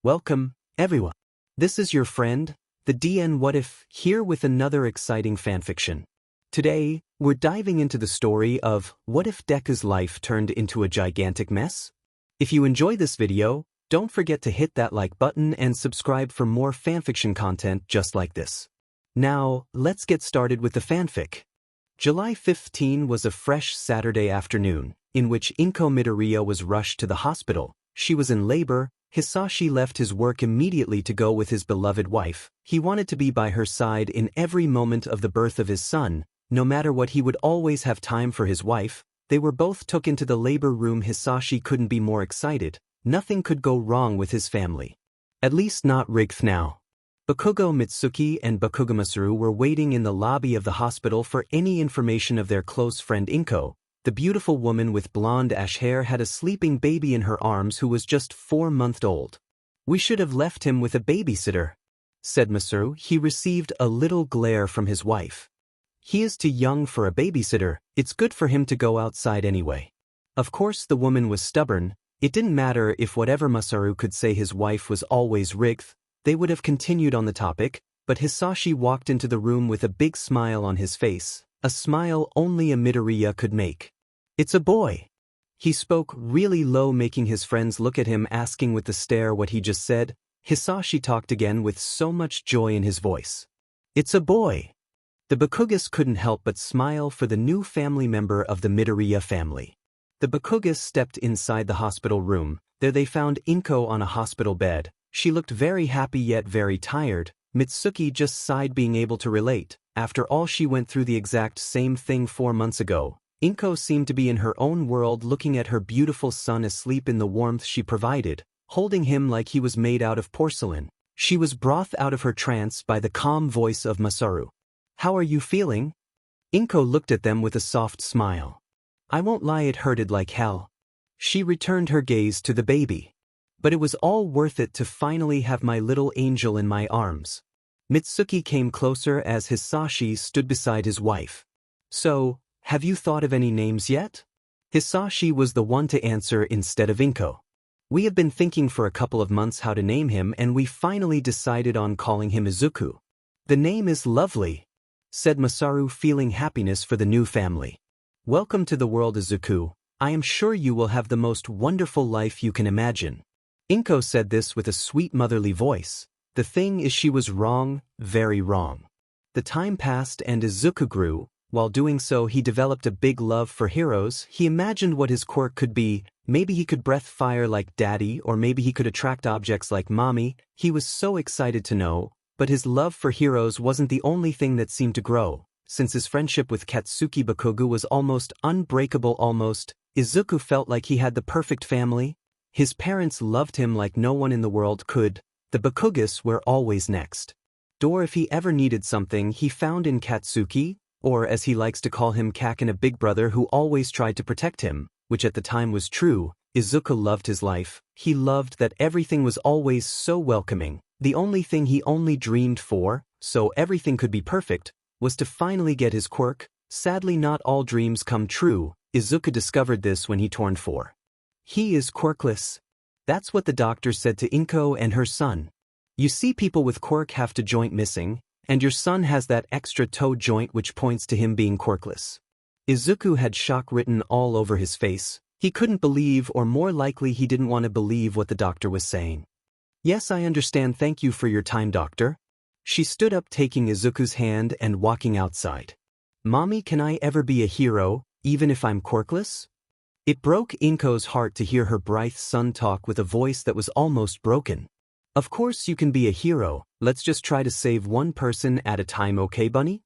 Welcome, everyone. This is your friend, the DN What If, here with another exciting fanfiction. Today, we're diving into the story of what if Deku's life turned into a gigantic mess? If you enjoy this video, don't forget to hit that like button and subscribe for more fanfiction content just like this. Now, let's get started with the fanfic. July 15 was a fresh Saturday afternoon, in which Inko Midoriya was rushed to the hospital. She was in labor. Hisashi left his work immediately to go with his beloved wife. He wanted to be by her side in every moment of the birth of his son. No matter what, he would always have time for his wife. They were both took into the labor room. Hisashi couldn't be more excited. Nothing could go wrong with his family. At least not Rigth now. Bakugo Mitsuki and Bakugo Masaru were waiting in the lobby of the hospital for any information of their close friend Inko. The beautiful woman with blonde ash hair had a sleeping baby in her arms who was just 4 months old. "We should have left him with a babysitter," said Masaru. He received a little glare from his wife. "He is too young for a babysitter. It's good for him to go outside anyway." Of course the woman was stubborn. It didn't matter if whatever Masaru could say his wife was always Rigth. They would have continued on the topic, but Hisashi walked into the room with a big smile on his face, a smile only a Midoriya could make. "It's a boy." He spoke really low, making his friends look at him, asking with the stare what he just said. Hisashi talked again with so much joy in his voice. "It's a boy." The Bakugas couldn't help but smile for the new family member of the Midoriya family. The Bakugas stepped inside the hospital room. There they found Inko on a hospital bed. She looked very happy yet very tired. Mitsuki just sighed, being able to relate. After all, she went through the exact same thing 4 months ago. Inko seemed to be in her own world, looking at her beautiful son asleep in the warmth she provided, holding him like he was made out of porcelain. She was brought out of her trance by the calm voice of Masaru. "How are you feeling?" Inko looked at them with a soft smile. "I won't lie, it hurted like hell." She returned her gaze to the baby. "But it was all worth it to finally have my little angel in my arms." Mitsuki came closer as Hisashi stood beside his wife. "So, have you thought of any names yet?" Hisashi was the one to answer instead of Inko. "We have been thinking for a couple of months how to name him, and we finally decided on calling him Izuku." "The name is lovely," said Masaru, feeling happiness for the new family. "Welcome to the world, Izuku. I am sure you will have the most wonderful life you can imagine." Inko said this with a sweet motherly voice. The thing is, she was wrong, very wrong. The time passed and Izuku grew. While doing so, he developed a big love for heroes. He imagined what his quirk could be. Maybe he could breathe fire like Daddy, or maybe he could attract objects like Mommy. He was so excited to know. But his love for heroes wasn't the only thing that seemed to grow. Since his friendship with Katsuki Bakugo was almost unbreakable, Izuku felt like he had the perfect family. His parents loved him like no one in the world could. The Bakugas were always next door if he ever needed something. He found in Katsuki, or as he likes to call him, Kaken, a big brother who always tried to protect him, which at the time was true. Izuku loved his life. He loved that everything was always so welcoming. The only thing he only dreamed for, so everything could be perfect, was to finally get his quirk. Sadly, not all dreams come true. Izuku discovered this when he turned 4. He is quirkless. That's what the doctor said to Inko and her son. "You see, people with quirk have a joint missing, and your son has that extra toe joint, which points to him being quirkless." Izuku had shock written all over his face. He couldn't believe, or more likely he didn't want to believe, what the doctor was saying. "Yes, I understand. Thank you for your time, doctor." She stood up, taking Izuku's hand and walking outside. "Mommy, can I ever be a hero, even if I'm quirkless?" It broke Inko's heart to hear her bright son talk with a voice that was almost broken. "Of course you can be a hero. Let's just try to save one person at a time, okay, bunny?"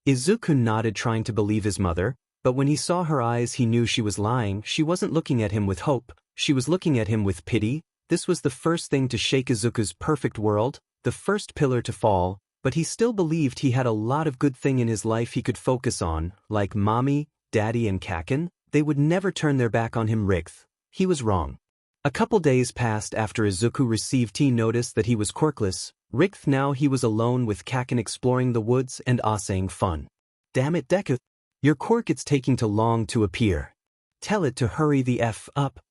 Izuku nodded, trying to believe his mother, but when he saw her eyes he knew she was lying. She wasn't looking at him with hope, she was looking at him with pity. This was the first thing to shake Izuku's perfect world, the first pillar to fall, but he still believed he had a lot of good thing in his life he could focus on, like Mommy, Daddy and Kaken. They would never turn their back on him. Rigth. He was wrong. A couple days passed after Izuku received notice that he was quirkless. Rigth. Now he was alone with Kaken, exploring the woods and saying fun. "Damn it, Deku. Your quirk, it's taking too long to appear. Tell it to hurry the F up."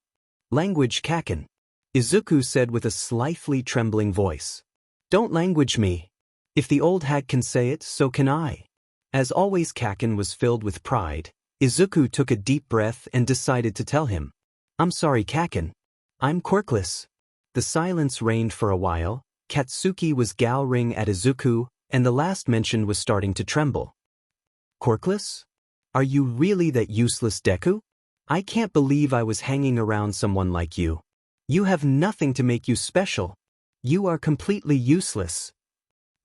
Language, Kaken. Izuku said with a slightly trembling voice. Don't language me. If the old hag can say it, so can I. As always, Kaken was filled with pride. Izuku took a deep breath and decided to tell him. I'm sorry, Kaken. I'm Quirkless. The silence reigned for a while. Katsuki was glowering at Izuku, and the last mention was starting to tremble. Quirkless? Are you really that useless, Deku? I can't believe I was hanging around someone like you. You have nothing to make you special. You are completely useless.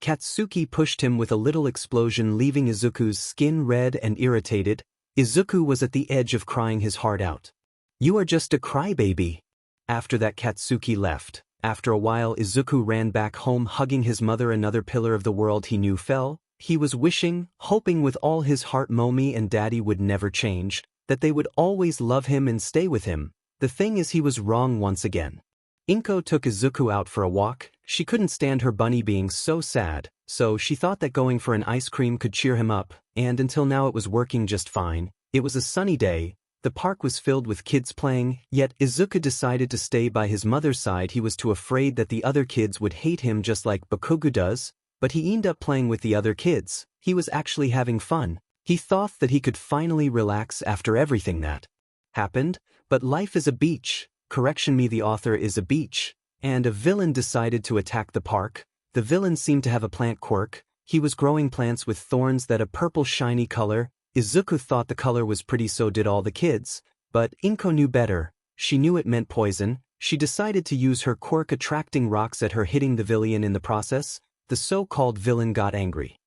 Katsuki pushed him with a little explosion, leaving Izuku's skin red and irritated. Izuku was at the edge of crying his heart out. You are just a crybaby. After that, Katsuki left. After a while, Izuku ran back home, hugging his mother. Another pillar of the world he knew fell. He was wishing, hoping with all his heart Mommy and Daddy would never change, that they would always love him and stay with him. The thing is, he was wrong once again. Inko took Izuku out for a walk. She couldn't stand her bunny being so sad, so she thought that going for an ice cream could cheer him up, and until now it was working just fine. It was a sunny day. The park was filled with kids playing, yet Izuku decided to stay by his mother's side. He was too afraid that the other kids would hate him just like Bakugo does, but he ended up playing with the other kids. He was actually having fun. He thought that he could finally relax after everything that happened, but life is a beach. Correction me, the author is a beach. And a villain decided to attack the park. The villain seemed to have a plant quirk. He was growing plants with thorns that a purple shiny color. Izuku thought the color was pretty, so did all the kids. But Inko knew better. She knew it meant poison. She decided to use her quirk, attracting rocks at her, hitting the villain in the process. The so-called villain got angry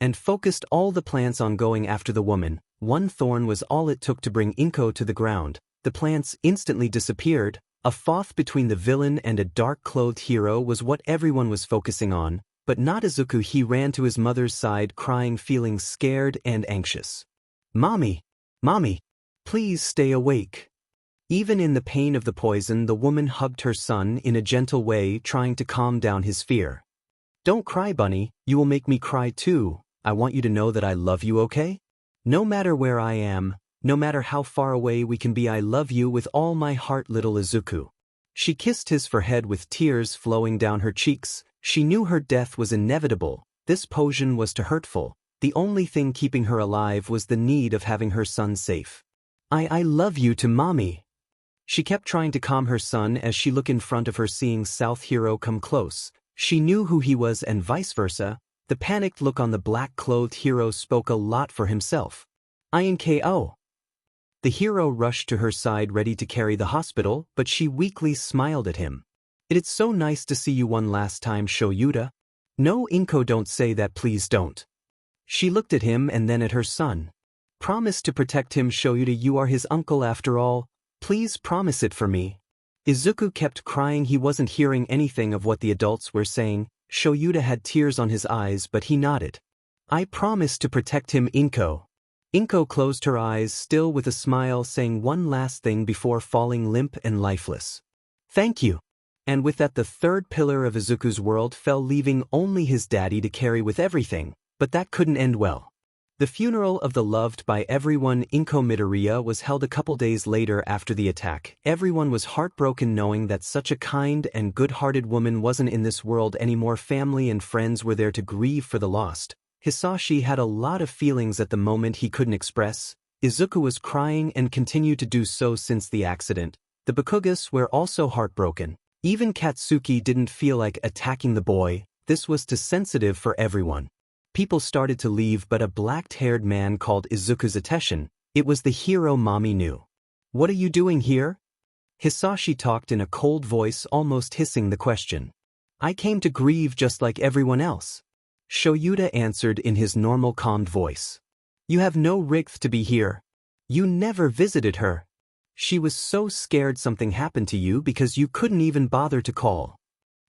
and focused all the plants on going after the woman. One thorn was all it took to bring Inko to the ground. The plants instantly disappeared. A fight between the villain and a dark-clothed hero was what everyone was focusing on, but not Izuku. He ran to his mother's side, crying, feeling scared and anxious. Mommy! Mommy! Please stay awake. Even in the pain of the poison, the woman hugged her son in a gentle way, trying to calm down his fear. Don't cry, bunny. You will make me cry too. I want you to know that I love you, okay? No matter where I am, no matter how far away we can be, I love you with all my heart, little Izuku. She kissed his forehead with tears flowing down her cheeks. She knew her death was inevitable. This poison was too hurtful. The only thing keeping her alive was the need of having her son safe. I love you to mommy. She kept trying to calm her son as she looked in front of her, seeing South Hero come close. She knew who he was and vice versa. The panicked look on the black-clothed hero spoke a lot for himself. INKO. The hero rushed to her side, ready to carry the hospital, but she weakly smiled at him. It's so nice to see you one last time, Shoyuta. No, Inko, don't say that, please don't. She looked at him and then at her son. Promise to protect him, Shoyuta. You are his uncle after all. Please promise it for me. Izuku kept crying. He wasn't hearing anything of what the adults were saying. Shoyuta had tears on his eyes, but he nodded. I promise to protect him, Inko. Inko closed her eyes, still with a smile, saying one last thing before falling limp and lifeless. Thank you. And with that, the third pillar of Izuku's world fell, leaving only his daddy to carry with everything. But that couldn't end well. The funeral of the loved by everyone, Inko Midoriya, was held a couple days later after the attack. Everyone was heartbroken knowing that such a kind and good-hearted woman wasn't in this world anymore. Family and friends were there to grieve for the lost. Hisashi had a lot of feelings at the moment he couldn't express. Izuku was crying and continued to do so since the accident. The Bakugas were also heartbroken. Even Katsuki didn't feel like attacking the boy. This was too sensitive for everyone. People started to leave, but a black-haired man called Izuku's attention. It was the hero mommy knew. What are you doing here? Hisashi talked in a cold voice, almost hissing the question. I came to grieve just like everyone else. Shoyuta answered in his normal calmed voice. You have no right to be here. You never visited her. She was so scared something happened to you because you couldn't even bother to call.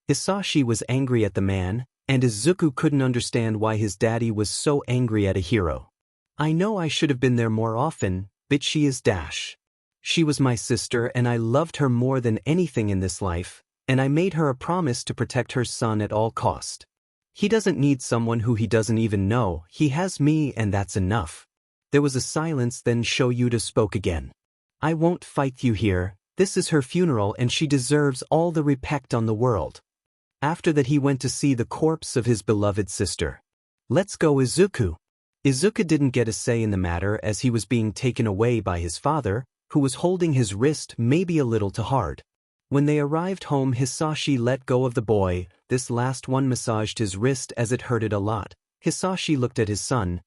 Hisashi was angry at the man, and Izuku couldn't understand why his daddy was so angry at a hero. I know I should have been there more often, but she is dash. She was my sister and I loved her more than anything in this life, and I made her a promise to protect her son at all cost. He doesn't need someone who he doesn't even know. He has me, and that's enough. There was a silence, then Shoyuta spoke again. I won't fight you here. This is her funeral and she deserves all the respect on the world. After that he went to see the corpse of his beloved sister. Let's go Izuku. Izuku didn't get a say in the matter as he was being taken away by his father, who was holding his wrist maybe a little too hard. When they arrived home, Hisashi let go of the boy. This last one massaged his wrist as it hurted a lot. Hisashi looked at his son,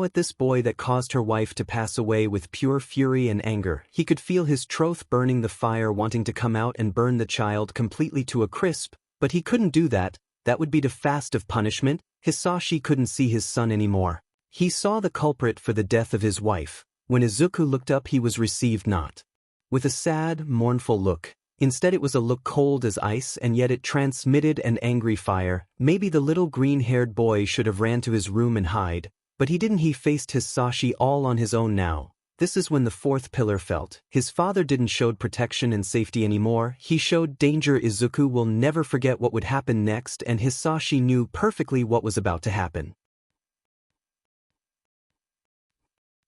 at this boy that caused her wife to pass away with pure fury and anger. He could feel his throat burning, the fire wanting to come out and burn the child completely to a crisp, but he couldn't do that. That would be the fast of punishment. Hisashi couldn't see his son anymore. He saw the culprit for the death of his wife. When Izuku looked up, he was received not with a sad, mournful look. Instead it was a look cold as ice, and yet it transmitted an angry fire. Maybe the little green-haired boy should have ran to his room and hide, but he didn't. He faced Hisashi all on his own now. This is when the fourth pillar felt. His father didn't show protection and safety anymore. He showed danger. Izuku will never forget what would happen next, and Hisashi knew perfectly what was about to happen.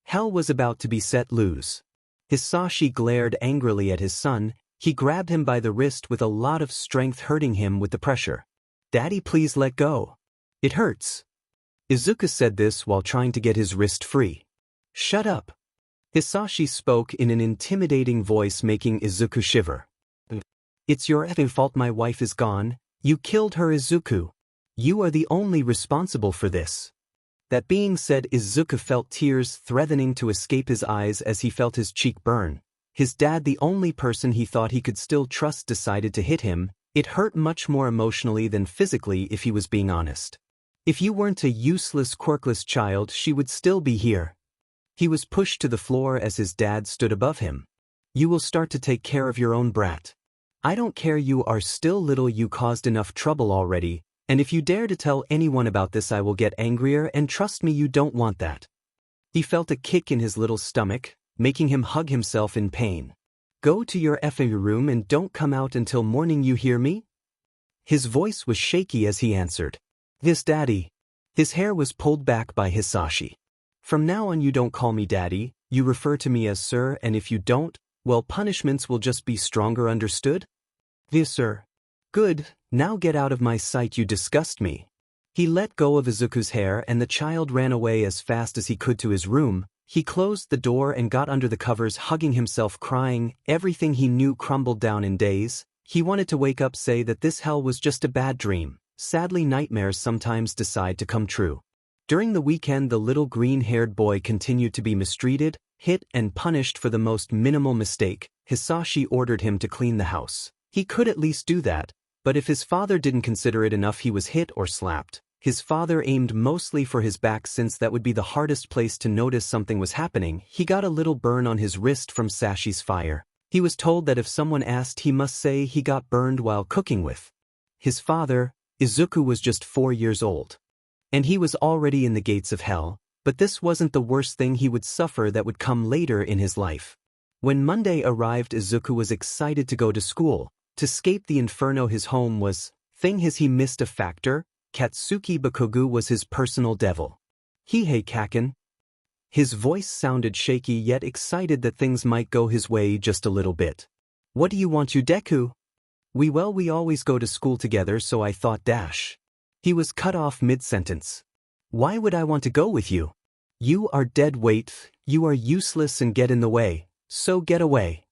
Hell was about to be set loose. Hisashi glared angrily at his son. He grabbed him by the wrist with a lot of strength, hurting him with the pressure. "Daddy, please let go. It hurts." Izuku said this while trying to get his wrist free. "Shut up." Hisashi spoke in an intimidating voice, making Izuku shiver. "It's your effing fault my wife is gone. You killed her, Izuku. You are the only responsible for this." That being said, Izuku felt tears threatening to escape his eyes as he felt his cheek burn. His dad, the only person he thought he could still trust, decided to hit him. It hurt much more emotionally than physically, if he was being honest. "If you weren't a useless, quirkless child, she would still be here." He was pushed to the floor as his dad stood above him. "You will start to take care of your own brat. I don't care, you are still little, you caused enough trouble already, and if you dare to tell anyone about this I will get angrier, and trust me, you don't want that." He felt a kick in his little stomach, making him hug himself in pain. "Go to your effing room and don't come out until morning, you hear me?" His voice was shaky as he answered. "This, Daddy." His hair was pulled back by Hisashi. "From now on you don't call me Daddy, you refer to me as Sir, and if you don't, well, punishments will just be stronger, understood?" "Yes, sir." "Good, now get out of my sight, you disgust me." He let go of Izuku's hair and the child ran away as fast as he could to his room. He closed the door and got under the covers, hugging himself, crying. Everything he knew crumbled down in days. He wanted to wake up, say that this hell was just a bad dream. Sadly, nightmares sometimes decide to come true. During the weekend, the little green-haired boy continued to be mistreated, hit, and punished for the most minimal mistake. Hisashi ordered him to clean the house. He could at least do that, but if his father didn't consider it enough, he was hit or slapped. His father aimed mostly for his back, since that would be the hardest place to notice something was happening. He got a little burn on his wrist from Sashi's fire. He was told that if someone asked, he must say he got burned while cooking with his father. Izuku was just 4 years old, and he was already in the gates of hell, but this wasn't the worst thing he would suffer that would come later in his life. When Monday arrived, Izuku was excited to go to school. To escape the inferno his home was. Thing is, he missed a factor. Katsuki Bakugo was his personal devil. "Hey Kaken." His voice sounded shaky yet excited that things might go his way just a little bit. "What do you want, you Deku?" We always go to school together, so I thought dash." He was cut off mid-sentence. "Why would I want to go with you? You are dead weight, you are useless and get in the way, so get away."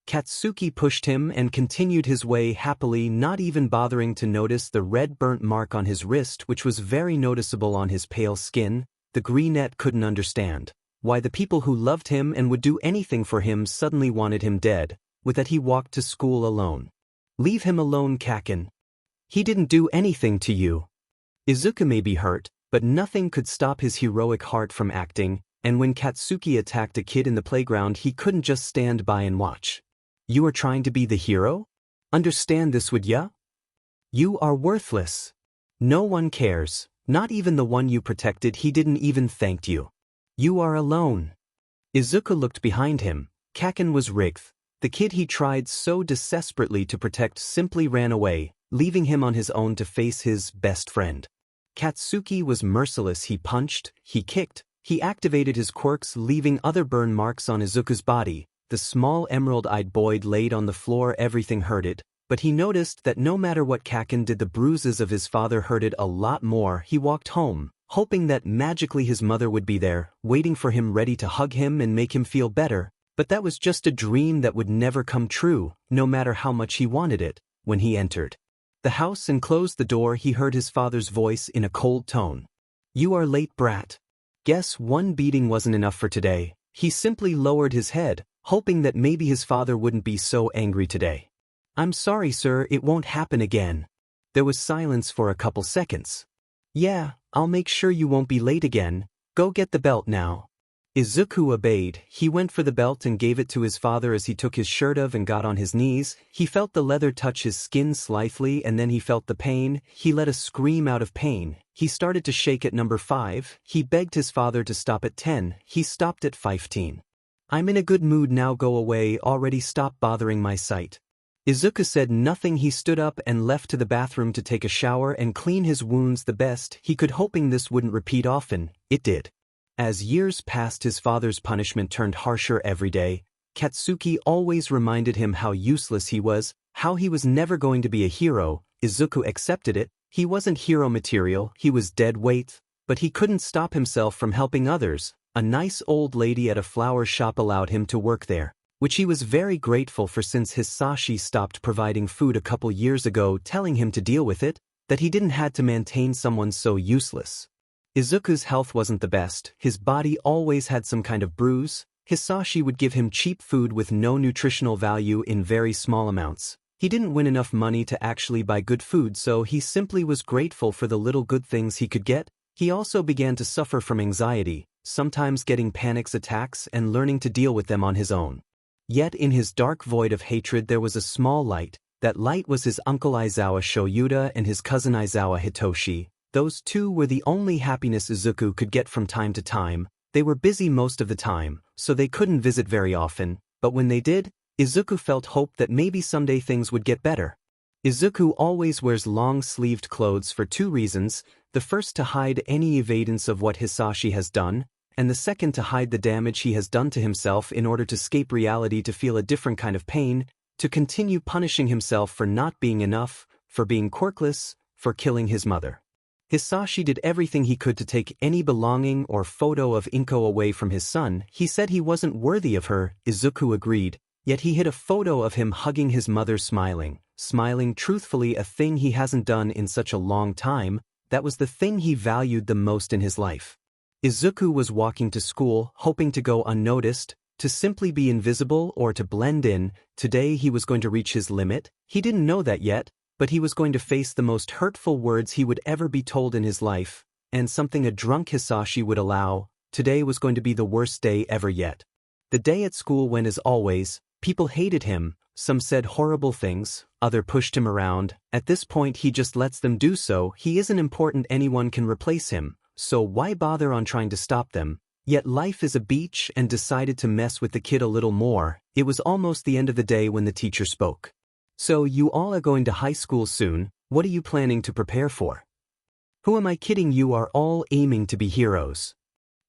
Katsuki pushed him and continued his way happily, not even bothering to notice the red burnt mark on his wrist, which was very noticeable on his pale skin. The greenette couldn't understand why the people who loved him and would do anything for him suddenly wanted him dead. With that, he walked to school alone. "Leave him alone, Kaken. He didn't do anything to you." Izuku may be hurt, but nothing could stop his heroic heart from acting, and when Katsuki attacked a kid in the playground, he couldn't just stand by and watch. "You are trying to be the hero? Understand this, would ya? You are worthless. No one cares, not even the one you protected. He didn't even thank you. You are alone." Izuku looked behind him. Kaken was Rigth. The kid he tried so desperately to protect simply ran away, leaving him on his own to face his best friend. Katsuki was merciless. He punched, he kicked, he activated his quirks, leaving other burn marks on Izuku's body. The small emerald-eyed boy laid on the floor. Everything hurted, but he noticed that no matter what Kakin did, the bruises of his father hurted a lot more. He walked home, hoping that magically his mother would be there, waiting for him, ready to hug him and make him feel better. But that was just a dream that would never come true, no matter how much he wanted it. When he entered the house and closed the door, he heard his father's voice in a cold tone. "You are late, brat." Guess one beating wasn't enough for today. He simply lowered his head, hoping that maybe his father wouldn't be so angry today. "I'm sorry, sir, it won't happen again." There was silence for a couple seconds. "Yeah, I'll make sure you won't be late again. Go get the belt now." Izuku obeyed. He went for the belt and gave it to his father. As he took his shirt off and got on his knees, he felt the leather touch his skin slightly, and then he felt the pain. He let a scream out of pain. He started to shake at number 5. He begged his father to stop at 10. He stopped at 15. "I'm in a good mood now, go away already, stop bothering my sight." Izuku said nothing. He stood up and left to the bathroom to take a shower and clean his wounds the best he could, hoping this wouldn't repeat often. It did. As years passed, his father's punishment turned harsher every day. Katsuki always reminded him how useless he was, how he was never going to be a hero. Izuku accepted it. He wasn't hero material, he was dead weight, but he couldn't stop himself from helping others. A nice old lady at a flower shop allowed him to work there, which he was very grateful for since Hisashi stopped providing food a couple years ago, telling him to deal with it, that he didn't have to maintain someone so useless. Izuku's health wasn't the best. His body always had some kind of bruise. Hisashi would give him cheap food with no nutritional value in very small amounts. He didn't win enough money to actually buy good food, so he simply was grateful for the little good things he could get. He also began to suffer from anxiety, sometimes getting panic attacks and learning to deal with them on his own. Yet in his dark void of hatred there was a small light. That light was his uncle Aizawa Shoyuta and his cousin Aizawa Hitoshi. Those two were the only happiness Izuku could get from time to time. They were busy most of the time, so they couldn't visit very often, but when they did, Izuku felt hope that maybe someday things would get better. Izuku always wears long-sleeved clothes for 2 reasons, the first to hide any evidence of what Hisashi has done, and the second to hide the damage he has done to himself in order to escape reality, to feel a different kind of pain, to continue punishing himself for not being enough, for being quirkless, for killing his mother. Hisashi did everything he could to take any belonging or photo of Inko away from his son. He said he wasn't worthy of her. Izuku agreed, yet he hid a photo of him hugging his mother, smiling truthfully, a thing he hasn't done in such a long time. That was the thing he valued the most in his life. Izuku was walking to school, hoping to go unnoticed, to simply be invisible or to blend in. Today he was going to reach his limit. He didn't know that yet, but he was going to face the most hurtful words he would ever be told in his life, and something a drunk Hisashi would allow. Today was going to be the worst day ever yet. The day at school went as always. People hated him, some said horrible things, others pushed him around. At this point he just lets them do so. He isn't important, anyone can replace him, so why bother on trying to stop them? Yet life is a beach, and decided to mess with the kid a little more. It was almost the end of the day when the teacher spoke. "So you all are going to high school soon. What are you planning to prepare for?" "Who am I kidding? You are all aiming to be heroes."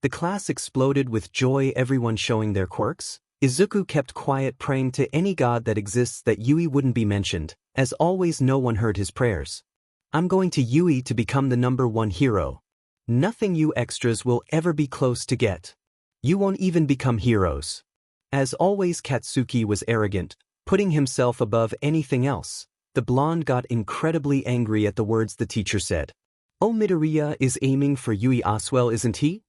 The class exploded with joy, everyone showing their quirks. Izuku kept quiet, praying to any god that exists that Yui wouldn't be mentioned. As always, no one heard his prayers. "I'm going to Yui to become the #1 hero. Nothing you extras will ever be close to get. You won't even become heroes." As always, Katsuki was arrogant, putting himself above anything else. The blonde got incredibly angry at the words the teacher said. "Oh, Midoriya is aiming for Yui as well, isn't he?"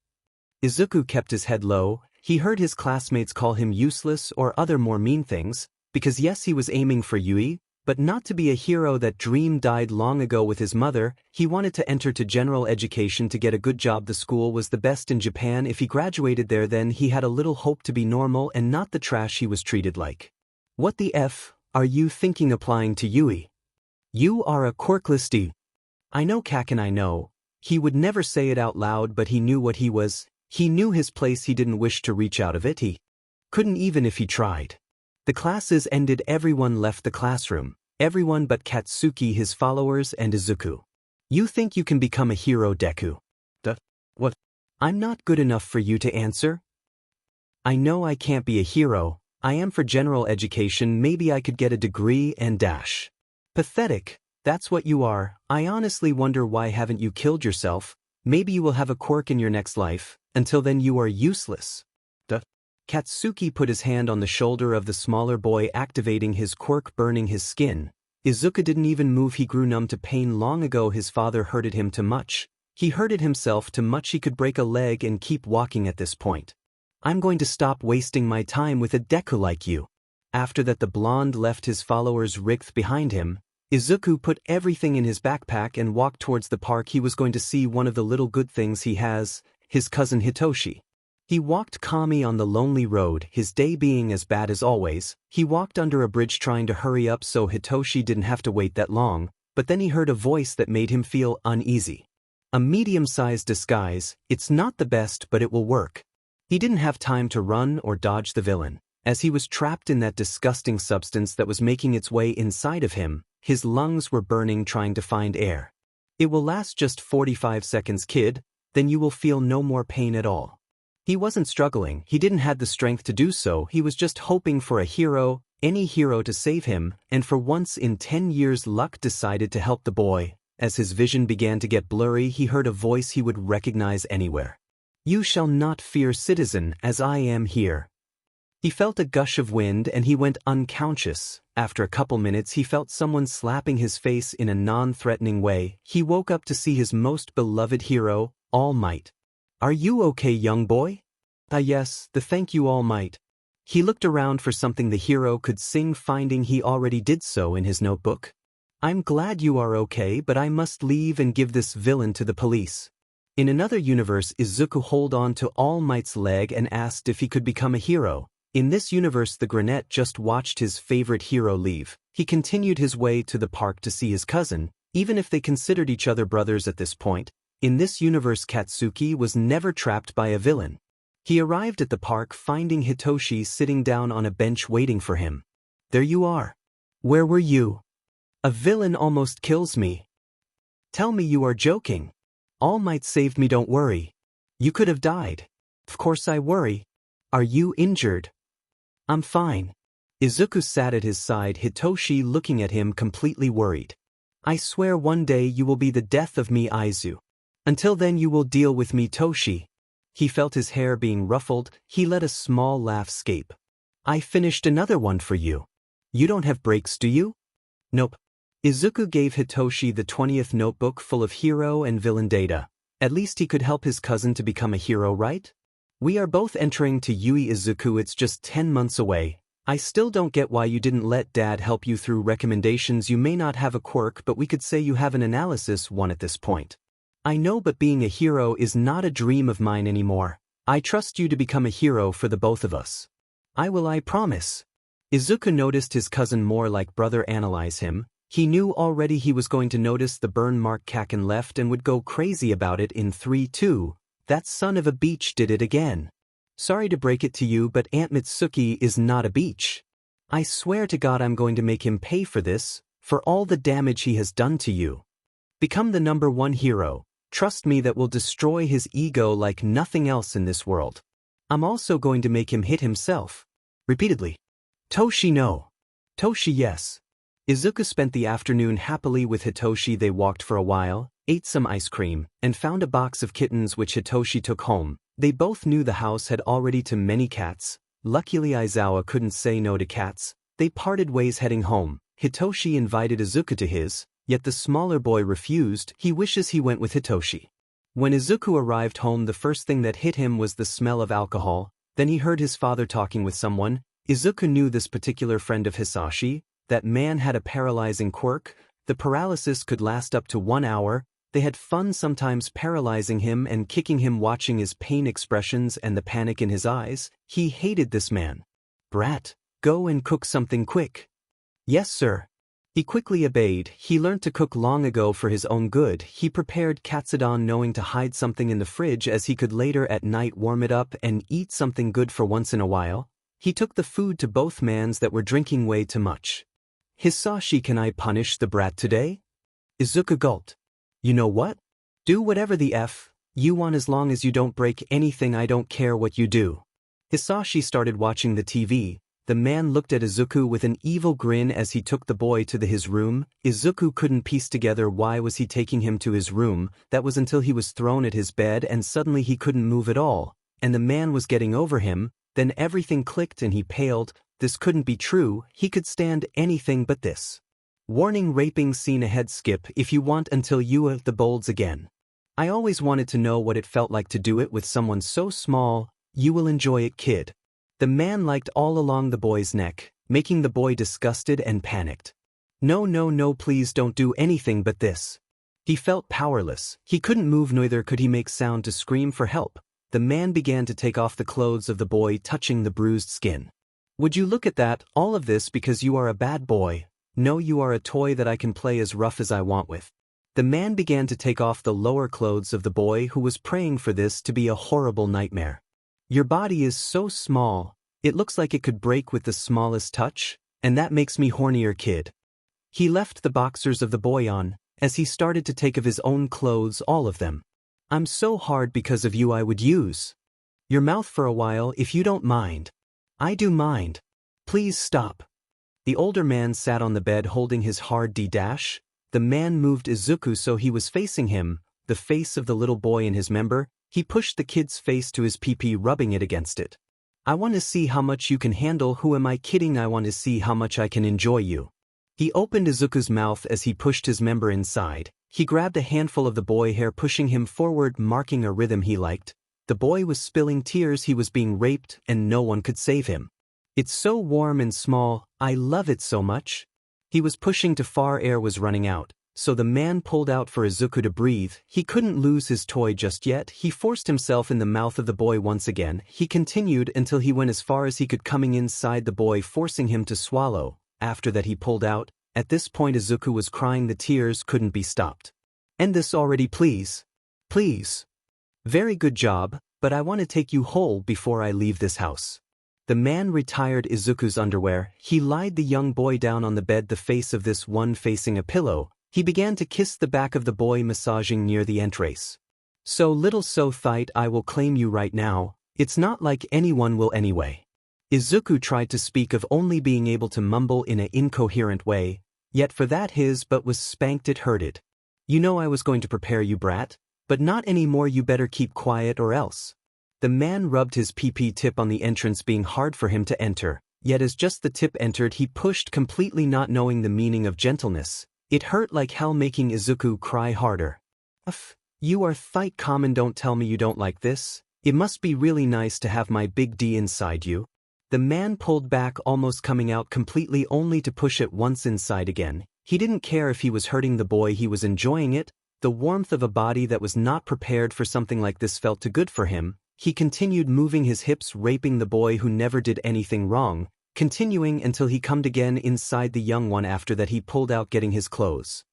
Izuku kept his head low. He heard his classmates call him useless or other more mean things, because yes, he was aiming for Yui, but not to be a hero. That dream died long ago with his mother. He wanted to enter to general education to get a good job. The school was the best in Japan. If he graduated there, then he had a little hope to be normal and not the trash he was treated like. What the F are you thinking applying to Yui? You are a Quirkless D. I know, Kakin, I know. He would never say it out loud, but he knew what he was. He knew his place. He didn't wish to reach out of it. He couldn't even if he tried. The classes ended. Everyone left the classroom. Everyone but Katsuki, his followers, and Izuku. "You think you can become a hero, Deku?" What? "I'm not good enough for you to answer." "I know I can't be a hero, I am for general education, maybe I could get a degree and dash. Pathetic, that's what you are. I honestly wonder why haven't you killed yourself? Maybe you will have a quirk in your next life. Until then you are useless. Duh. Katsuki put his hand on the shoulder of the smaller boy, activating his quirk, burning his skin. Izuku didn't even move. He grew numb to pain. Long ago his father hurted him too much. He hurted himself too much. He could break a leg and keep walking at this point. I'm going to stop wasting my time with a Deku like you. After that the blonde left his followers wrecked behind him. Izuku put everything in his backpack and walked towards the park. He was going to see one of the little good things he has, his cousin Hitoshi. He walked calmly on the lonely road, his day being as bad as always. He walked under a bridge trying to hurry up so Hitoshi didn't have to wait that long, but then he heard a voice that made him feel uneasy. A medium-sized disguise, it's not the best but it will work. He didn't have time to run or dodge the villain. As he was trapped in that disgusting substance that was making its way inside of him, his lungs were burning trying to find air. It will last just 45 seconds, kid, then you will feel no more pain at all. He wasn't struggling, he didn't have the strength to do so, he was just hoping for a hero, any hero to save him, and for once in 10 years luck decided to help the boy. As his vision began to get blurry, he heard a voice he would recognize anywhere. You shall not fear, citizen, as I am here. He felt a gush of wind and he went unconscious. After a couple minutes he felt someone slapping his face in a non-threatening way. He woke up to see his most beloved hero, All Might. Are you okay, young boy? Yes, thank you, All Might. He looked around for something the hero could sing, finding he already did so in his notebook. I'm glad you are okay, but I must leave and give this villain to the police. In another universe, Izuku held on to All Might's leg and asked if he could become a hero. In this universe, the Granette just watched his favorite hero leave. He continued his way to the park to see his cousin, even if they considered each other brothers at this point. In this universe, Katsuki was never trapped by a villain. He arrived at the park finding Hitoshi sitting down on a bench waiting for him. There you are. Where were you? A villain almost kills me. Tell me you are joking. All Might saved me, don't worry. You could have died. Of course I worry. Are you injured? I'm fine. Izuku sat at his side, Hitoshi looking at him completely worried. I swear one day you will be the death of me, Aizu. Until then you will deal with me, Toshi. He felt his hair being ruffled, he let a small laugh escape. I finished another one for you. You don't have breaks, do you? Nope. Izuku gave Hitoshi the 20th notebook full of hero and villain data. At least he could help his cousin to become a hero, right? We are both entering to Yui, Izuku, it's just 10 months away. I still don't get why you didn't let Dad help you through recommendations. You may not have a quirk, but we could say you have an analysis one at this point. I know, but being a hero is not a dream of mine anymore. I trust you to become a hero for the both of us. I will, I promise. Izuku noticed his cousin more like brother analyze him. He knew already he was going to notice the burn mark Kaken left and would go crazy about it in 3-2. That son of a beach did it again. Sorry to break it to you, but Aunt Mitsuki is not a beach. I swear to God I'm going to make him pay for this, for all the damage he has done to you. Become the #1 hero. Trust me, that will destroy his ego like nothing else in this world. I'm also going to make him hit himself. Repeatedly. Toshi, no. Toshi, yes. Izuku spent the afternoon happily with Hitoshi. They walked for a while, ate some ice cream, and found a box of kittens which Hitoshi took home. They both knew the house had already too many cats. Luckily Aizawa couldn't say no to cats. They parted ways heading home. Hitoshi invited Izuku to his, yet the smaller boy refused. He wishes he went with Hitoshi. When Izuku arrived home, the first thing that hit him was the smell of alcohol. Then he heard his father talking with someone. Izuku knew this particular friend of Hisashi. That man had a paralyzing quirk. The paralysis could last up to 1 hour. They had fun sometimes paralyzing him and kicking him, watching his pain expressions and the panic in his eyes. He hated this man. Brat, go and cook something quick. Yes, sir. He quickly obeyed. He learned to cook long ago for his own good. He prepared katsudon knowing to hide something in the fridge as he could later at night warm it up and eat something good for once in a while. He took the food to both mans that were drinking way too much. Hisashi, can I punish the brat today? Izuku gulped. You know what? Do whatever the F you want as long as you don't break anything. I don't care what you do. Hisashi started watching the TV. The man looked at Izuku with an evil grin as he took the boy to his room. Izuku couldn't piece together why was he taking him to his room. That was until he was thrown at his bed and suddenly he couldn't move at all, and the man was getting over him. Then everything clicked and he paled. This couldn't be true, he could stand anything but this. Warning: raping scene ahead. Skip if you want until you the bolds again. I always wanted to know what it felt like to do it with someone so small. You will enjoy it, kid. The man liked all along the boy's neck, making the boy disgusted and panicked. No, no, no, please don't do anything but this. He felt powerless. He couldn't move, neither could he make sound to scream for help. The man began to take off the clothes of the boy, touching the bruised skin. Would you look at that? All of this because you are a bad boy. No, you are a toy that I can play as rough as I want with. The man began to take off the lower clothes of the boy, who was praying for this to be a horrible nightmare. Your body is so small, it looks like it could break with the smallest touch, and that makes me hornier, kid. He left the boxers of the boy on, as he started to take of his own clothes, all of them. I'm so hard because of you. I would use your mouth for a while if you don't mind. I do mind. Please stop. The older man sat on the bed holding his hard D-dash. The man moved Izuku so he was facing him, the face of the little boy in his member. He pushed the kid's face to his pee-pee, rubbing it against it. I want to see how much you can handle. Who am I kidding? I want to see how much I can enjoy you. He opened Izuku's mouth as he pushed his member inside. He grabbed a handful of the boy hair, pushing him forward, marking a rhythm he liked. The boy was spilling tears. He was being raped and no one could save him. It's so warm and small. I love it so much. He was pushing too far. Air was running out. So the man pulled out for Izuku to breathe. He couldn't lose his toy just yet. He forced himself in the mouth of the boy once again. He continued until he went as far as he could, coming inside the boy, forcing him to swallow. After that he pulled out. At this point Izuku was crying. The tears couldn't be stopped. End this already, please. Please. Very good job, but I want to take you whole before I leave this house. The man retired Izuku's underwear. He lied the young boy down on the bed, the face of this one facing a pillow. He began to kiss the back of the boy, massaging near the entrace. So little, so tight. I will claim you right now. It's not like anyone will anyway. Izuku tried to speak of only being able to mumble in an incoherent way, yet for that his butt was spanked. It hurted. You know I was going to prepare you, brat, but not anymore. You better keep quiet or else. The man rubbed his pee-pee tip on the entrance, being hard for him to enter, yet as just the tip entered he pushed, completely not knowing the meaning of gentleness. It hurt like hell, making Izuku cry harder. You are thight. Common, don't tell me you don't like this. It must be really nice to have my big D inside you. The man pulled back, almost coming out completely, only to push it once inside again. He didn't care if he was hurting the boy, he was enjoying it. The warmth of a body that was not prepared for something like this felt too good for him. He continued moving his hips, raping the boy who never did anything wrong, continuing until he cummed again inside the young one. After that he pulled out, getting his clothes.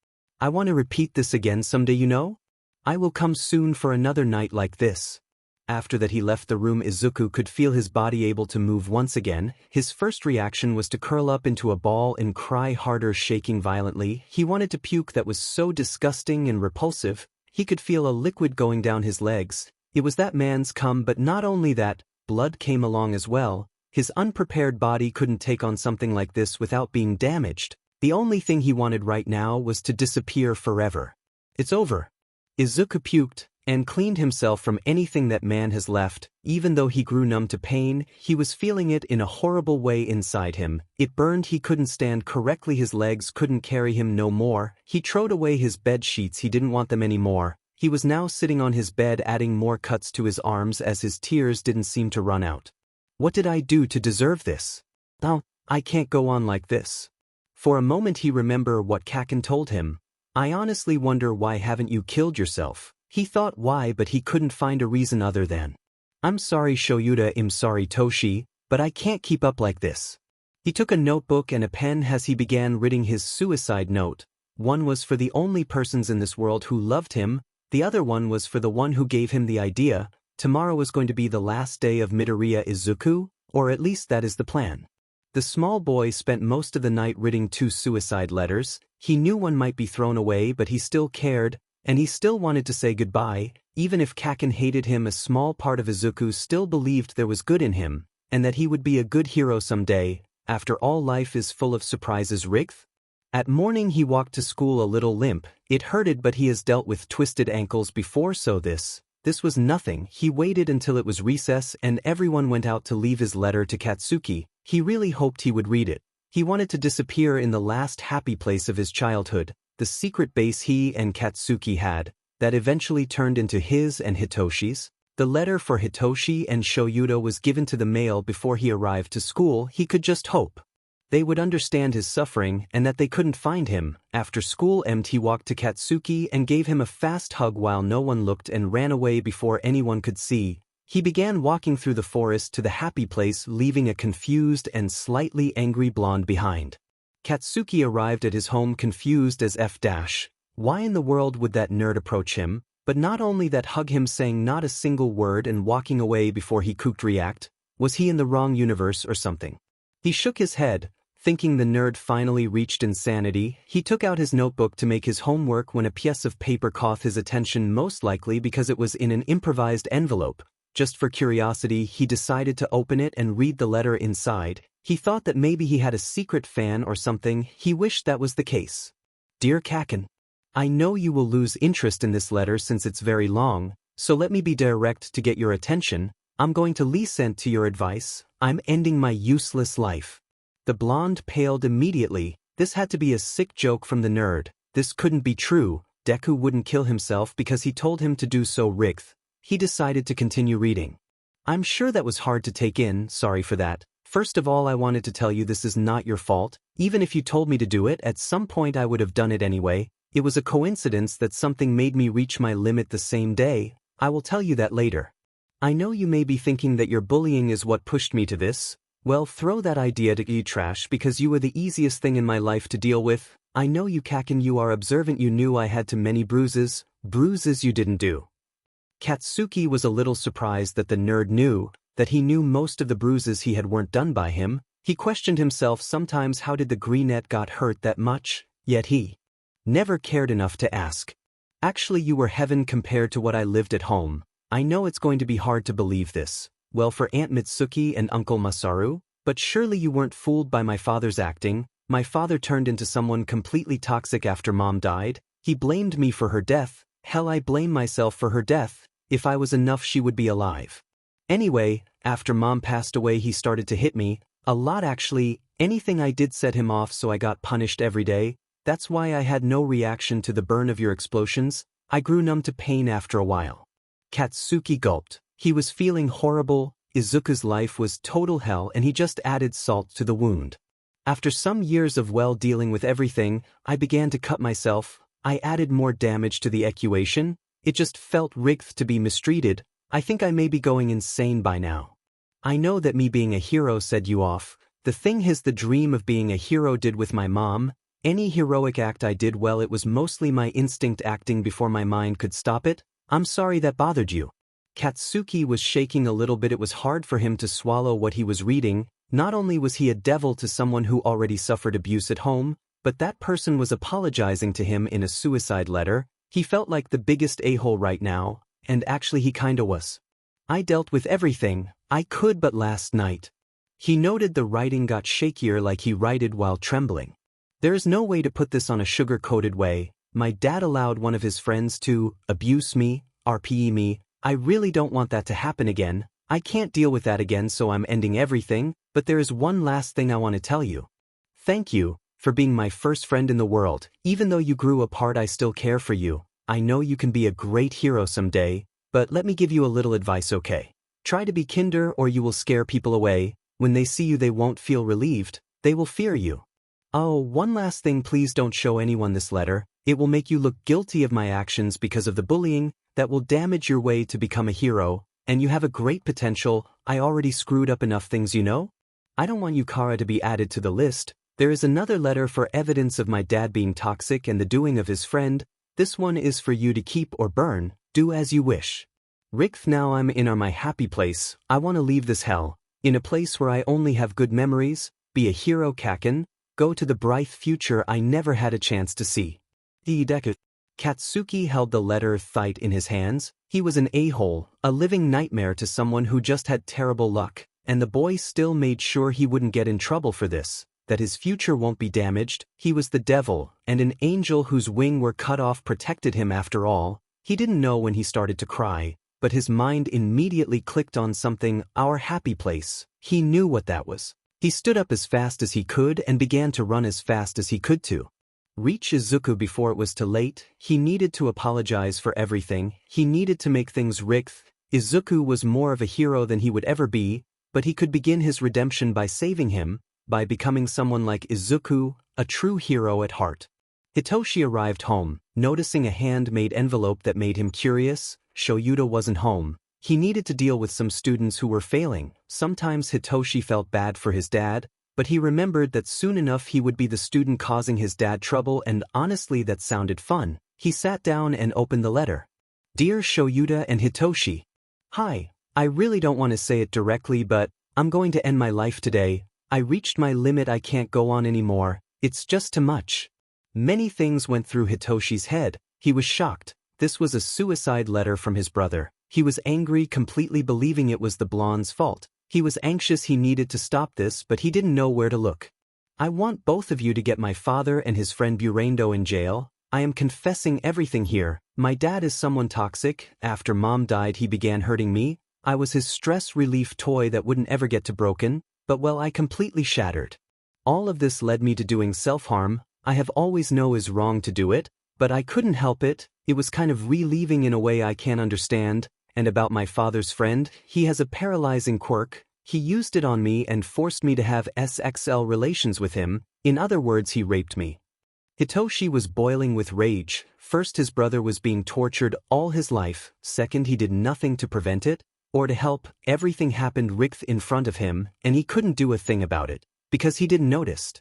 I want to repeat this again someday, you know? I will come soon for another night like this. After that he left the room. Izuku could feel his body able to move once again. His first reaction was to curl up into a ball and cry harder, shaking violently. He wanted to puke. That was so disgusting and repulsive. He could feel a liquid going down his legs. It was that man's cum, but not only that, blood came along as well. His unprepared body couldn't take on something like this without being damaged. The only thing he wanted right now was to disappear forever. It's over. Izuku puked and cleaned himself from anything that man has left. Even though he grew numb to pain, he was feeling it in a horrible way inside him. It burned. He couldn't stand correctly. His legs couldn't carry him no more. He throwed away his bed sheets. He didn't want them anymore. He was now sitting on his bed, adding more cuts to his arms as his tears didn't seem to run out. What did I do to deserve this? Oh, I can't go on like this. For a moment he remembered what Kaken told him. I honestly wonder, why haven't you killed yourself? He thought why, but he couldn't find a reason other than, I'm sorry Shoyuta, I'm sorry Toshi, but I can't keep up like this. He took a notebook and a pen as he began writing his suicide note. One was for the only persons in this world who loved him. The other one was for the one who gave him the idea. Tomorrow was going to be the last day of Midoriya Izuku, or at least that is the plan. The small boy spent most of the night writing 2 suicide letters. He knew one might be thrown away, but he still cared, and he still wanted to say goodbye. Even if Kaken hated him, a small part of Izuku still believed there was good in him, and that he would be a good hero someday. After all, life is full of surprises. Rigth? At morning he walked to school a little limp. It hurted, but he has dealt with twisted ankles before, so this was nothing. He waited until it was recess and everyone went out to leave his letter to Katsuki. He really hoped he would read it. He wanted to disappear in the last happy place of his childhood, the secret base he and Katsuki had, that eventually turned into his and Hitoshi's. The letter for Hitoshi and Shoyuta was given to the mail before he arrived to school. He could just hope they would understand his suffering and that they couldn't find him. After school ended, he walked to Katsuki and gave him a fast hug while no one looked and ran away before anyone could see. He began walking through the forest to the happy place, leaving a confused and slightly angry blonde behind. Katsuki arrived at his home confused as F-. Why in the world would that nerd approach him? But not only that, hug him saying not a single word and walking away before he could react. Was he in the wrong universe or something? He shook his head, thinking the nerd finally reached insanity. He took out his notebook to make his homework when a piece of paper caught his attention, most likely because it was in an improvised envelope. Just for curiosity, he decided to open it and read the letter inside. He thought that maybe he had a secret fan or something. He wished that was the case. Dear Kaken, I know you will lose interest in this letter since it's very long, so let me be direct to get your attention. I'm going to listen to your advice. I'm ending my useless life. The blonde paled immediately. This had to be a sick joke from the nerd. This couldn't be true. Deku wouldn't kill himself because he told him to do so. Rigth. He decided to continue reading. I'm sure that was hard to take in. Sorry for that. First of all, I wanted to tell you this is not your fault. Even if you told me to do it, at some point I would have done it anyway. It was a coincidence that something made me reach my limit the same day. I will tell you that later. I know you may be thinking that your bullying is what pushed me to this. Well, throw that idea to you trash, because you were the easiest thing in my life to deal with. I know you, Kaken, you are observant. You knew I had too many bruises. Bruises you didn't do. Katsuki was a little surprised that the nerd knew, that he knew most of the bruises he had weren't done by him. He questioned himself sometimes, how did the greenette got hurt that much? Yet he never cared enough to ask. Actually, you were heaven compared to what I lived at home. I know it's going to be hard to believe this. Well, for Aunt Mitsuki and Uncle Masaru, but surely you weren't fooled by my father's acting. My father turned into someone completely toxic after Mom died. He blamed me for her death. Hell, I blame myself for her death. If I was enough, she would be alive. Anyway, after Mom passed away, he started to hit me. A lot, actually. Anything I did set him off, so I got punished every day. That's why I had no reaction to the burn of your explosions. I grew numb to pain after a while. Katsuki gulped. He was feeling horrible. Izuku's life was total hell and he just added salt to the wound. After some years of dealing with everything, I began to cut myself. I added more damage to the equation. It just felt rigged to be mistreated. I think I may be going insane by now. I know that me being a hero set you off. The thing is, the dream of being a hero did with my mom. Any heroic act I did, well, it was mostly my instinct acting before my mind could stop it. I'm sorry that bothered you. Katsuki was shaking a little bit. It was hard for him to swallow what he was reading. Not only was he a devil to someone who already suffered abuse at home, but that person was apologizing to him in a suicide letter. He felt like the biggest a-hole right now, and actually he kinda was. I dealt with everything I could, but last night. He noted the writing got shakier, like he writed while trembling. There is no way to put this on a sugar-coated way. My dad allowed one of his friends to abuse me, RPE me. I really don't want that to happen again. I can't deal with that again, so I'm ending everything. But there is one last thing I want to tell you. Thank you for being my first friend in the world. Even though you grew apart, I still care for you. I know you can be a great hero someday, but let me give you a little advice, okay? Try to be kinder or you will scare people away. When they see you, they won't feel relieved. They will fear you. Oh, one last thing, please don't show anyone this letter. It will make you look guilty of my actions because of the bullying. That will damage your way to become a hero, and you have a great potential. I already screwed up enough things, you know? I don't want Yukara to be added to the list. There is another letter for evidence of my dad being toxic and the doing of his friend. This one is for you to keep or burn. Do as you wish. Rick, now I'm in my happy place. I want to leave this hell. In a place where I only have good memories. Be a hero, Kaken. Go to the bright future I never had a chance to see. Deku. Katsuki held the letter tight in his hands. He was an a-hole, a living nightmare to someone who just had terrible luck. and the boy still made sure he wouldn't get in trouble for this, that his future won't be damaged. He was the devil, and an angel whose wing were cut off protected him after all. He didn't know when he started to cry, but his mind immediately clicked on something, our happy place. He knew what that was. He stood up as fast as he could and began to run as fast as he could to reach Izuku before it was too late. He needed to apologize for everything. He needed to make things right. Izuku was more of a hero than he would ever be, but he could begin his redemption by saving him, by becoming someone like Izuku, a true hero at heart. Hitoshi arrived home, noticing a handmade envelope that made him curious. Shoyuta wasn't home. He needed to deal with some students who were failing. Sometimes Hitoshi felt bad for his dad, but he remembered that soon enough he would be the student causing his dad trouble, and honestly that sounded fun. He sat down and opened the letter. Dear Shoyuta and Hitoshi. Hi, I really don't want to say it directly, but I'm going to end my life today. I reached my limit. I can't go on anymore. It's just too much. Many things went through Hitoshi's head. He was shocked. This was a suicide letter from his brother. He was angry, completely believing it was the blonde's fault. He was anxious. He needed to stop this, but he didn't know where to look. I want both of you to get my father and his friend Burendo in jail. I am confessing everything here. My dad is someone toxic. After mom died, he began hurting me. I was his stress relief toy that wouldn't ever get to broken, but well, I completely shattered. All of this led me to doing self-harm. I have always known is wrong to do it, but I couldn't help it. It was kind of relieving in a way I can't understand. And about my father's friend, he has a paralyzing quirk. He used it on me and forced me to have SXL relations with him. In other words, he raped me. Hitoshi was boiling with rage. First, his brother was being tortured all his life. Second, he did nothing to prevent it or to help. Everything happened right in front of him, and he couldn't do a thing about it because he didn't notice.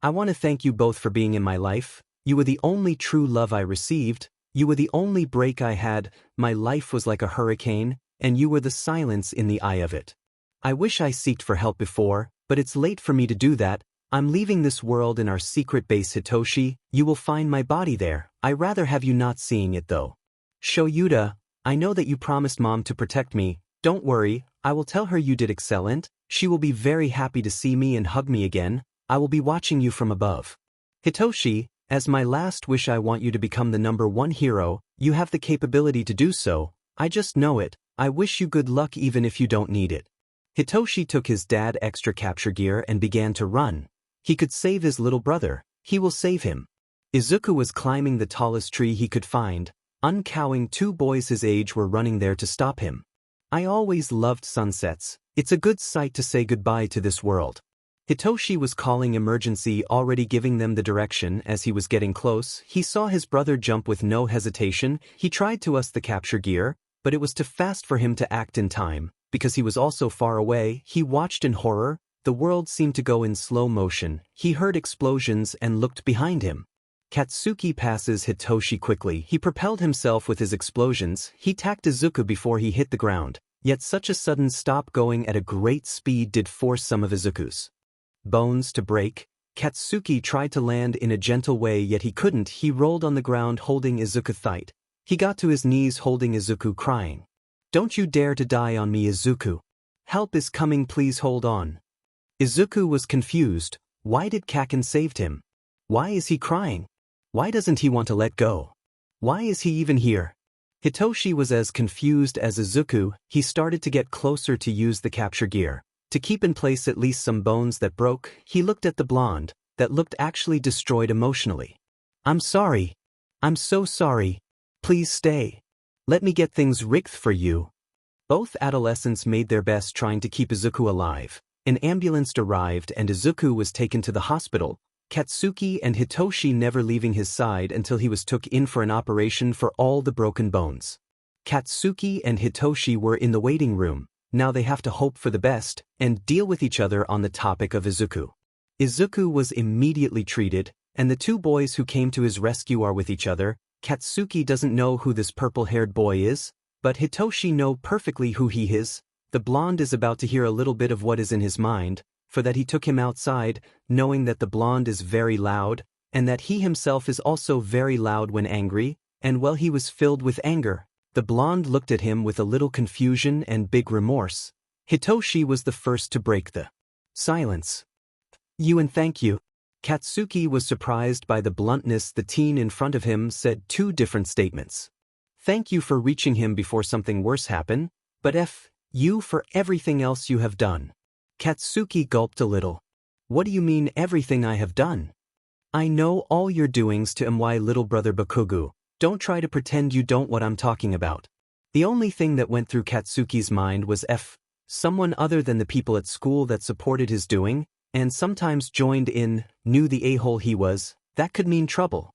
I want to thank you both for being in my life. You were the only true love I received. You were the only break I had. My life was like a hurricane, and you were the silence in the eye of it. I wish I sought for help before, but it's late for me to do that. I'm leaving this world in our secret base, Hitoshi. You will find my body there. I rather have you not seeing it though. Shoyuta, I know that you promised mom to protect me. Don't worry, I will tell her you did excellent. She will be very happy to see me and hug me again. I will be watching you from above. Hitoshi, as my last wish, I want you to become the #1 hero. You have the capability to do so. I just know it. I wish you good luck even if you don't need it. Hitoshi took his dad's extra capture gear and began to run. He could save his little brother. He will save him. Izuku was climbing the tallest tree he could find. Uncowing, 2 boys his age were running there to stop him. I always loved sunsets. It's a good sight to say goodbye to this world. Hitoshi was calling emergency, already giving them the direction. As he was getting close, he saw his brother jump with no hesitation. He tried to use the capture gear, but it was too fast for him to act in time. Because he was also far away, he watched in horror. The world seemed to go in slow motion. He heard explosions and looked behind him. Katsuki passes Hitoshi quickly. He propelled himself with his explosions. He tacked Izuku before he hit the ground. Yet such a sudden stop going at a great speed did force some of Izuku's bones to break. Katsuki tried to land in a gentle way, yet he couldn't. He rolled on the ground holding Izuku's thigh. He got to his knees holding Izuku, crying. Don't you dare to die on me, Izuku. Help is coming, please hold on. Izuku was confused. Why did Kaken save him? Why is he crying? Why doesn't he want to let go? Why is he even here? Hitoshi was as confused as Izuku. He started to get closer to use the capture gear. To keep in place at least some bones that broke, he looked at the blonde, that looked actually destroyed emotionally. I'm sorry. I'm so sorry. Please stay. Let me get things right for you. Both adolescents made their best trying to keep Izuku alive. An ambulance arrived and Izuku was taken to the hospital. Katsuki and Hitoshi never leaving his side until he was took in for an operation for all the broken bones. Katsuki and Hitoshi were in the waiting room. Now they have to hope for the best and deal with each other on the topic of Izuku. Izuku was immediately treated, and the 2 boys who came to his rescue are with each other. Katsuki doesn't know who this purple-haired boy is, but Hitoshi knows perfectly who he is. The blonde is about to hear a little bit of what is in his mind, for that he took him outside, knowing that the blonde is very loud, and that he himself is also very loud when angry, and while he was filled with anger, the blonde looked at him with a little confusion and big remorse. Hitoshi was the first to break the silence. You and thank you. Katsuki was surprised by the bluntness. The teen in front of him said two different statements. Thank you for reaching him before something worse happened, but F you for everything else you have done. Katsuki gulped a little. What do you mean everything I have done? I know all your doings to my little brother Bakugu. Don't try to pretend you don't what I'm talking about. The only thing that went through Katsuki's mind was F someone other than the people at school that supported his doing, and sometimes joined in, knew the a-hole he was, that could mean trouble.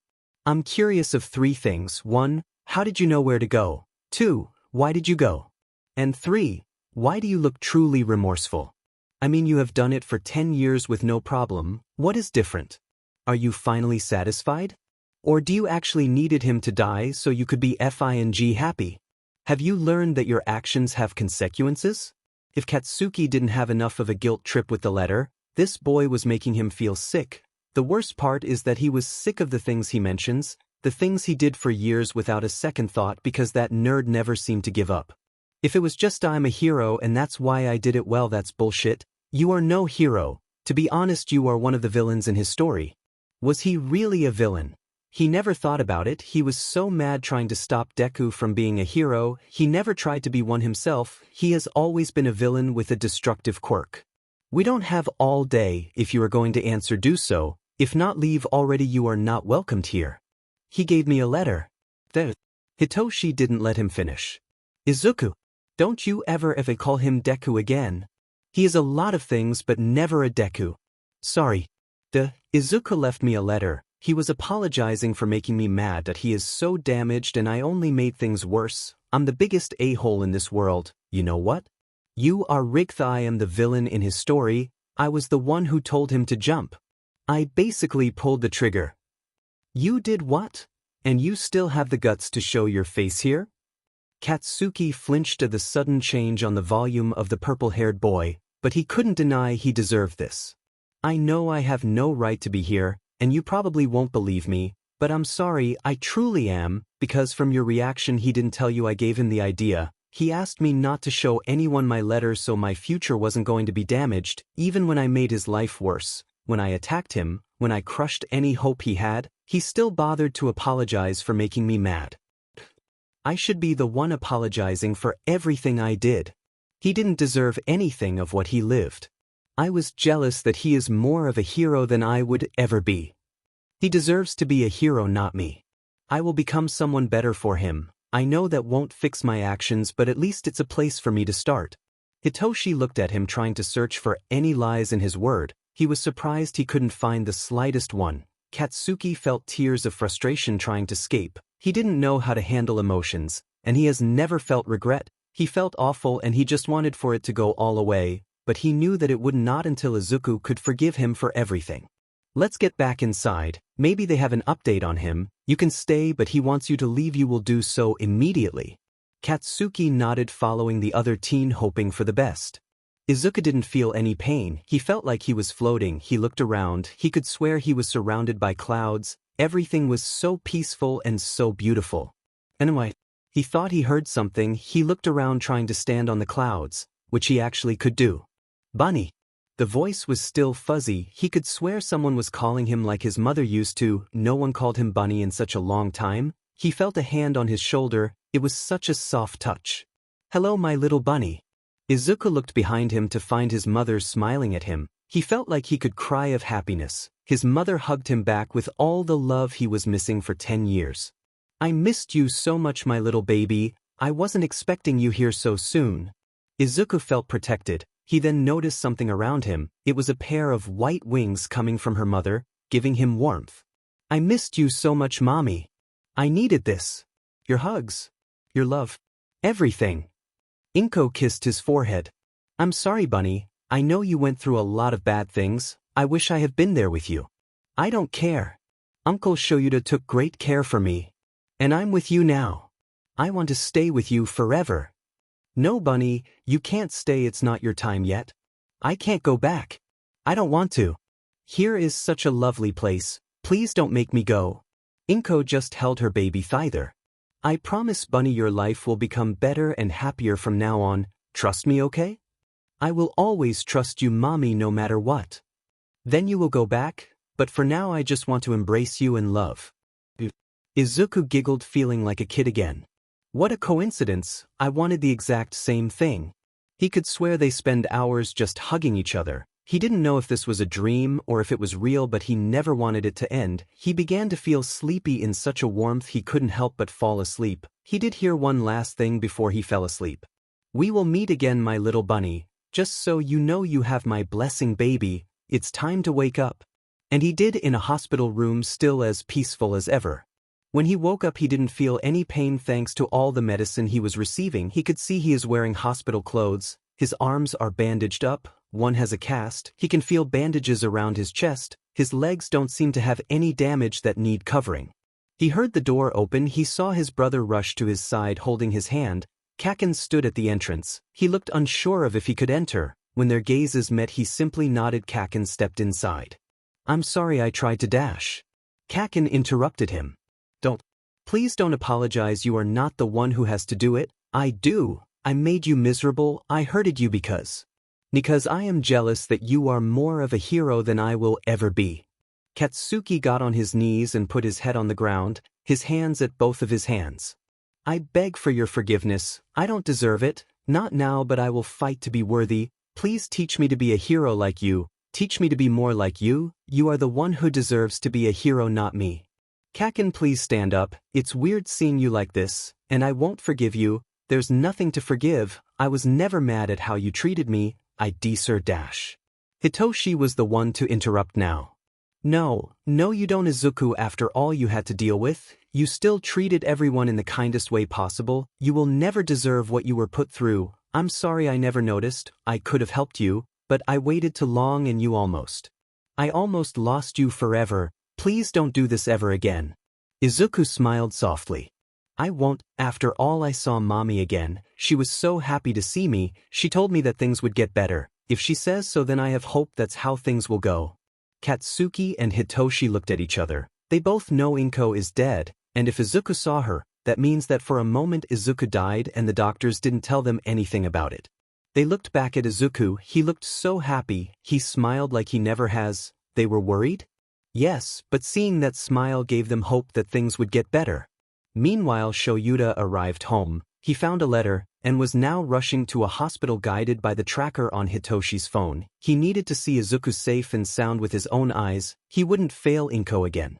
I'm curious of three things. 1. How did you know where to go? 2. Why did you go? And 3. Why do you look truly remorseful? I mean, you have done it for 10 years with no problem. What is different? Are you finally satisfied? Or do you actually needed him to die so you could be FING happy? Have you learned that your actions have consequences? If Katsuki didn't have enough of a guilt trip with the letter, this boy was making him feel sick. The worst part is that he was sick of the things he mentions, the things he did for years without a second thought because that nerd never seemed to give up. If it was just I'm a hero and that's why I did it, well, that's bullshit. You are no hero. To be honest, you are one of the villains in his story. Was he really a villain? He never thought about it. He was so mad trying to stop Deku from being a hero, he never tried to be one himself. He has always been a villain with a destructive quirk. We don't have all day. If you are going to answer, do so. If not, leave already. You are not welcomed here. He gave me a letter. Hitoshi didn't let him finish. Izuku. Don't you ever call him Deku again. He is a lot of things but never a Deku. Sorry. Izuku left me a letter. He was apologizing for making me mad that he is so damaged and I only made things worse. I'm the biggest a-hole in this world. You know what? You are Rick. I am the villain in his story. I was the one who told him to jump. I basically pulled the trigger. You did what? And you still have the guts to show your face here? Katsuki flinched at the sudden change on the volume of the purple-haired boy, but he couldn't deny he deserved this. I know I have no right to be here, and you probably won't believe me, but I'm sorry, I truly am, because from your reaction he didn't tell you I gave him the idea. He asked me not to show anyone my letter so my future wasn't going to be damaged, even when I made his life worse. When I attacked him, when I crushed any hope he had, he still bothered to apologize for making me mad. I should be the one apologizing for everything I did. He didn't deserve anything of what he lived. I was jealous that he is more of a hero than I would ever be. He deserves to be a hero, not me. I will become someone better for him. I know that won't fix my actions, but at least it's a place for me to start. Hitoshi looked at him, trying to search for any lies in his word. He was surprised he couldn't find the slightest one. Katsuki felt tears of frustration trying to escape. He didn't know how to handle emotions, and he has never felt regret. He felt awful and he just wanted for it to go all away, but he knew that it would not until Izuku could forgive him for everything. Let's get back inside. Maybe they have an update on him. You can stay, but he wants you to leave. You will do so immediately. Katsuki nodded, following the other teen, hoping for the best. Izuku didn't feel any pain. He felt like he was floating. He looked around. He could swear he was surrounded by clouds. Everything was so peaceful and so beautiful. Anyway, he thought he heard something. He looked around, trying to stand on the clouds, which he actually could do. Bunny. The voice was still fuzzy. He could swear someone was calling him like his mother used to. No one called him Bunny in such a long time. He felt a hand on his shoulder. It was such a soft touch. Hello, my little bunny. Izuku looked behind him to find his mother smiling at him. He felt like he could cry of happiness. His mother hugged him back with all the love he was missing for 10 years. I missed you so much, my little baby. I wasn't expecting you here so soon. Izuku felt protected. He then noticed something around him. It was a pair of white wings coming from her mother, giving him warmth. I missed you so much, mommy. I needed this. Your hugs. Your love. Everything. Inko kissed his forehead. I'm sorry, Bunny. I know you went through a lot of bad things. I wish I had been there with you. I don't care. Uncle Shoyuda took great care for me. And I'm with you now. I want to stay with you forever. No, Bunny, you can't stay. It's not your time yet. I can't go back. I don't want to. Here is such a lovely place. Please don't make me go. Inko just held her baby thither. I promise, Bunny, your life will become better and happier from now on. Trust me, okay? I will always trust you, mommy, no matter what. Then you will go back, but for now I just want to embrace you and love. Izuku giggled, feeling like a kid again. What a coincidence, I wanted the exact same thing. He could swear they spend hours just hugging each other. He didn't know if this was a dream or if it was real, but he never wanted it to end. He began to feel sleepy in such a warmth he couldn't help but fall asleep. He did hear one last thing before he fell asleep. We will meet again, my little bunny. Just so you know, you have my blessing, baby. It's time to wake up. And he did, in a hospital room, still as peaceful as ever. When he woke up, he didn't feel any pain thanks to all the medicine he was receiving. He could see he is wearing hospital clothes. His arms are bandaged up, one has a cast. He can feel bandages around his chest. His legs don't seem to have any damage that need covering. He heard the door open. He saw his brother rush to his side holding his hand. Kaken stood at the entrance. He looked unsure of if he could enter. When their gazes met, he simply nodded. Kaken stepped inside. I'm sorry I tried to dash. Kaken interrupted him. Please don't apologize, you are not the one who has to do it. I do. I made you miserable. I hurted you because I am jealous that you are more of a hero than I will ever be. Katsuki got on his knees and put his head on the ground, his hands at both of his hands. I beg for your forgiveness. I don't deserve it. Not now, but I will fight to be worthy. Please teach me to be a hero like you. Teach me to be more like you. You are the one who deserves to be a hero, not me. Kaken, please stand up. It's weird seeing you like this, and I won't forgive you. There's nothing to forgive. I was never mad at how you treated me. I deserve dash. Hitoshi was the one to interrupt now. No, you don't, Izuku. After all you had to deal with, you still treated everyone in the kindest way possible. You will never deserve what you were put through. I'm sorry I never noticed. I could have helped you, but I waited too long and I almost lost you forever. Please don't do this ever again. Izuku smiled softly. I won't. After all, I saw mommy again. She was so happy to see me. She told me that things would get better. If she says so, then I have hope that's how things will go. Katsuki and Hitoshi looked at each other. They both know Inko is dead, and if Izuku saw her, that means that for a moment Izuku died and the doctors didn't tell them anything about it. They looked back at Izuku. He looked so happy. He smiled like he never has. They were worried? Yes, but seeing that smile gave them hope that things would get better. Meanwhile, Shoyuta arrived home. He found a letter, and was now rushing to a hospital guided by the tracker on Hitoshi's phone. He needed to see Izuku safe and sound with his own eyes. He wouldn't fail Inko again.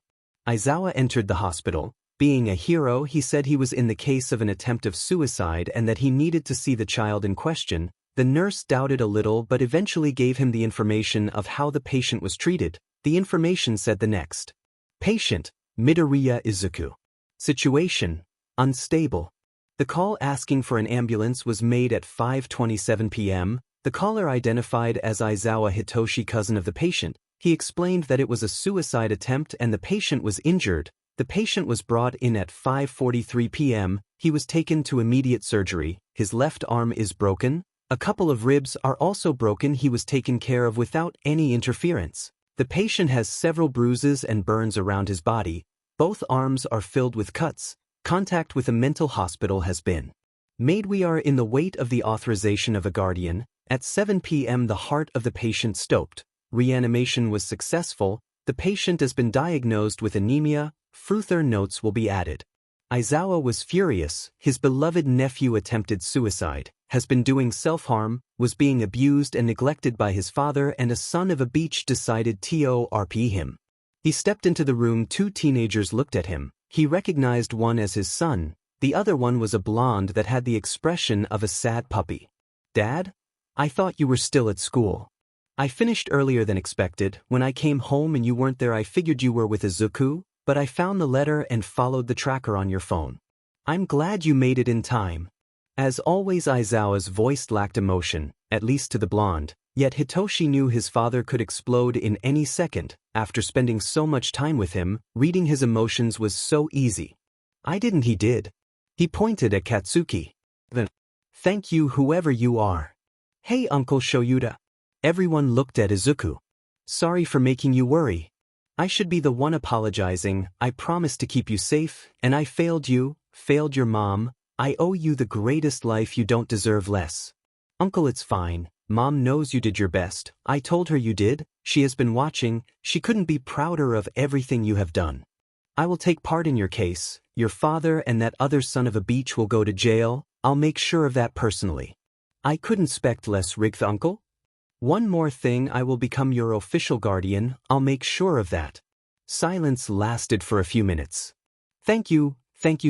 Aizawa entered the hospital. Being a hero, he said he was in the case of an attempt of suicide and that he needed to see the child in question. The nurse doubted a little but eventually gave him the information of how the patient was treated. The information said the next. Patient, Midoriya Izuku. Situation, unstable. The call asking for an ambulance was made at 5:27 p.m. The caller identified as Aizawa Hitoshi, cousin of the patient. He explained that it was a suicide attempt and the patient was injured. The patient was brought in at 5:43 p.m. He was taken to immediate surgery. His left arm is broken. A couple of ribs are also broken. He was taken care of without any interference. The patient has several bruises and burns around his body. Both arms are filled with cuts. Contact with a mental hospital has been made. We are in the wait of the authorization of a guardian. At 7 p.m. the heart of the patient stopped. Reanimation was successful. The patient has been diagnosed with anemia. Further notes will be added. Aizawa was furious. His beloved nephew attempted suicide, has been doing self-harm, was being abused and neglected by his father, and a son of a beach decided to RP him. He stepped into the room. Two teenagers looked at him. He recognized one as his son. The other one was a blonde that had the expression of a sad puppy. Dad? I thought you were still at school. I finished earlier than expected. When I came home and you weren't there, I figured you were with Izuku, but I found the letter and followed the tracker on your phone. I'm glad you made it in time. As always, Aizawa's voice lacked emotion, at least to the blonde, yet Hitoshi knew his father could explode in any second. After spending so much time with him, reading his emotions was so easy. I didn't, he did. He pointed at Katsuki. Thank you, whoever you are. Hey, Uncle Shoyuta. Everyone looked at Izuku. Sorry for making you worry. I should be the one apologizing. I promised to keep you safe, and I failed you, failed your mom. I owe you the greatest life. You don't deserve less. Uncle, it's fine. Mom knows you did your best. I told her you did. She has been watching. She couldn't be prouder of everything you have done. I will take part in your case. Your father and that other son of a beach will go to jail. I'll make sure of that personally. I couldn't expect less, Rigth, Uncle. One more thing, I will become your official guardian. I'll make sure of that. Silence lasted for a few minutes. Thank you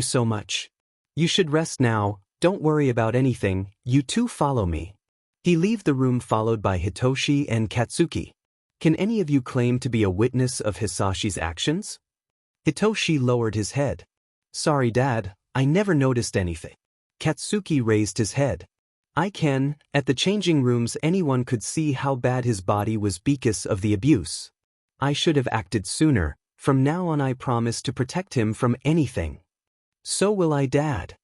so much. You should rest now. Don't worry about anything. You two follow me. He left the room followed by Hitoshi and Katsuki. Can any of you claim to be a witness of Hisashi's actions? Hitoshi lowered his head. Sorry, Dad, I never noticed anything. Katsuki raised his head. I can. At the changing rooms anyone could see how bad his body was because of the abuse. I should have acted sooner. From now on I promise to protect him from anything. So will I, Dad.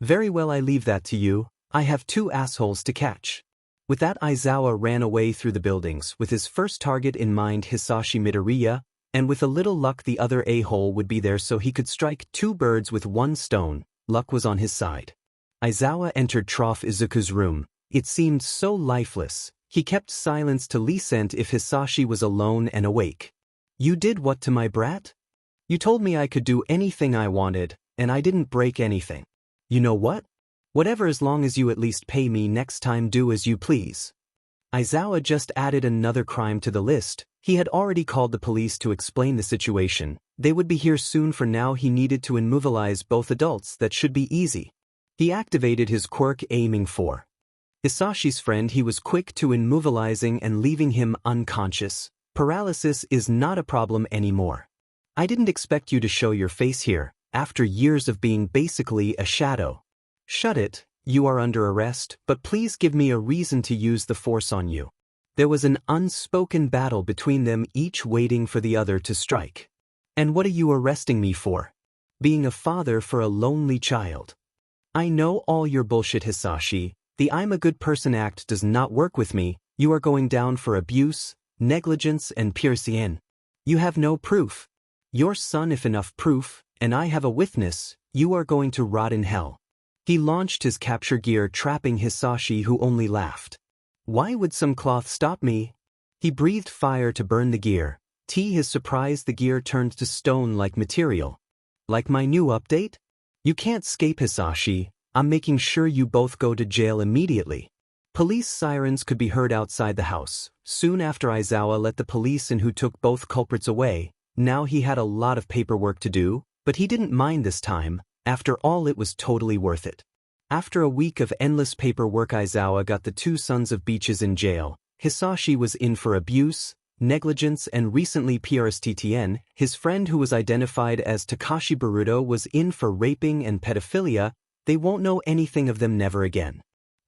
Very well, I leave that to you. I have 2 assholes to catch. With that, Aizawa ran away through the buildings with his first target in mind, Hisashi Midoriya, and with a little luck the other a-hole would be there, so he could strike 2 birds with 1 stone. Luck was on his side. Aizawa entered Trough Izuku's room. It seemed so lifeless. He kept silence to listen if Hisashi was alone and awake. You did what to my brat? You told me I could do anything I wanted, and I didn't break anything. You know what? Whatever, as long as you at least pay me next time, do as you please. Aizawa just added another crime to the list. He had already called the police to explain the situation. They would be here soon. For now he needed to immobilize both adults. That should be easy. He activated his quirk aiming for Hisashi's friend. He was quick to immobilizing and leaving him unconscious. Paralysis is not a problem anymore. I didn't expect you to show your face here, after years of being basically a shadow. Shut it, you are under arrest, but please give me a reason to use the force on you. There was an unspoken battle between them, each waiting for the other to strike. And what are you arresting me for? Being a father for a lonely child. I know all your bullshit, Hisashi. The I'm a good person act does not work with me. You are going down for abuse, negligence and pure sin. You have no proof. Your son, if enough proof, and I have a witness, you are going to rot in hell. He launched his capture gear, trapping Hisashi, who only laughed. Why would some cloth stop me? He breathed fire to burn the gear. To his surprise, the gear turned to stone-like material. Like my new update? You can't escape, Hisashi. I'm making sure you both go to jail immediately. Police sirens could be heard outside the house. Soon after, Aizawa let the police in, who took both culprits away. Now he had a lot of paperwork to do, but he didn't mind this time. After all, it was totally worth it. After a week of endless paperwork, Aizawa got the 2 sons of beaches in jail. Hisashi was in for abuse, negligence and recently PRSTTN. His friend, who was identified as Takashi Baruto, was in for raping and pedophilia. They won't know anything of them, never again.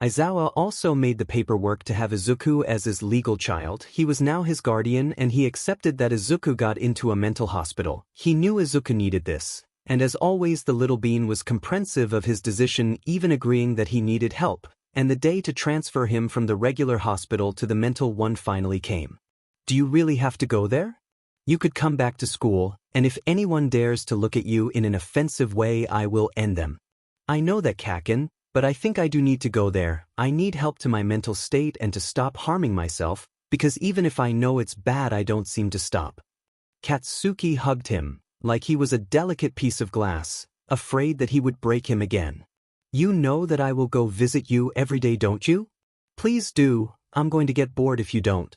Aizawa also made the paperwork to have Izuku as his legal child. He was now his guardian, and he accepted that Izuku got into a mental hospital. He knew Izuku needed this. And as always, the little bean was comprehensive of his decision, even agreeing that he needed help, and the day to transfer him from the regular hospital to the mental one finally came. Do you really have to go there? You could come back to school, and if anyone dares to look at you in an offensive way, I will end them. I know that, Kaken, but I think I do need to go there. I need help to my mental state and to stop harming myself, because even if I know it's bad, I don't seem to stop. Katsuki hugged him, like he was a delicate piece of glass, afraid that he would break him again. You know that I will go visit you every day, don't you? Please do. I'm going to get bored if you don't.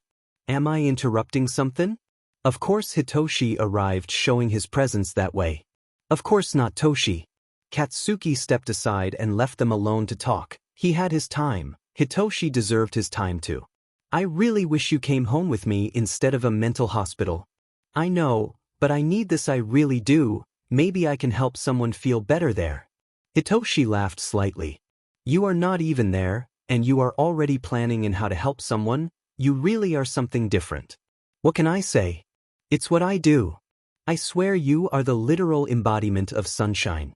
Am I interrupting something? Of course. Hitoshi arrived, showing his presence that way. Of course not, Toshi. Katsuki stepped aside and left them alone to talk. He had his time. Hitoshi deserved his time too. I really wish you came home with me instead of a mental hospital. I know, but I need this, I really do. Maybe I can help someone feel better there. Hitoshi laughed slightly. You are not even there, and you are already planning in how to help someone. You really are something different. What can I say? It's what I do. I swear you are the literal embodiment of sunshine.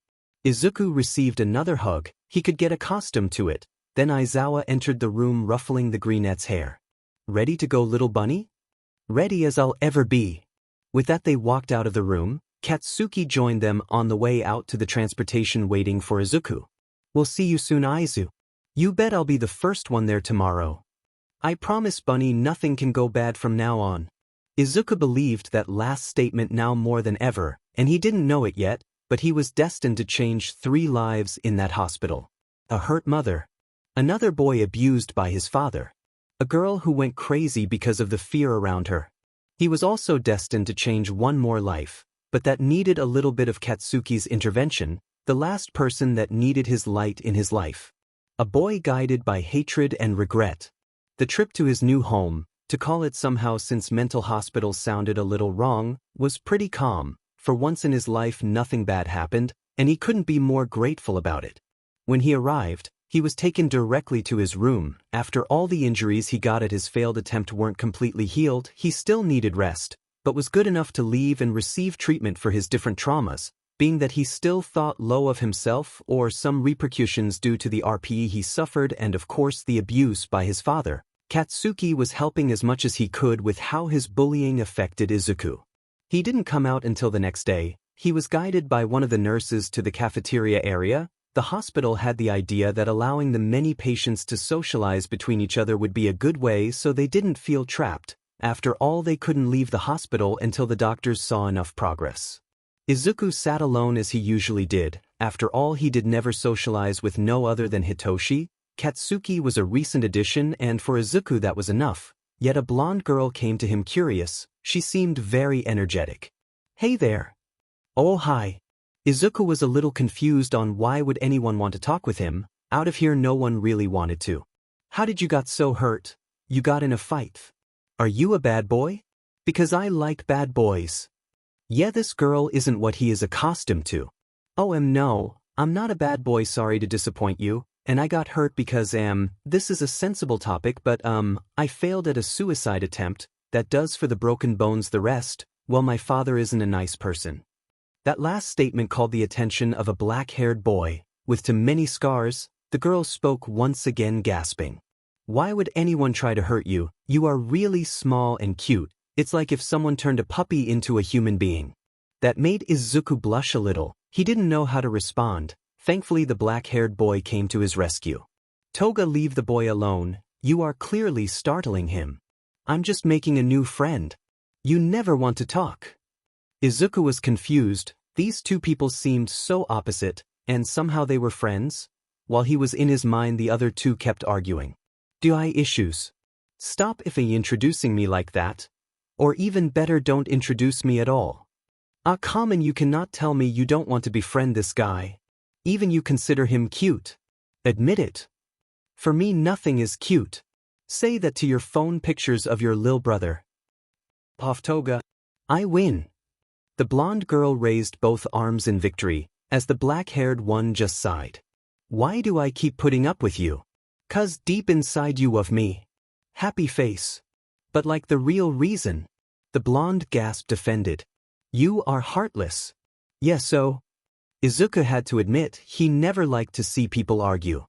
Izuku received another hug. He could get accustomed to it. Then Aizawa entered the room, ruffling the greenette's hair. Ready to go, little bunny? Ready as I'll ever be. With that, they walked out of the room. Katsuki joined them on the way out to the transportation, waiting for Izuku. We'll see you soon, Aizu. You bet I'll be the first one there tomorrow. I promise Bunny nothing can go bad from now on. Izuku believed that last statement now more than ever, and he didn't know it yet, but he was destined to change 3 lives in that hospital. A hurt mother. Another boy abused by his father. A girl who went crazy because of the fear around her. He was also destined to change 1 more life, but that needed a little bit of Katsuki's intervention, the last person that needed his light in his life. A boy guided by hatred and regret. The trip to his new home, to call it somehow since mental hospitals sounded a little wrong, was pretty calm. For once in his life nothing bad happened, and he couldn't be more grateful about it. When he arrived, he was taken directly to his room. After all the injuries he got at his failed attempt weren't completely healed, he still needed rest, but was good enough to leave and receive treatment for his different traumas, being that he still thought low of himself or some repercussions due to the RPE he suffered and of course the abuse by his father. Katsuki was helping as much as he could with how his bullying affected Izuku. He didn't come out until the next day. He was guided by one of the nurses to the cafeteria area. The hospital had the idea that allowing the many patients to socialize between each other would be a good way so they didn't feel trapped. After all, they couldn't leave the hospital until the doctors saw enough progress. Izuku sat alone as he usually did. After all, he did never socialize with no other than Hitoshi. Katsuki was a recent addition and for Izuku that was enough. Yet a blonde girl came to him curious. She seemed very energetic. Hey there. Oh hi. Izuku was a little confused on why would anyone want to talk with him. Out of here no one really wanted to. How did you got so hurt? You got in a fight. Are you a bad boy? Because I like bad boys. Yeah, this girl isn't what he is accustomed to. Oh no, I'm not a bad boy, sorry to disappoint you. And I got hurt because this is a sensible topic but I failed at a suicide attempt. That does for the broken bones the rest. Well, my father isn't a nice person. That last statement called the attention of a black-haired boy. With too many scars, the girl spoke once again gasping. Why would anyone try to hurt you? You are really small and cute. It's like if someone turned a puppy into a human being. That made Izuku blush a little. He didn't know how to respond. Thankfully the black-haired boy came to his rescue. Toga, leave the boy alone. You are clearly startling him. I'm just making a new friend. You never want to talk. Izuku was confused. These two people seemed so opposite, and somehow they were friends. While he was in his mind, the other two kept arguing. Do I issues? Stop introducing me like that. Or even better, don't introduce me at all. Common, you cannot tell me you don't want to befriend this guy. Even you consider him cute. Admit it. For me nothing is cute. Say that to your phone pictures of your lil brother. Off Toga. I win. The blonde girl raised both arms in victory, as the black-haired one just sighed. Why do I keep putting up with you? 'Cause deep inside you of me. Happy face. But like the real reason. The blonde gasped offended. You are heartless. Yes, so. Izuku had to admit he never liked to see people argue.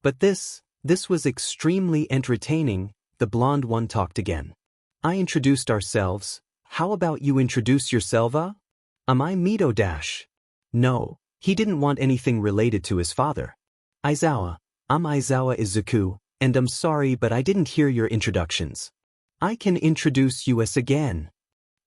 But this was extremely entertaining. The blonde one talked again. I introduced ourselves. How about you introduce yourself? Am I Mito Dash? No, he didn't want anything related to his father. Aizawa. I'm Aizawa Izuku, and I'm sorry but I didn't hear your introductions. I can introduce you as again.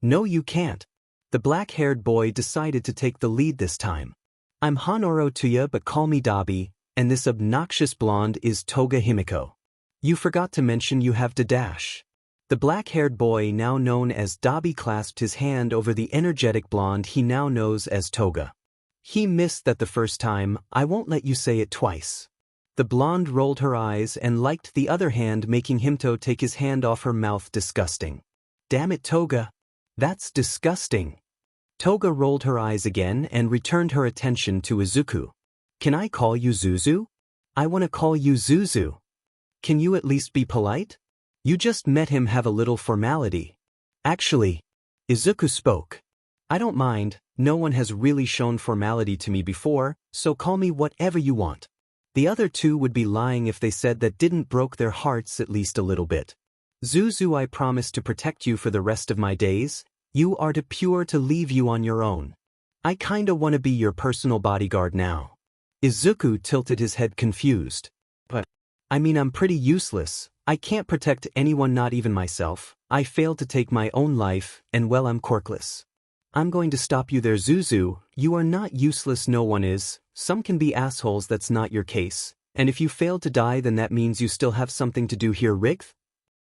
No you can't. The black-haired boy decided to take the lead this time. I'm Honoro Tuya but call me Dabi, and this obnoxious blonde is Toga Himiko. You forgot to mention you have Dash. The black-haired boy, now known as Dabi, clasped his hand over the energetic blonde he now knows as Toga. He missed that the first time. I won't let you say it twice. The blonde rolled her eyes and liked the other hand, making Himto take his hand off her mouth. Disgusting. Damn it, Toga. That's disgusting. Toga rolled her eyes again and returned her attention to Izuku. Can I call you Zuzu? I want to call you Zuzu. Can you at least be polite? You just met him, have a little formality. Actually, Izuku spoke. I don't mind, no one has really shown formality to me before, so call me whatever you want. The other two would be lying if they said that didn't broke their hearts at least a little bit. Zuzu, I promise to protect you for the rest of my days. You are too pure to leave you on your own. I kinda wanna be your personal bodyguard now. Izuku tilted his head confused. But I mean, I'm pretty useless. I can't protect anyone, not even myself. I failed to take my own life, and well, I'm Quirkless. I'm going to stop you there, Zuzu. You are not useless, no one is. Some can be assholes, that's not your case. And if you failed to die, then that means you still have something to do here, Rigth?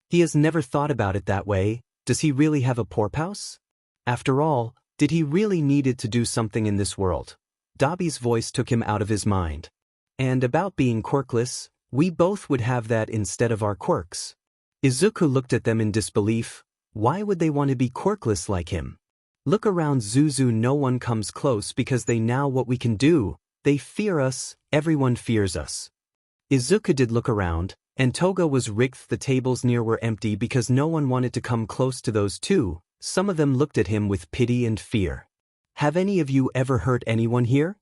He has never thought about it that way. Does he really have a porpoise? After all, did he really needed to do something in this world? Dobby's voice took him out of his mind. And about being quirkless, we both would have that instead of our quirks. Izuku looked at them in disbelief. Why would they want to be quirkless like him? Look around, Zuzu, no one comes close because they know what we can do. They fear us, everyone fears us. Izuku did look around, and Toga was Rigth. The tables near were empty because no one wanted to come close to those two. Some of them looked at him with pity and fear. Have any of you ever hurt anyone here?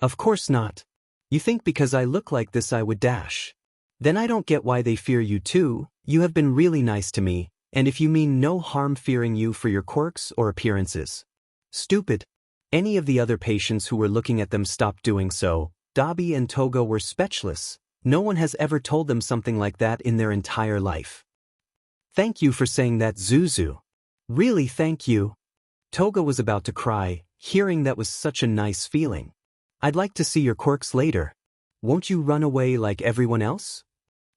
Of course not. You think because I look like this I would dash. Then I don't get why they fear you too. You have been really nice to me, and if you mean no harm fearing you for your quirks or appearances. Stupid. Any of the other patients who were looking at them stopped doing so. Dobby and Toga were speechless. No one has ever told them something like that in their entire life. Thank you for saying that, Zuzu. Really, thank you. Toga was about to cry, hearing that was such a nice feeling. I'd like to see your quirks later. Won't you run away like everyone else?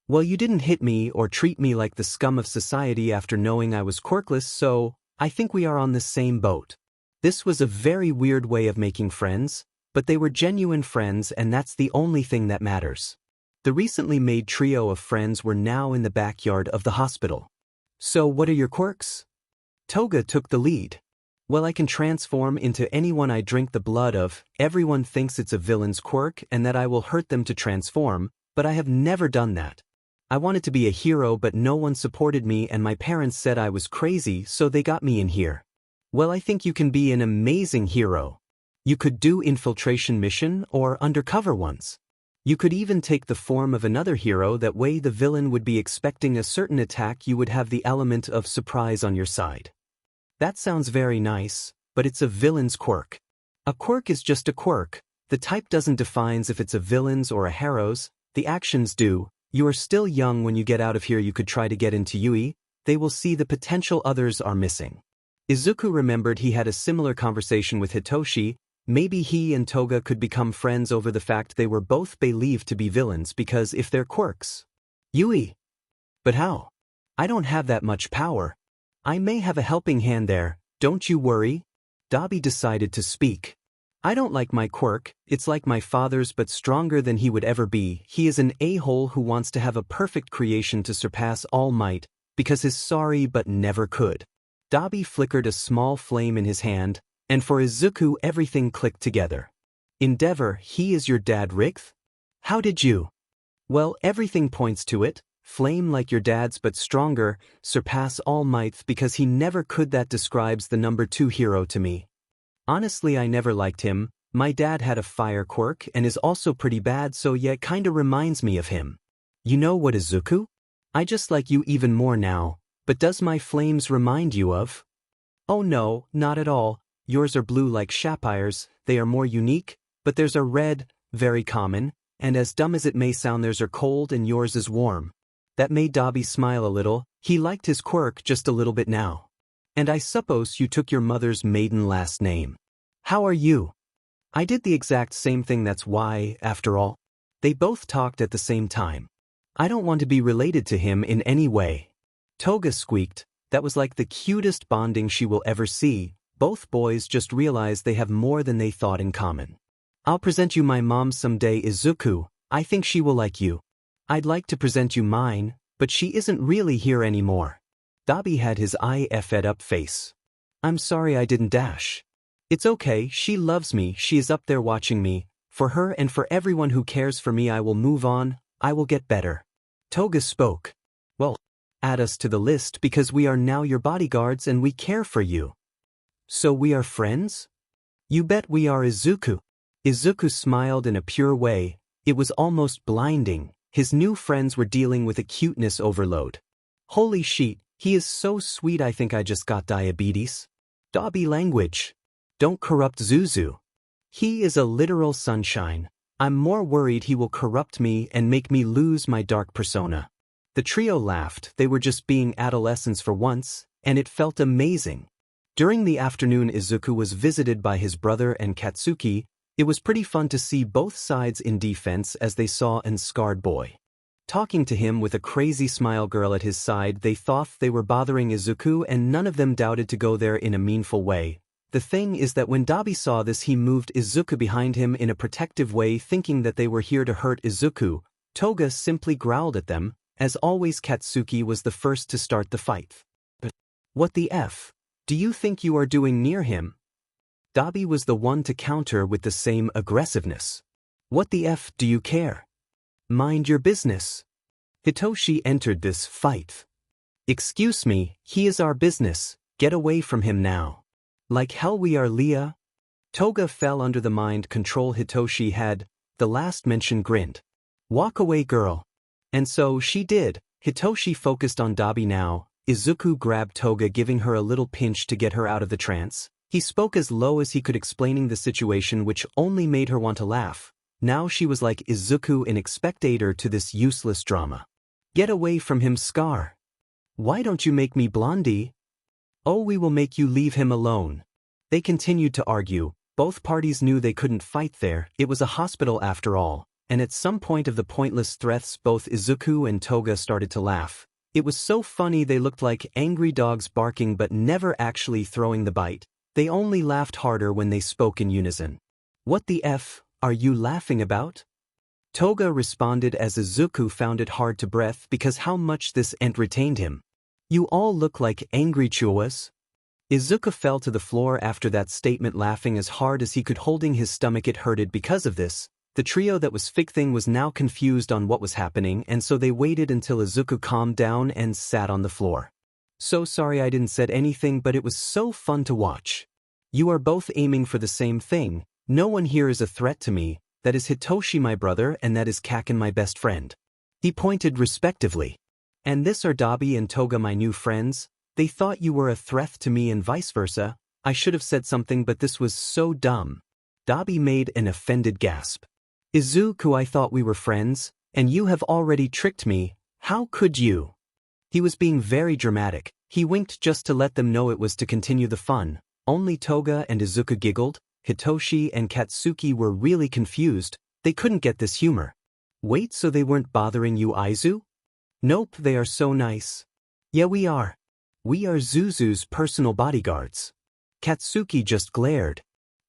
Well, you didn't hit me or treat me like the scum of society after knowing I was quirkless, so I think we are on the same boat. This was a very weird way of making friends, but they were genuine friends, and that's the only thing that matters. The recently made trio of friends were now in the backyard of the hospital. So what are your quirks? Toga took the lead. Well, I can transform into anyone I drink the blood of. Everyone thinks it's a villain's quirk and that I will hurt them to transform, but I have never done that. I wanted to be a hero, but no one supported me and my parents said I was crazy, so they got me in here. Well, I think you can be an amazing hero. You could do infiltration mission or undercover ones. You could even take the form of another hero, that way the villain would be expecting a certain attack, you would have the element of surprise on your side. That sounds very nice, but it's a villain's quirk. A quirk is just a quirk. The type doesn't define if it's a villain's or a hero's, the actions do. You are still young. When you get out of here you could try to get into Yui, they will see the potential others are missing. Izuku remembered he had a similar conversation with Hitoshi. Maybe he and Toga could become friends over the fact they were both believed to be villains because if they're quirks. Yui. But how? I don't have that much power. I may have a helping hand there, don't you worry. Dobby decided to speak. I don't like my quirk, it's like my father's but stronger than he would ever be. He is an a-hole who wants to have a perfect creation to surpass All Might, because he's sorry but never could. Dobby flickered a small flame in his hand, and for Izuku everything clicked together. Endeavor, he is your dad, Rigth? How did you? Well, everything points to it. Flame like your dad's but stronger, surpass All Might because he never could. That describes the number 2 hero to me. Honestly, I never liked him. My dad had a fire quirk and is also pretty bad, so yeah, kinda reminds me of him. You know what, Izuku? I just like you even more now, but does my flames remind you of? Oh no, not at all. Yours are blue like Shapire's, they are more unique, but theirs are red, very common, and as dumb as it may sound, theirs are cold and yours is warm. That made Dobby smile a little. He liked his quirk just a little bit now. And I suppose you took your mother's maiden last name. How are you? I did the exact same thing, that's why, after all. They both talked at the same time. I don't want to be related to him in any way. Toga squeaked. That was like the cutest bonding she will ever see. Both boys just realized they have more than they thought in common. I'll present you my mom someday, Izuku. I think she will like you. I'd like to present you mine, but she isn't really here anymore. Dobby had his eye-fed up face. I'm sorry I didn't dash. It's okay, she loves me, she is up there watching me. For her and for everyone who cares for me, I will move on, I will get better. Toga spoke. Well, add us to the list because we are now your bodyguards and we care for you. So we are friends? You bet we are, Izuku. Izuku smiled in a pure way. It was almost blinding. His new friends were dealing with a cuteness overload. Holy shit, he is so sweet, I think I just got diabetes. Dobby language. Don't corrupt Zuzu. He is a literal sunshine. I'm more worried he will corrupt me and make me lose my dark persona. The trio laughed, they were just being adolescents for once, and it felt amazing. During the afternoon Izuku was visited by his brother and Katsuki. It was pretty fun to see both sides in defense as they saw an scarred boy. Talking to him with a crazy smile girl at his side, they thought they were bothering Izuku and none of them doubted to go there in a meaningful way. The thing is that when Dabi saw this he moved Izuku behind him in a protective way thinking that they were here to hurt Izuku. Toga simply growled at them. As always Katsuki was the first to start the fight. But what the F do you think you are doing near him? Dabi was the one to counter with the same aggressiveness. What the F do you care? Mind your business. Hitoshi entered this fight. Excuse me, he is our business, get away from him now. Like hell we are Leah? Toga fell under the mind control Hitoshi had. The last mention grinned. Walk away girl. And so she did. Hitoshi focused on Dabi now. Izuku grabbed Toga giving her a little pinch to get her out of the trance. He spoke as low as he could explaining the situation which only made her want to laugh. Now she was like Izuku an spectator to this useless drama. Get away from him Scar. Why don't you make me Blondie? Oh we will make you leave him alone. They continued to argue. Both parties knew they couldn't fight there, it was a hospital after all. And at some point of the pointless threats both Izuku and Toga started to laugh. It was so funny they looked like angry dogs barking but never actually throwing the bite. They only laughed harder when they spoke in unison. What the F are you laughing about? Toga responded as Izuku found it hard to breathe because how much this entertained him. You all look like angry chihuahuas. Izuku fell to the floor after that statement laughing as hard as he could holding his stomach it hurted because of this. The trio that was fixing was now confused on what was happening and so they waited until Izuku calmed down and sat on the floor. So sorry I didn't said anything but it was so fun to watch. You are both aiming for the same thing. No one here is a threat to me, that is Hitoshi my brother and that is Kaken my best friend. He pointed respectively. And this are Dabi and Toga my new friends. They thought you were a threat to me and vice versa. I should have said something but this was so dumb. Dabi made an offended gasp. Izuku I thought we were friends, and you have already tricked me, how could you? He was being very dramatic, he winked just to let them know it was to continue the fun. Only Toga and Izuku giggled. Hitoshi and Katsuki were really confused, they couldn't get this humor. Wait, so they weren't bothering you Aizu? Nope, they are so nice. Yeah we are. We are Zuzu's personal bodyguards. Katsuki just glared.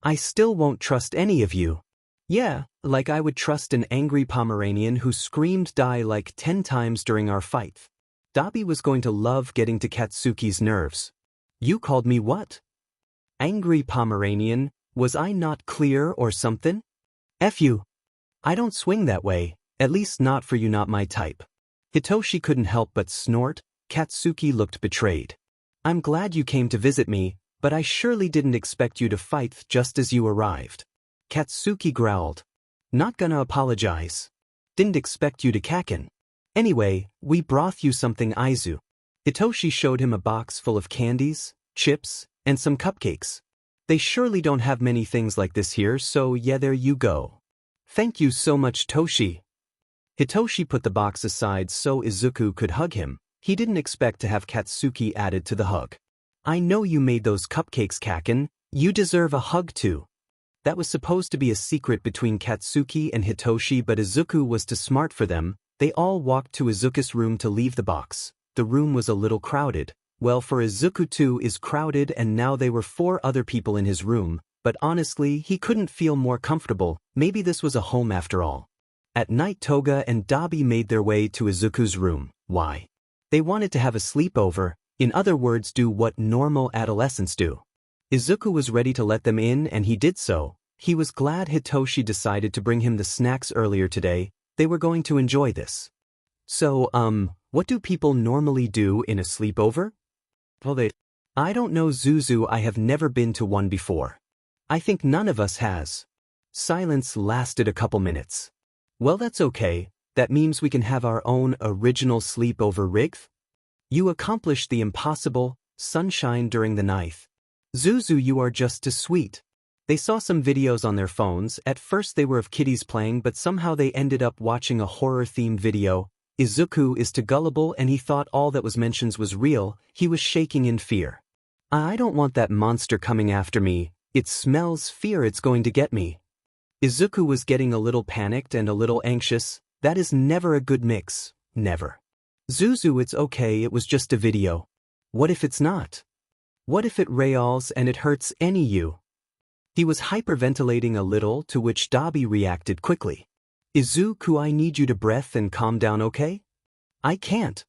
I still won't trust any of you. Yeah, like I would trust an angry Pomeranian who screamed die like 10 times during our fight. Dabi was going to love getting to Katsuki's nerves. You called me what? Angry Pomeranian, was I not clear or something? F you. I don't swing that way, at least not for you not my type. Hitoshi couldn't help but snort. Katsuki looked betrayed. I'm glad you came to visit me, but I surely didn't expect you to fight just as you arrived. Katsuki growled. Not gonna apologize. Didn't expect you to Kaken. Anyway, we brought you something Aizu. Hitoshi showed him a box full of candies, chips, and some cupcakes. They surely don't have many things like this here so yeah there you go. Thank you so much Toshi. Hitoshi put the box aside so Izuku could hug him. He didn't expect to have Katsuki added to the hug. I know you made those cupcakes Kaken, you deserve a hug too. That was supposed to be a secret between Katsuki and Hitoshi but Izuku was too smart for them. They all walked to Izuku's room to leave the box. The room was a little crowded. Well for Izuku too is crowded and now there were 4 other people in his room, but honestly he couldn't feel more comfortable, maybe this was a home after all. At night Toga and Dabi made their way to Izuku's room. Why? They wanted to have a sleepover, in other words do what normal adolescents do. Izuku was ready to let them in and he did so. He was glad Hitoshi decided to bring him the snacks earlier today, they were going to enjoy this. So, what do people normally do in a sleepover? Well I don't know Zuzu I have never been to one before. I think none of us has. Silence lasted a couple minutes. Well that's okay, that means we can have our own original sleepover rig? You accomplished the impossible, sunshine during the night. Zuzu you are just too sweet. They saw some videos on their phones. At first they were of kitties playing, but somehow they ended up watching a horror-themed video. Izuku is too gullible and he thought all that was mentioned was real. He was shaking in fear. I don't want that monster coming after me. It smells fear, it's going to get me. Izuku was getting a little panicked and a little anxious. That is never a good mix, never. Zuzu, it's okay, it was just a video. What if it's not? What if it rails and it hurts any you? He was hyperventilating a little, to which Dabi reacted quickly. Izuku, I need you to breathe and calm down, okay? I can't.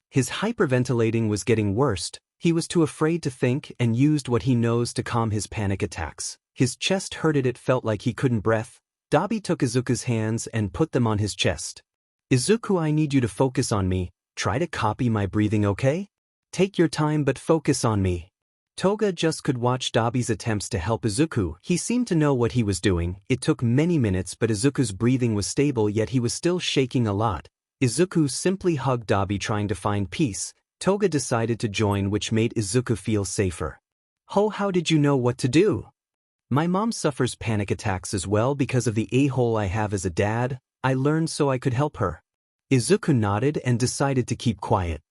His hyperventilating was getting worse. He was too afraid to think and used what he knows to calm his panic attacks. His chest hurted, it felt like he couldn't breathe. Dabi took Izuku's hands and put them on his chest. Izuku, I need you to focus on me. Try to copy my breathing, okay? Take your time but focus on me. Toga just could watch Dabi's attempts to help Izuku. He seemed to know what he was doing. It took many minutes, but Izuku's breathing was stable, yet he was still shaking a lot. Izuku simply hugged Dabi, trying to find peace. Toga decided to join, which made Izuku feel safer. How did you know what to do? My mom suffers panic attacks as well because of the a-hole I have as a dad. I learned so I could help her. Izuku nodded and decided to keep quiet.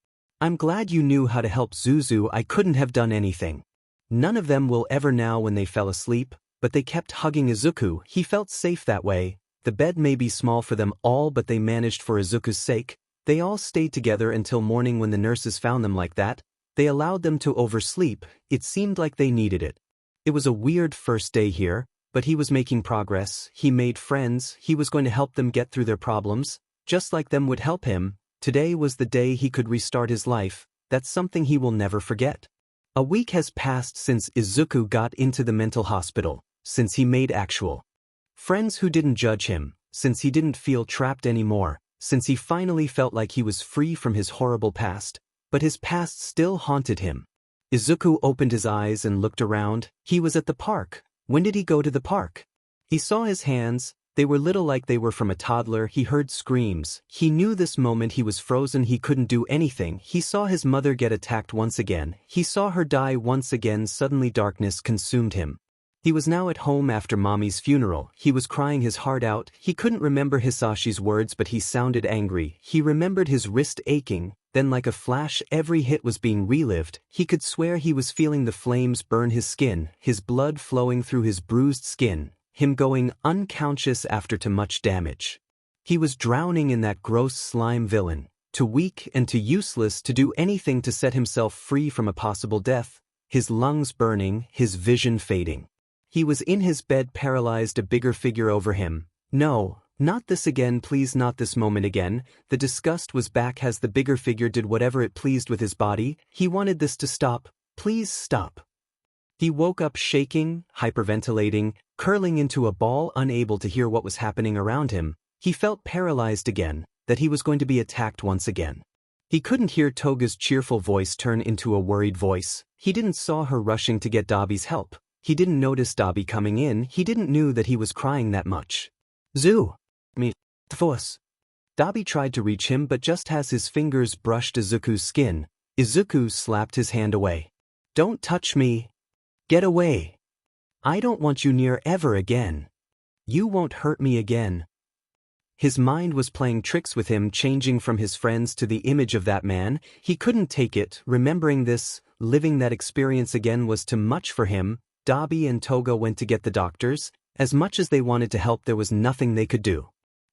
I'm glad you knew how to help Zuzu. I couldn't have done anything. None of them will ever now when they fell asleep, but they kept hugging Izuku. He felt safe that way. The bed may be small for them all, but they managed for Izuku's sake. They all stayed together until morning when the nurses found them like that. They allowed them to oversleep. It seemed like they needed it. It was a weird first day here, but he was making progress. He made friends. He was going to help them get through their problems, just like them would help him. Today was the day he could restart his life. That's something he will never forget. A week has passed since Izuku got into the mental hospital, since he made actual friends who didn't judge him, since he didn't feel trapped anymore, since he finally felt like he was free from his horrible past, but his past still haunted him. Izuku opened his eyes and looked around. He was at the park. When did he go to the park? He saw his hands. They were little, like they were from a toddler. He heard screams. He knew this moment he was frozen. He couldn't do anything. He saw his mother get attacked once again. He saw her die once again. Suddenly darkness consumed him. He was now at home after Mommy's funeral. He was crying his heart out. He couldn't remember Hisashi's words, but he sounded angry. He remembered his wrist aching. Then like a flash, every hit was being relived. He could swear he was feeling the flames burn his skin, his blood flowing through his bruised skin. Him going unconscious after too much damage. He was drowning in that gross slime villain, too weak and too useless to do anything to set himself free from a possible death, his lungs burning, his vision fading. He was in his bed paralyzed, a bigger figure over him. No, not this again, please, not this moment again. The disgust was back as the bigger figure did whatever it pleased with his body. He wanted this to stop. Please stop. He woke up shaking, hyperventilating, curling into a ball, unable to hear what was happening around him. He felt paralyzed again, that he was going to be attacked once again. He couldn't hear Toga's cheerful voice turn into a worried voice. He didn't saw her rushing to get Dabi's help. He didn't notice Dabi coming in. He didn't knew that he was crying that much. Me, Tfos. Dabi tried to reach him, but just as his fingers brushed Izuku's skin, Izuku slapped his hand away. Don't touch me. Get away. I don't want you near ever again. You won't hurt me again. His mind was playing tricks with him, changing from his friends to the image of that man. He couldn't take it. Remembering this, living that experience again was too much for him. Dabi and Toga went to get the doctors. As much as they wanted to help, there was nothing they could do.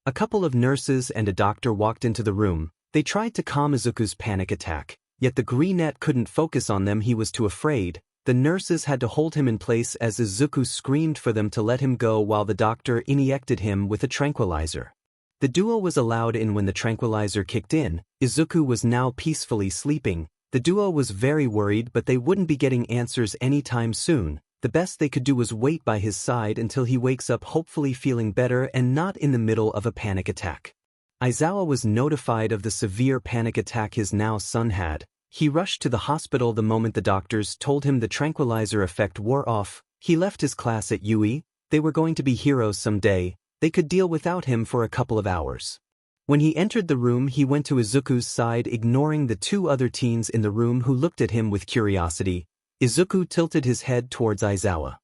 A couple of nurses and a doctor walked into the room. They tried to calm Izuku's panic attack, yet the greenette couldn't focus on them. He was too afraid. The nurses had to hold him in place as Izuku screamed for them to let him go while the doctor injected him with a tranquilizer. The duo was allowed in when the tranquilizer kicked in. Izuku was now peacefully sleeping. The duo was very worried, but they wouldn't be getting answers anytime soon. The best they could do was wait by his side until he wakes up, hopefully feeling better and not in the middle of a panic attack. Aizawa was notified of the severe panic attack his now son had. He rushed to the hospital the moment the doctors told him the tranquilizer effect wore off. He left his class at Yui. They were going to be heroes someday. They could deal without him for a couple of hours. When he entered the room, he went to Izuku's side, ignoring the two other teens in the room who looked at him with curiosity. Izuku tilted his head towards Aizawa.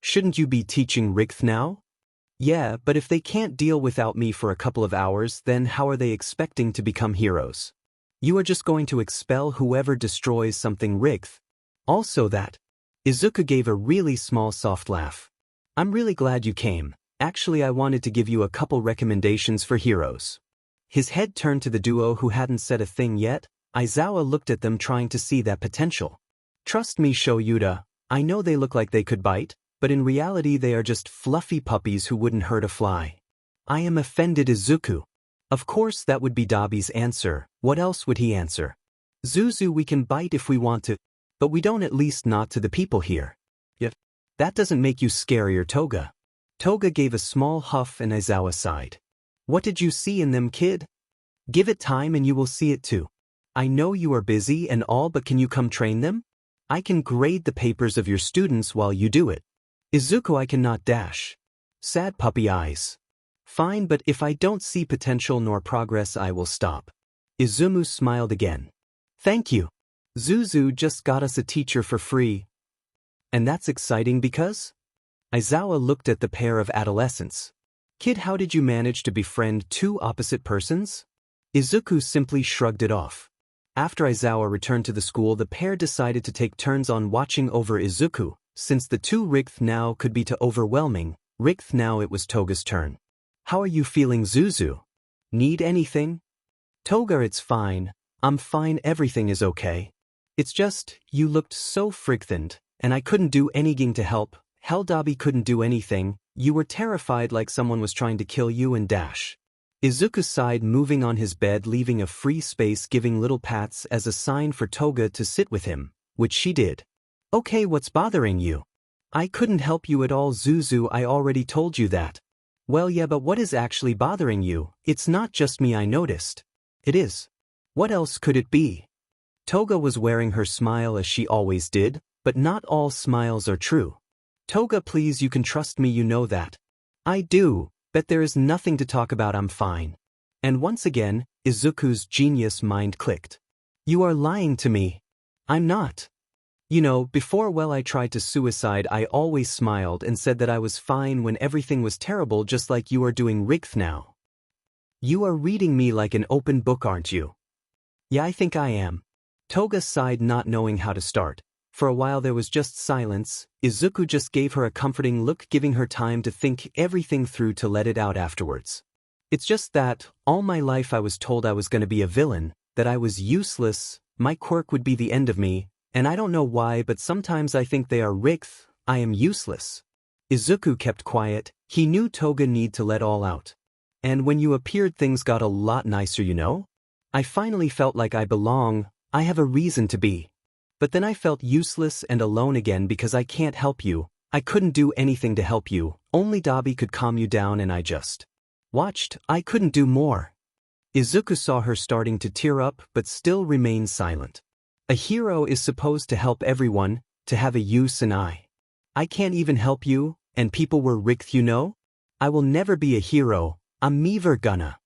Shouldn't you be teaching Rikth now? Yeah, but if they can't deal without me for a couple of hours, then how are they expecting to become heroes? You are just going to expel whoever destroys something Rikth. Also that. Izuku gave a really small soft laugh. I'm really glad you came. Actually, I wanted to give you a couple recommendations for heroes. His head turned to the duo who hadn't said a thing yet. Aizawa looked at them trying to see that potential. Trust me, Shoyuta, I know they look like they could bite, but in reality they are just fluffy puppies who wouldn't hurt a fly. I am offended, Izuku. Of course that would be Dabi's answer. What else would he answer? Zuzu, we can bite if we want to, but we don't, at least not to the people here. Yet, that doesn't make you scarier, Toga. Toga gave a small huff and Aizawa sighed. What did you see in them, kid? Give it time and you will see it too. I know you are busy and all, but can you come train them? I can grade the papers of your students while you do it. Izuku, I cannot dash. Sad puppy eyes. Fine, but if I don't see potential nor progress, I will stop. Izumu smiled again. Thank you. Zuzu just got us a teacher for free. And that's exciting because? Aizawa looked at the pair of adolescents. Kid, how did you manage to befriend two opposite persons? Izuku simply shrugged it off. After Aizawa returned to the school, the pair decided to take turns on watching over Izuku. Since the two Rikth now could be too overwhelming, Rikth now it was Toga's turn. How are you feeling, Zuzu? Need anything? Toga, it's fine. I'm fine, everything is okay. It's just, you looked so frightened, and I couldn't do anything to help. Hell, Dabi couldn't do anything. You were terrified like someone was trying to kill you and dash. Izuku sighed, moving on his bed, leaving a free space, giving little pats as a sign for Toga to sit with him, which she did. Okay, what's bothering you? I couldn't help you at all, Zuzu, I already told you that. Well, yeah, but what is actually bothering you? It's not just me, I noticed. It is. What else could it be? Toga was wearing her smile as she always did, but not all smiles are true. Toga, please, you can trust me, you know that. I do, but there is nothing to talk about, I'm fine. And once again, Izuku's genius mind clicked. You are lying to me. I'm not. You know, before I tried to suicide, I always smiled and said that I was fine when everything was terrible, just like you are doing Rikth now. You are reading me like an open book, aren't you? Yeah, I think I am. Toga sighed, not knowing how to start. For a while there was just silence. Izuku just gave her a comforting look, giving her time to think everything through to let it out afterwards. It's just that, all my life I was told I was going to be a villain, that I was useless, my quirk would be the end of me, and I don't know why, but sometimes I think they are Rikth, I am useless. Izuku kept quiet. He knew Toga need to let all out. And when you appeared, things got a lot nicer, you know? I finally felt like I belong, I have a reason to be. But then I felt useless and alone again because I can't help you. I couldn't do anything to help you. Only Dabi could calm you down and I just watched. I couldn't do more. Izuku saw her starting to tear up but still remained silent. A hero is supposed to help everyone, to have a use, and I can't even help you, and people were Rikth, you know? I will never be a hero, I'm never gonna.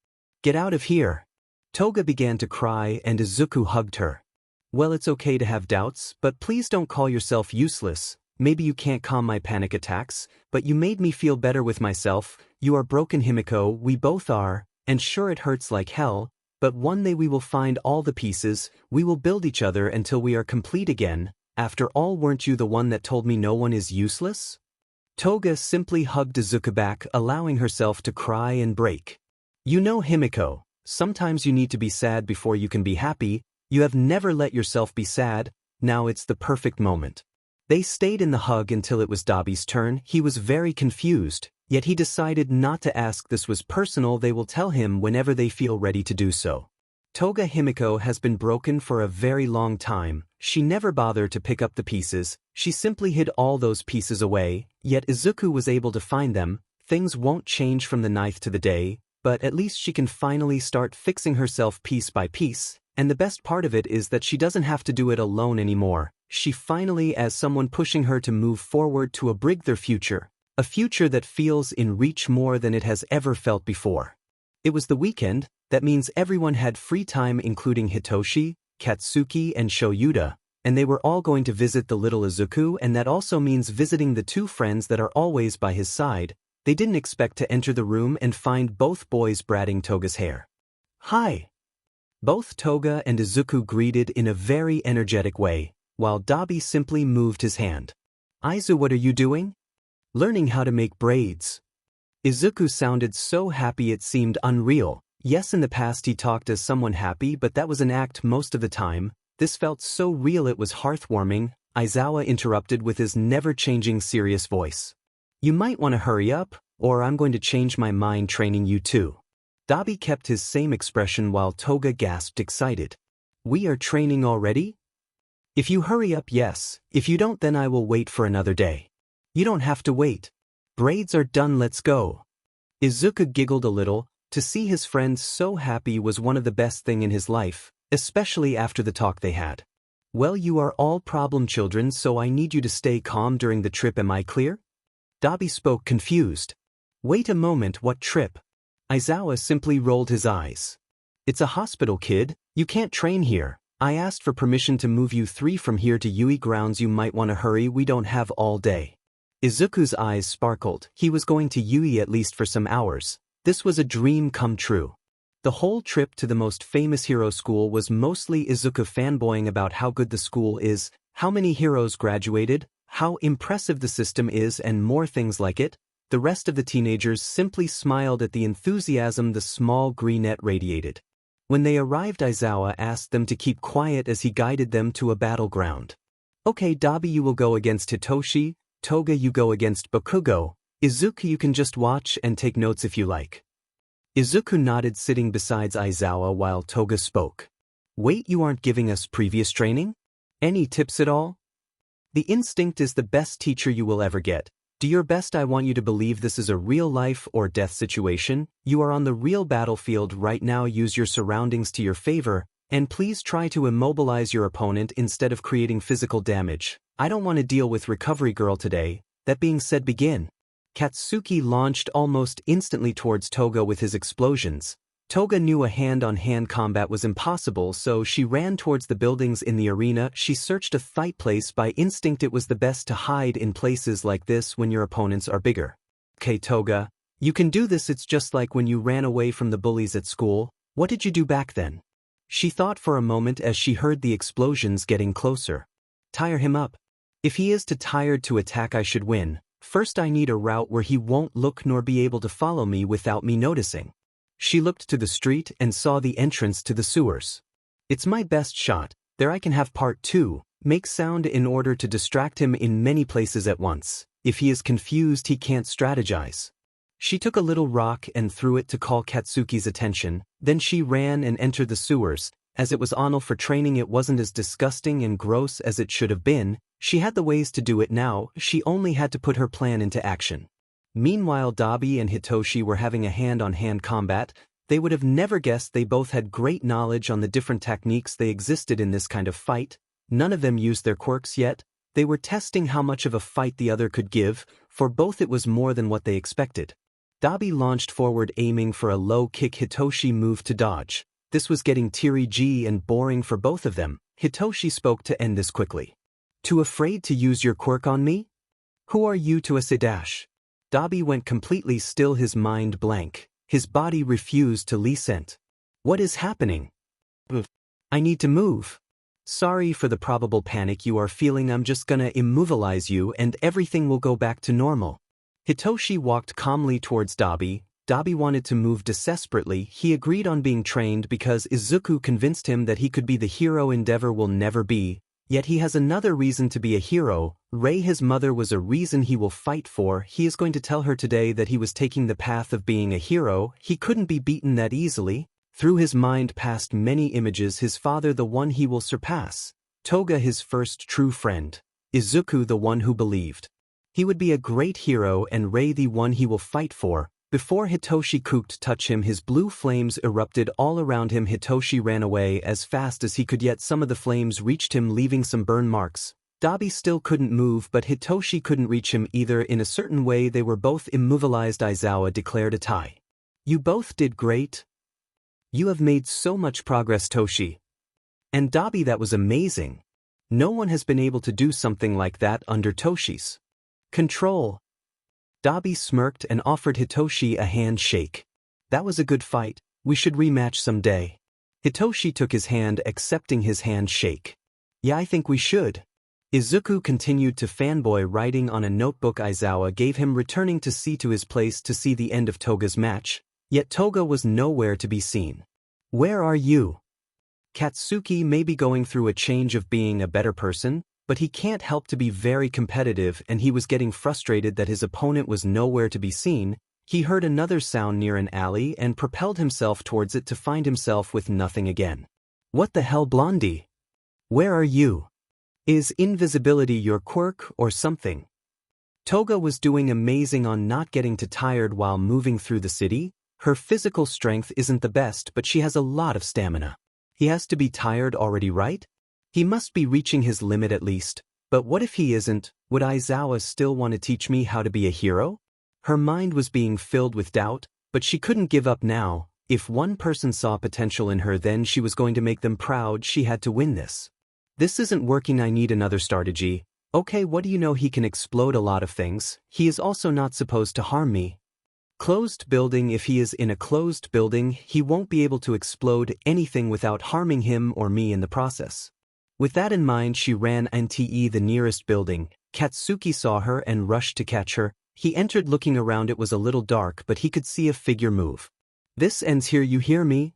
Get out of here. Toga began to cry and Izuku hugged her. Well, it's okay to have doubts, but please don't call yourself useless. Maybe you can't calm my panic attacks, but you made me feel better with myself. You are broken, Himiko, we both are, and sure it hurts like hell, but one day we will find all the pieces, we will build each other until we are complete again. After all, weren't you the one that told me no one is useless? Toga simply hugged Izuku back, allowing herself to cry and break. You know, Himiko, sometimes you need to be sad before you can be happy. You have never let yourself be sad, now it's the perfect moment. They stayed in the hug until it was Dabi's turn. He was very confused, yet he decided not to ask. This was personal, they will tell him whenever they feel ready to do so. Toga Himiko has been broken for a very long time. She never bothered to pick up the pieces, she simply hid all those pieces away, yet Izuku was able to find them. Things won't change from the ninth to the day, but at least she can finally start fixing herself piece by piece. And the best part of it is that she doesn't have to do it alone anymore. She finally has someone pushing her to move forward to a brighter future. A future that feels in reach more than it has ever felt before. It was the weekend, that means everyone had free time including Hitoshi, Katsuki and Shoyuta, and they were all going to visit the little Izuku, and that also means visiting the two friends that are always by his side. They didn't expect to enter the room and find both boys braiding Toga's hair. "Hi!" Both Toga and Izuku greeted in a very energetic way, while Dabi simply moved his hand. "Aizu, what are you doing?" "Learning how to make braids." Izuku sounded so happy it seemed unreal. Yes, in the past he talked as someone happy, but that was an act most of the time. This felt so real it was heartwarming. Aizawa interrupted with his never-changing serious voice. "You might want to hurry up, or I'm going to change my mind training you too." Dabi kept his same expression while Toga gasped excited. "We are training already?" "If you hurry up, yes. If you don't, then I will wait for another day." "You don't have to wait. Braids are done, let's go." Izuku giggled a little. To see his friends so happy was one of the best things in his life, especially after the talk they had. "Well, you are all problem children, so I need you to stay calm during the trip, am I clear?" Dabi spoke confused. "Wait a moment, what trip?" Aizawa simply rolled his eyes. "It's a hospital, kid. You can't train here. I asked for permission to move you 3 from here to Yui grounds. You might want to hurry, we don't have all day." Izuku's eyes sparkled. He was going to Yui at least for some hours. This was a dream come true. The whole trip to the most famous hero school was mostly Izuku fanboying about how good the school is, how many heroes graduated, how impressive the system is, and more things like it. The rest of the teenagers simply smiled at the enthusiasm the small greenette radiated. When they arrived, Aizawa asked them to keep quiet as he guided them to a battleground. "Okay, Dabi, you will go against Hitoshi, Toga, you go against Bakugo, Izuku, you can just watch and take notes if you like." Izuku nodded, sitting beside Aizawa while Toga spoke. "Wait, you aren't giving us previous training? Any tips at all?" "The instinct is the best teacher you will ever get. Do your best. I want you to believe this is a real life or death situation. You are on the real battlefield right now. Use your surroundings to your favor, and please try to immobilize your opponent instead of creating physical damage. I don't want to deal with Recovery Girl today. That being said, begin." Katsuki launched almost instantly towards Toga with his explosions. Toga knew a hand-on-hand combat was impossible, so she ran towards the buildings in the arena. She searched a fight place by instinct. It was the best to hide in places like this when your opponents are bigger. "Okay, Toga, you can do this. It's just like when you ran away from the bullies at school. What did you do back then?" She thought for a moment as she heard the explosions getting closer. "Tire him up. If he is too tired to attack, I should win. First, I need a route where he won't look nor be able to follow me without me noticing." She looked to the street and saw the entrance to the sewers. "It's my best shot. There I can have part 2, make sound in order to distract him in many places at once. If he is confused, he can't strategize." She took a little rock and threw it to call Katsuki's attention. Then she ran and entered the sewers. As it was onal for training, it wasn't as disgusting and gross as it should have been. She had the ways to do it now. She only had to put her plan into action. Meanwhile, Dabi and Hitoshi were having a hand-on-hand combat. They would have never guessed they both had great knowledge on the different techniques they existed in this kind of fight. None of them used their quirks yet. They were testing how much of a fight the other could give. For both it was more than what they expected. Dabi launched forward, aiming for a low kick. Hitoshi moved to dodge. This was getting teary and boring for both of them. Hitoshi spoke to end this quickly. "Too afraid to use your quirk on me? Who are you to say dash?" Dabi went completely still, his mind blank. His body refused to listen. "What is happening? I need to move." "Sorry for the probable panic you are feeling. I'm just gonna immobilize you and everything will go back to normal." Hitoshi walked calmly towards Dabi. Dabi wanted to move desperately. He agreed on being trained because Izuku convinced him that he could be the hero Endeavor will never be. Yet he has another reason to be a hero. Rei, his mother, was a reason he will fight for. He is going to tell her today that he was taking the path of being a hero. He couldn't be beaten that easily. Through his mind passed many images: his father, the one he will surpass; Toga, his first true friend; Izuku, the one who believed he would be a great hero; and Rei, the one he will fight for. Before Hitoshi could touch him, his blue flames erupted all around him. Hitoshi ran away as fast as he could, yet some of the flames reached him, leaving some burn marks. Dabi still couldn't move, but Hitoshi couldn't reach him either. In a certain way, they were both immobilized. Aizawa declared a tie. "You both did great. You have made so much progress, Toshi." And Dabi, "That was amazing." No one has been able to do something like that under Toshi's control. Dabi smirked and offered Hitoshi a handshake. That was a good fight, we should rematch someday. Hitoshi took his hand, accepting his handshake. Yeah, I think we should. Izuku continued to fanboy, writing on a notebook. Aizawa gave him returning to his place to see the end of Toga's match, yet Toga was nowhere to be seen. Where are you? Katsuki may be going through a change of being a better person, but he can't help to be very competitive, and he was getting frustrated that his opponent was nowhere to be seen. He heard another sound near an alley and propelled himself towards it to find himself with nothing again. What the hell, Blondie? Where are you? Is invisibility your quirk or something? Toga was doing amazing on not getting too tired while moving through the city. Her physical strength isn't the best, but she has a lot of stamina. He has to be tired already, right? He must be reaching his limit at least. But what if he isn't? Would Aizawa still want to teach me how to be a hero? Her mind was being filled with doubt, but she couldn't give up now. If one person saw potential in her, then she was going to make them proud. She had to win this. This isn't working, I need another strategy. Okay, what do you know? He can explode a lot of things. He is also not supposed to harm me. Closed building. If he is in a closed building, he won't be able to explode anything without harming him or me in the process. With that in mind, she ran into the nearest building. Katsuki saw her and rushed to catch her. He entered looking around. It was a little dark, but he could see a figure move. This ends here, you hear me?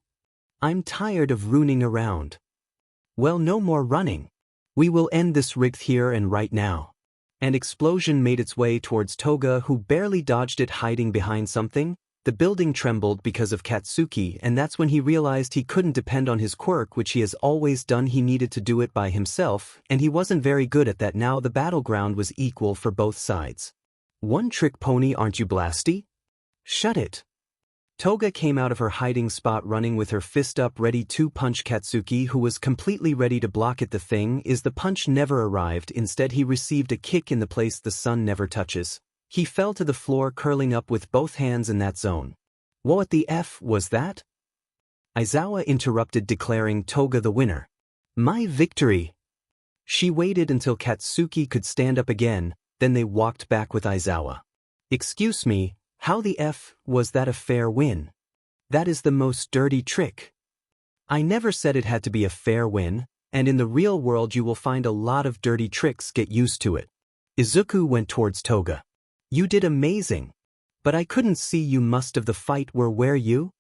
I'm tired of ruining around. Well, no more running. We will end this rig here and right now. An explosion made its way towards Toga, who barely dodged it, hiding behind something. The building trembled because of Katsuki, and that's when he realized he couldn't depend on his quirk, which he has always done. He needed to do it by himself, and he wasn't very good at that. Now the battleground was equal for both sides. One trick pony, aren't you, Blasty? Shut it. Toga came out of her hiding spot running with her fist up, ready to punch Katsuki, who was completely ready to block it. The thing is, the punch never arrived. Instead, he received a kick in the place the sun never touches. He fell to the floor, curling up with both hands in that zone. What the F was that? Aizawa interrupted, declaring Toga the winner. My victory. She waited until Katsuki could stand up again, then they walked back with Aizawa. Excuse me, how the F was that a fair win? That is the most dirty trick. I never said it had to be a fair win, and in the real world you will find a lot of dirty tricks. Get used to it. Izuku went towards Toga. You did amazing. But I couldn't see you. Must of the fight were where you?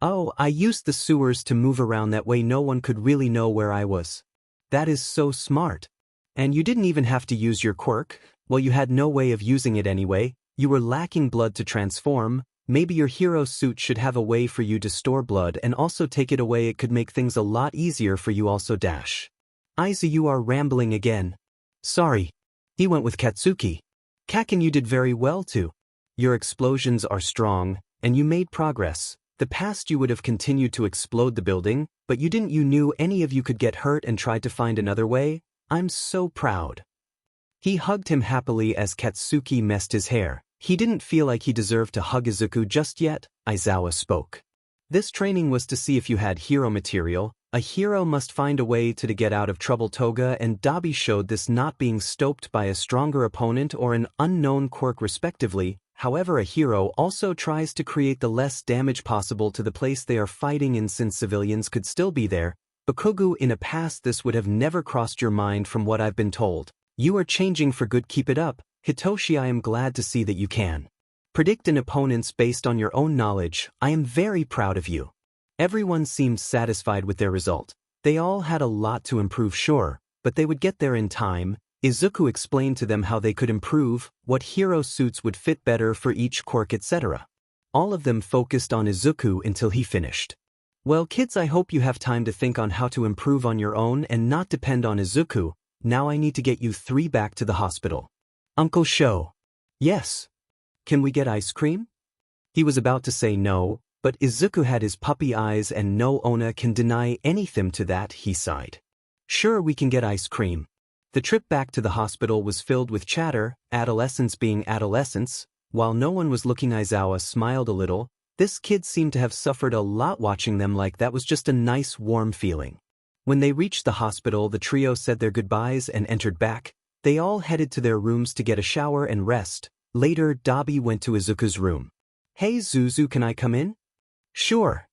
Oh, I used the sewers to move around, that way no one could really know where I was. That is so smart. And you didn't even have to use your quirk. Well, you had no way of using it anyway. You were lacking blood to transform. Maybe your hero suit should have a way for you to store blood and also take it away. It could make things a lot easier for you. Also dash. Aizu, you are rambling again. Sorry. He went with Katsuki. Kaken, you did very well too. Your explosions are strong, and you made progress. The past you would have continued to explode the building, but you didn't. You knew any of you could get hurt and tried to find another way. I'm so proud. He hugged him happily as Katsuki messed his hair. He didn't feel like he deserved to hug Izuku just yet. Aizawa spoke. This training was to see if you had hero material. A hero must find a way to get out of trouble. Toga and Dabi showed this, not being stopped by a stronger opponent or an unknown quirk respectively. However, a hero also tries to create the less damage possible to the place they are fighting in, since civilians could still be there. Bakugu, in a past this would have never crossed your mind from what I've been told. You are changing for good. Keep it up. Hitoshi, I am glad to see that you can predict an opponent's based on your own knowledge. I am very proud of you. Everyone seemed satisfied with their result. They all had a lot to improve, sure, but they would get there in time. Izuku explained to them how they could improve, what hero suits would fit better for each quirk, etc. All of them focused on Izuku until he finished. Well, kids, I hope you have time to think on how to improve on your own and not depend on Izuku. Now I need to get you three back to the hospital. Uncle Sho. Yes. Can we get ice cream? He was about to say no, but Izuku had his puppy eyes and no Ona can deny anything to that. He sighed. Sure, we can get ice cream. The trip back to the hospital was filled with chatter, adolescents being adolescents. While no one was looking, Aizawa smiled a little. This kid seemed to have suffered a lot. Watching them like that was just a nice warm feeling. When they reached the hospital, the trio said their goodbyes and entered back. They all headed to their rooms to get a shower and rest. Later, Dabi went to Izuku's room. "Hey Zuzu, can I come in?" "Sure."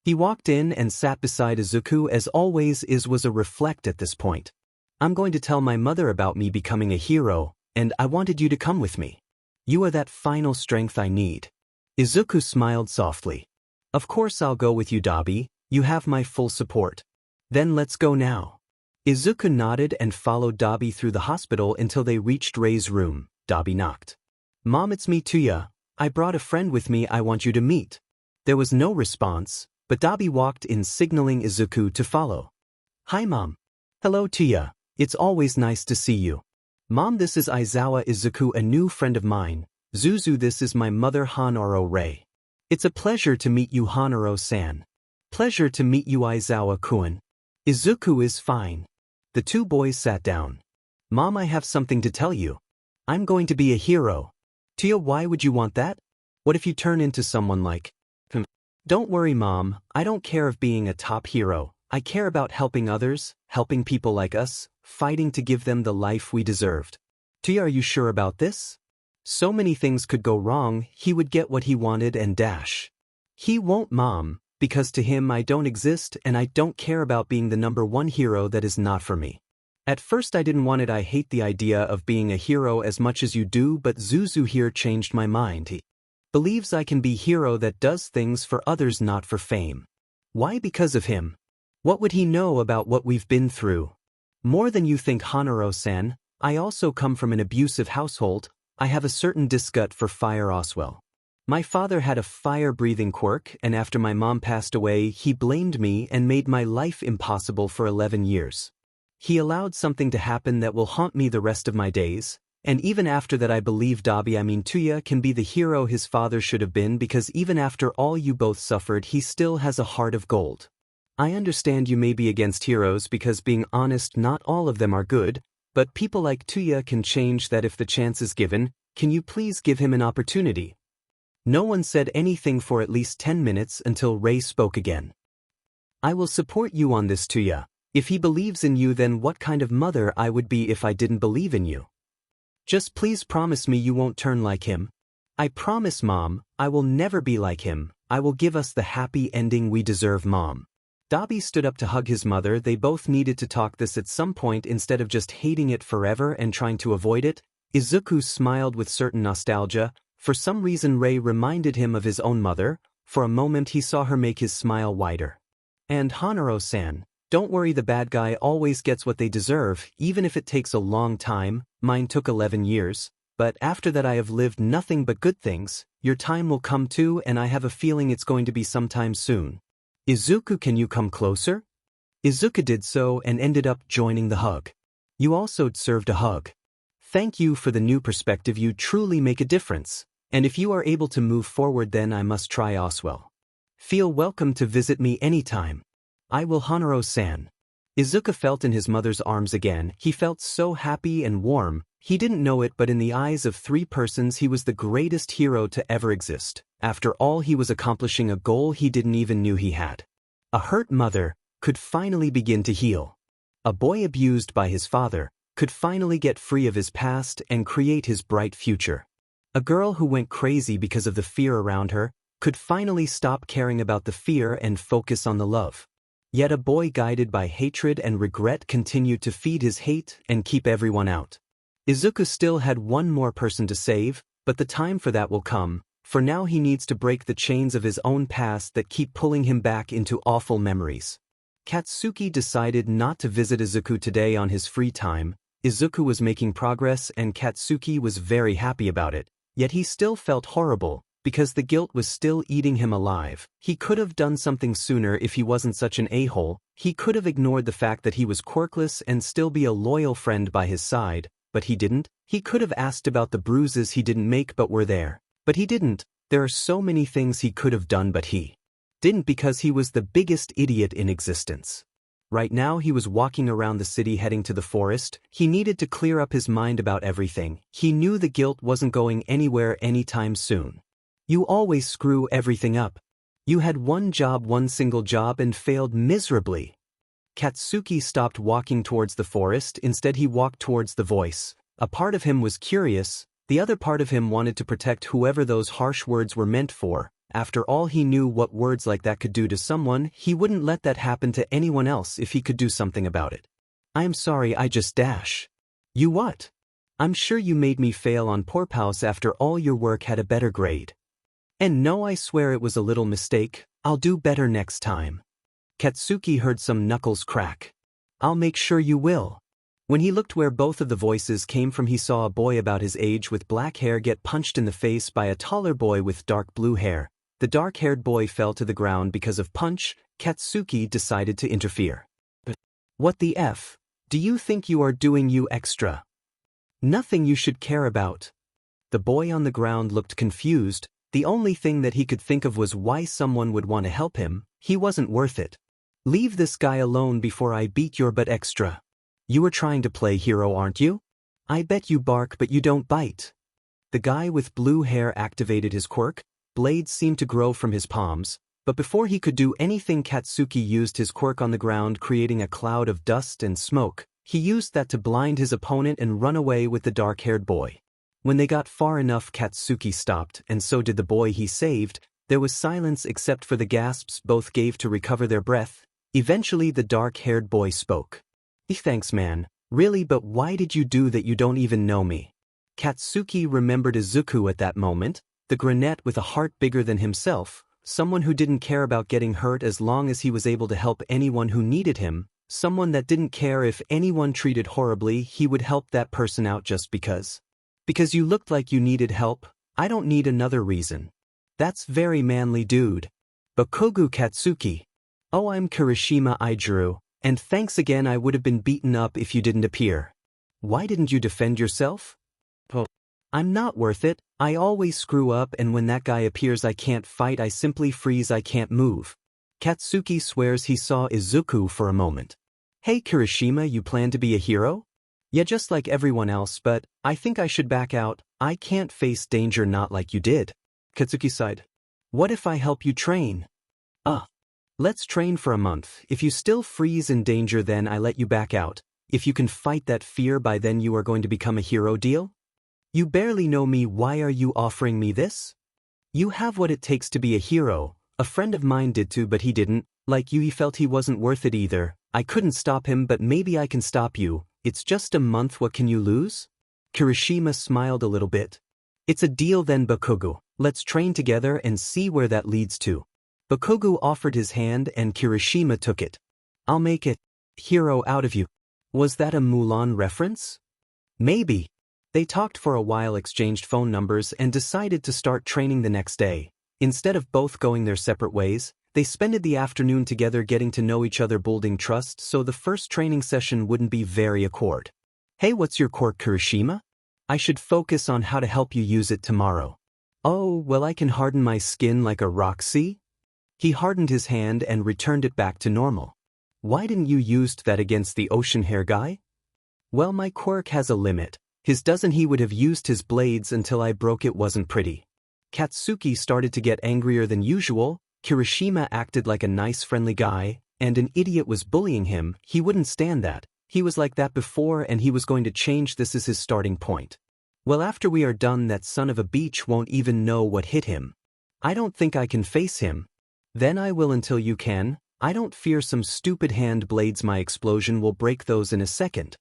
He walked in and sat beside Izuku. As always, Iz was a reflect at this point. "I'm going to tell my mother about me becoming a hero, and I wanted you to come with me. You are that final strength I need." Izuku smiled softly. "Of course I'll go with you, Dabi. You have my full support." "Then let's go now." Izuku nodded and followed Dabi through the hospital until they reached Rei's room. Dabi knocked. "Mom, it's me, Tuya. I brought a friend with me I want you to meet." There was no response, but Dabi walked in, signaling Izuku to follow. "Hi Mom." "Hello Tuya. It's always nice to see you." "Mom, this is Aizawa Izuku, a new friend of mine. Zuzu, this is my mother Hanoro Rei." "It's a pleasure to meet you, Hanoro-san." "Pleasure to meet you, Aizawa-kun." "Izuku is fine." The two boys sat down. "Mom, I have something to tell you. I'm going to be a hero." "Tuya, why would you want that? What if you turn into someone like him?" "Don't worry Mom, I don't care of being a top hero. I care about helping others, helping people like us, fighting to give them the life we deserved." "Tuya, are you sure about this? So many things could go wrong. He would get what he wanted and dash." "He won't Mom, because to him I don't exist and I don't care about being the #1 hero. That is not for me. At first I didn't want it. I hate the idea of being a hero as much as you do, but Zuzu here changed my mind. He believes I can be hero that does things for others, not for fame." "Why because of him? What would he know about what we've been through?" "More than you think, Hanoro-san. I also come from an abusive household. I have a certain disgust for fire as well. My father had a fire-breathing quirk, and after my mom passed away, he blamed me and made my life impossible for 11 years. He allowed something to happen that will haunt me the rest of my days, and even after that I believe Tuya can be the hero his father should have been, because even after all you both suffered, he still has a heart of gold. I understand you may be against heroes because, being honest, not all of them are good, but people like Tuya can change that if the chance is given. Can you please give him an opportunity?" No one said anything for at least 10 minutes until Rei spoke again. "I will support you on this, Tuya. If he believes in you, then what kind of mother I would be if I didn't believe in you? Just please promise me you won't turn like him." "I promise Mom, I will never be like him. I will give us the happy ending we deserve, Mom." Dabi stood up to hug his mother. They both needed to talk this at some point instead of just hating it forever and trying to avoid it. Izuku smiled with certain nostalgia. For some reason Rei reminded him of his own mother. For a moment he saw her make his smile wider. "And Hanoro-san, don't worry, the bad guy always gets what they deserve, even if it takes a long time. Mine took 11 years, but after that I have lived nothing but good things. Your time will come too, and I have a feeling it's going to be sometime soon. Izuku, can you come closer?" Izuku did so and ended up joining the hug. "You also deserved a hug. Thank you for the new perspective. You truly make a difference. And if you are able to move forward, then I must try as well. Feel welcome to visit me anytime." "I will, Hanoro-san." Izuku felt in his mother's arms again. He felt so happy and warm. He didn't know it, but in the eyes of 3 persons he was the greatest hero to ever exist. After all, he was accomplishing a goal he didn't even knew he had. A hurt mother could finally begin to heal. A boy abused by his father could finally get free of his past and create his bright future. A girl who went crazy because of the fear around her could finally stop caring about the fear and focus on the love. Yet a boy guided by hatred and regret continued to feed his hate and keep everyone out. Izuku still had one more person to save, but the time for that will come. For now he needs to break the chains of his own past that keep pulling him back into awful memories. Katsuki decided not to visit Izuku today on his free time. Izuku was making progress and Katsuki was very happy about it, yet he still felt horrible, because the guilt was still eating him alive. He could have done something sooner if he wasn't such an a-hole. He could have ignored the fact that he was quirkless and still be a loyal friend by his side, but he didn't. He could have asked about the bruises he didn't make but were there, but he didn't. There are so many things he could have done, but he didn't, because he was the biggest idiot in existence. Right now he was walking around the city heading to the forest. He needed to clear up his mind about everything. He knew the guilt wasn't going anywhere anytime soon. You always screw everything up. You had one job, one single job, and failed miserably. Katsuki stopped walking towards the forest, instead he walked towards the voice. A part of him was curious, the other part of him wanted to protect whoever those harsh words were meant for. After all, he knew what words like that could do to someone. He wouldn't let that happen to anyone else if he could do something about it. I'm sorry, I just dash. You what? I'm sure you made me fail on Porpoise after all your work had a better grade. And no, I swear it was a little mistake. I'll do better next time. Katsuki heard some knuckles crack. I'll make sure you will. When he looked where both of the voices came from, he saw a boy about his age with black hair get punched in the face by a taller boy with dark blue hair. The dark-haired boy fell to the ground because of punch. Katsuki decided to interfere. But what the F? Do you think you are doing, you extra? Nothing you should care about. The boy on the ground looked confused. The only thing that he could think of was why someone would want to help him. He wasn't worth it. Leave this guy alone before I beat your butt extra. You are trying to play hero, aren't you? I bet you bark but you don't bite. The guy with blue hair activated his quirk. Blades seemed to grow from his palms, but before he could do anything, Katsuki used his quirk on the ground, creating a cloud of dust and smoke. He used that to blind his opponent and run away with the dark-haired boy. When they got far enough, Katsuki stopped, and so did the boy he saved. There was silence except for the gasps both gave to recover their breath. Eventually the dark-haired boy spoke. Thanks, man. Really, but why did you do that? You don't even know me. Katsuki remembered Izuku at that moment. The granette with a heart bigger than himself, someone who didn't care about getting hurt as long as he was able to help anyone who needed him, someone that didn't care if anyone treated horribly, he would help that person out just because. Because you looked like you needed help. I don't need another reason. That's very manly, dude. Bokogu Katsuki. Oh, I'm Kirishima Aijuru, and thanks again. I would have been beaten up if you didn't appear. Why didn't you defend yourself? I'm not worth it. I always screw up, and when that guy appears I can't fight, I simply freeze, I can't move. Katsuki swears he saw Izuku for a moment. Hey Kirishima, you plan to be a hero? Yeah, just like everyone else, but I think I should back out. I can't face danger not like you did. Katsuki sighed. What if I help you train? Let's train for a month. If you still freeze in danger, then I let you back out. If you can fight that fear by then, you are going to become a hero, deal? You barely know me, why are you offering me this? You have what it takes to be a hero. A friend of mine did too, but he didn't. Like you, he felt he wasn't worth it either. I couldn't stop him, but maybe I can stop you. It's just a month, what can you lose? Kirishima smiled a little bit. It's a deal then, Bokogu. Let's train together and see where that leads to. Bokogu offered his hand and Kirishima took it. I'll make it hero out of you. Was that a Mulan reference? Maybe. They talked for a while, exchanged phone numbers, and decided to start training the next day. Instead of both going their separate ways, they spent the afternoon together getting to know each other, building trust, so the first training session wouldn't be very awkward. Hey, what's your quirk, Kirishima? I should focus on how to help you use it tomorrow. Oh, well, I can harden my skin like a rock, see? He hardened his hand and returned it back to normal. Why didn't you use that against the ocean hair guy? Well, my quirk has a limit. His doesn't. He would have used his blades until I broke it. Wasn't pretty. Katsuki started to get angrier than usual. Kirishima acted like a nice friendly guy, and an idiot was bullying him. He wouldn't stand that. He was like that before and he was going to change. This is his starting point. Well, after we are done, that son of a bitch won't even know what hit him. I don't think I can face him. Then I will until you can. I don't fear some stupid hand blades. My explosion will break those in a second.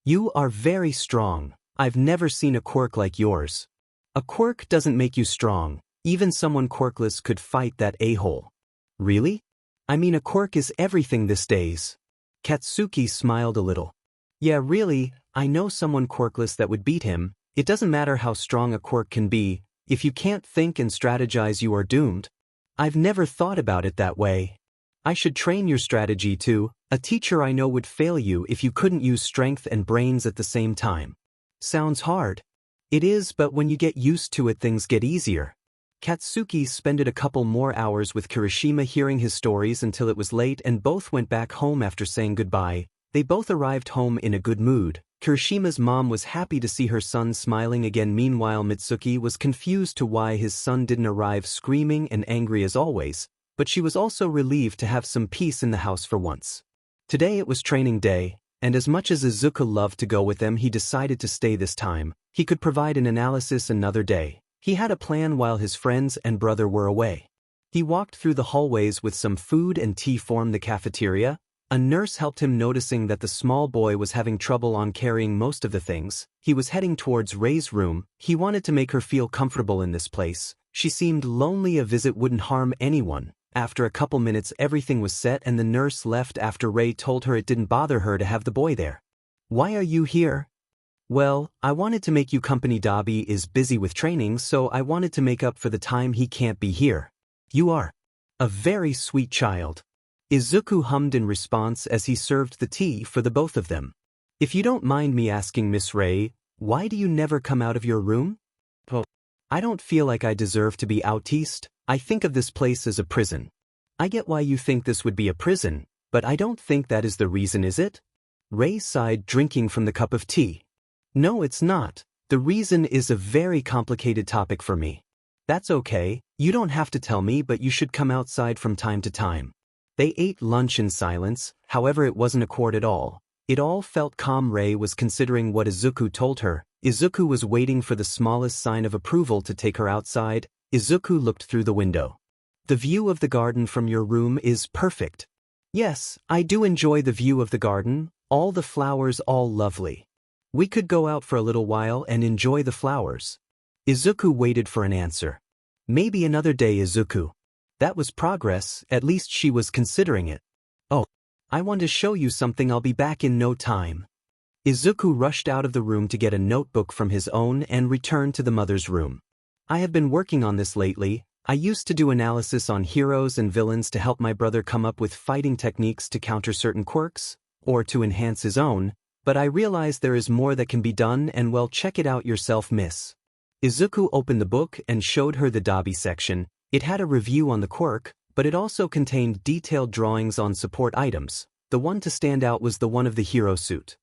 You are very strong. I've never seen a quirk like yours. A quirk doesn't make you strong. Even someone quirkless could fight that a-hole. Really? I mean, a quirk is everything these days. Katsuki smiled a little. Yeah, really, I know someone quirkless that would beat him. It doesn't matter how strong a quirk can be. If you can't think and strategize, you are doomed. I've never thought about it that way. I should train your strategy too. A teacher I know would fail you if you couldn't use strength and brains at the same time. Sounds hard. It is, but when you get used to it, things get easier. Katsuki spent a couple more hours with Kirishima hearing his stories until it was late, and both went back home after saying goodbye. They both arrived home in a good mood. Kirishima's mom was happy to see her son smiling again. Meanwhile, Mitsuki was confused to why his son didn't arrive, screaming and angry as always, but she was also relieved to have some peace in the house for once. Today it was training day, and as much as Izuku loved to go with them, he decided to stay this time. He could provide an analysis another day. He had a plan while his friends and brother were away. He walked through the hallways with some food and tea from the cafeteria. A nurse helped him, noticing that the small boy was having trouble on carrying most of the things. He was heading towards Rei's room. He wanted to make her feel comfortable in this place. She seemed lonely. A visit wouldn't harm anyone. After a couple minutes everything was set and the nurse left after Rei told her it didn't bother her to have the boy there. "Why are you here?" "Well, I wanted to make you company. Dabi is busy with training, so I wanted to make up for the time he can't be here." "You are a very sweet child," Izuku hummed in response as he served the tea for the both of them. "If you don't mind me asking, Miss Rei, why do you never come out of your room?" "Well, I don't feel like I deserve to be out east. I think of this place as a prison." "I get why you think this would be a prison, but I don't think that is the reason, is it?" Rei sighed, drinking from the cup of tea. "No, it's not. The reason is a very complicated topic for me." "That's okay, you don't have to tell me, but you should come outside from time to time." They ate lunch in silence. However, it wasn't awkward at all. It all felt calm. Rei was considering what Izuku told her. Izuku was waiting for the smallest sign of approval to take her outside. Izuku looked through the window. "The view of the garden from your room is perfect." "Yes, I do enjoy the view of the garden. All the flowers, all lovely. We could go out for a little while and enjoy the flowers." Izuku waited for an answer. "Maybe another day, Izuku." That was progress. At least she was considering it. "Oh, I want to show you something. I'll be back in no time." Izuku rushed out of the room to get a notebook from his own and returned to the mother's room. "I have been working on this lately. I used to do analysis on heroes and villains to help my brother come up with fighting techniques to counter certain quirks, or to enhance his own, but I realized there is more that can be done, and well, check it out yourself, miss." Izuku opened the book and showed her the Dabi section. It had a review on the quirk, but it also contained detailed drawings on support items. The one to stand out was the one of the hero suit.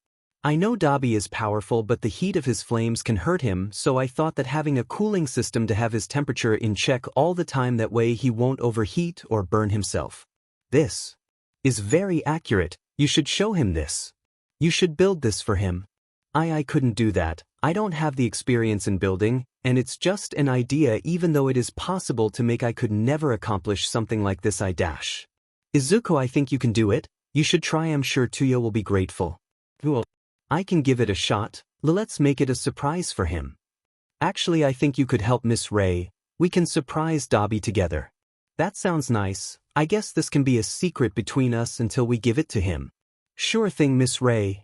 "I know Dabi is powerful, but the heat of his flames can hurt him, so I thought that having a cooling system to have his temperature in check all the time, that way he won't overheat or burn himself." "This is very accurate. You should show him this. You should build this for him." I couldn't do that. I don't have the experience in building, and it's just an idea. Even though it is possible to make, I could never accomplish something like this. Izuku, I think you can do it. You should try. I'm sure Tuya will be grateful." "Well, I can give it a shot. Let's make it a surprise for him." "Actually, I think you could help Miss Rei. We can surprise Dabi together." "That sounds nice. I guess this can be a secret between us until we give it to him." "Sure thing, Miss Rei."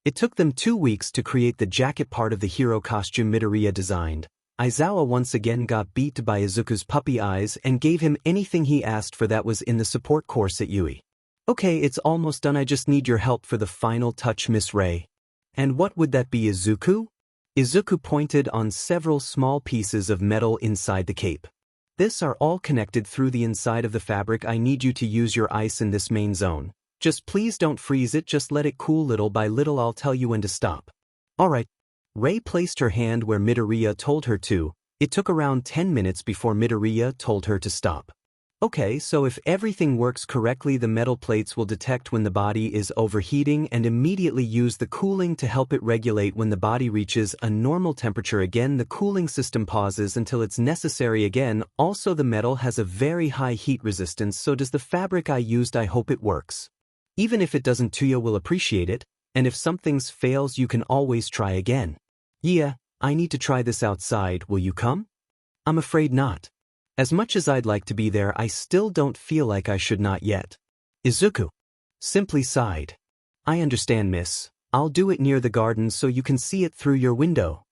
It took them 2 weeks to create the jacket part of the hero costume Midoriya designed. Aizawa once again got beat by Izuku's puppy eyes and gave him anything he asked for. That was in the support course at Yui. "Okay, it's almost done. I just need your help for the final touch, Miss Rei." "And what would that be, Izuku?" Izuku pointed on several small pieces of metal inside the cape. "These are all connected through the inside of the fabric. I need you to use your ice in this main zone. Just please don't freeze it, just let it cool little by little. I'll tell you when to stop." "Alright." Rei placed her hand where Midoriya told her to. It took around 10 minutes before Midoriya told her to stop. "Okay, so if everything works correctly, the metal plates will detect when the body is overheating and immediately use the cooling to help it regulate when the body reaches a normal temperature. Again, the cooling system pauses until it's necessary again. Also, the metal has a very high heat resistance, so does the fabric I used. I hope it works. Even if it doesn't, Tuya will appreciate it, and if something fails, you can always try again." "Yeah, I need to try this outside. Will you come?" "I'm afraid not. As much as I'd like to be there, I still don't feel like I should not yet." Izuku simply sighed. "I understand, miss. I'll do it near the garden so you can see it through your window."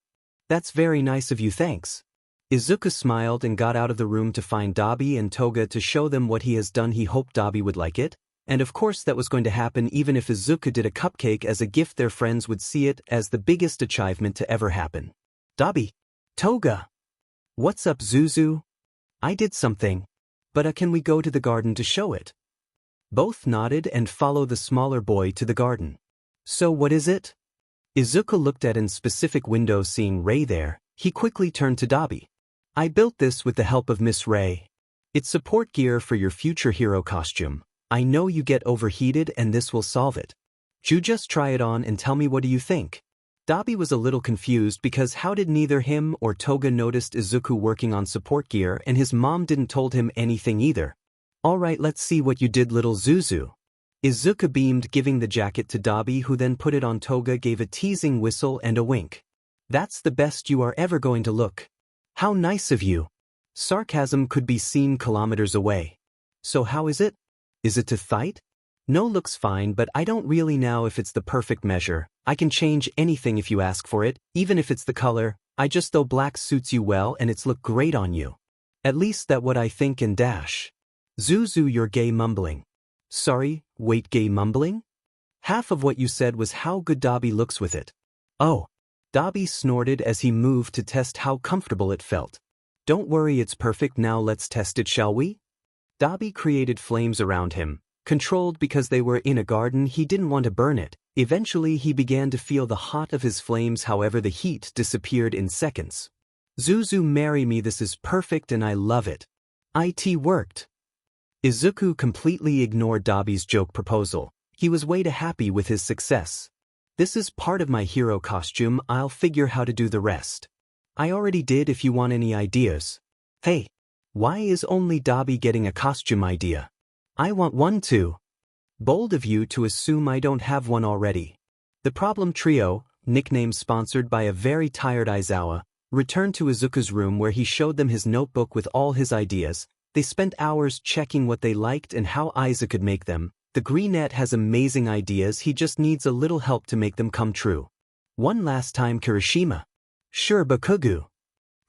"That's very nice of you, thanks." Izuku smiled and got out of the room to find Dabi and Toga to show them what he has done. He hoped Dabi would like it. And of course that was going to happen. Even if Izuku did a cupcake as a gift, their friends would see it as the biggest achievement to ever happen. "Dabi, Toga. What's up, Zuzu?" "I did something. But can we go to the garden to show it?" Both nodded and followed the smaller boy to the garden. "So what is it?" Izuku looked at an specific window. Seeing Rei there, he quickly turned to Dabi. "I built this with the help of Miss Rei. It's support gear for your future hero costume. I know you get overheated and this will solve it. You just try it on and tell me what do you think. Dabi was a little confused because how did neither him or Toga noticed Izuku working on support gear and his mom didn't told him anything either. Alright, let's see what you did, little Zuzu. Izuku beamed, giving the jacket to Dabi, who then put it on. Toga gave a teasing whistle and a wink. That's the best you are ever going to look. How nice of you. Sarcasm could be seen kilometers away. So how is it? Is it too tight? No, looks fine, but I don't really know if it's the perfect measure. I can change anything if you ask for it, even if it's the color. I just though black suits you well and it's look great on you. At least that what I think and dash. Zuzu, you're gay mumbling. Sorry, wait, gay mumbling? Half of what you said was how good Dabi looks with it. Oh. Dabi snorted as he moved to test how comfortable it felt. Don't worry, it's perfect. Now let's test it, shall we? Dabi created flames around him. Controlled because they were in a garden, he didn't want to burn it. Eventually he began to feel the hot of his flames, however the heat disappeared in seconds. Zuzu, marry me, this is perfect and I love it. It worked. Izuku completely ignored Dabi's joke proposal. He was way too happy with his success. This is part of my hero costume, I'll figure how to do the rest. I already did if you want any ideas. Hey, why is only Dabi getting a costume idea? I want one too. Bold of you to assume I don't have one already. The Problem Trio, nickname sponsored by a very tired Aizawa, returned to Izuku's room where he showed them his notebook with all his ideas. They spent hours checking what they liked and how Aiza could make them. The Greenette has amazing ideas, he just needs a little help to make them come true. One last time, Kirishima. Sure, Bakugo.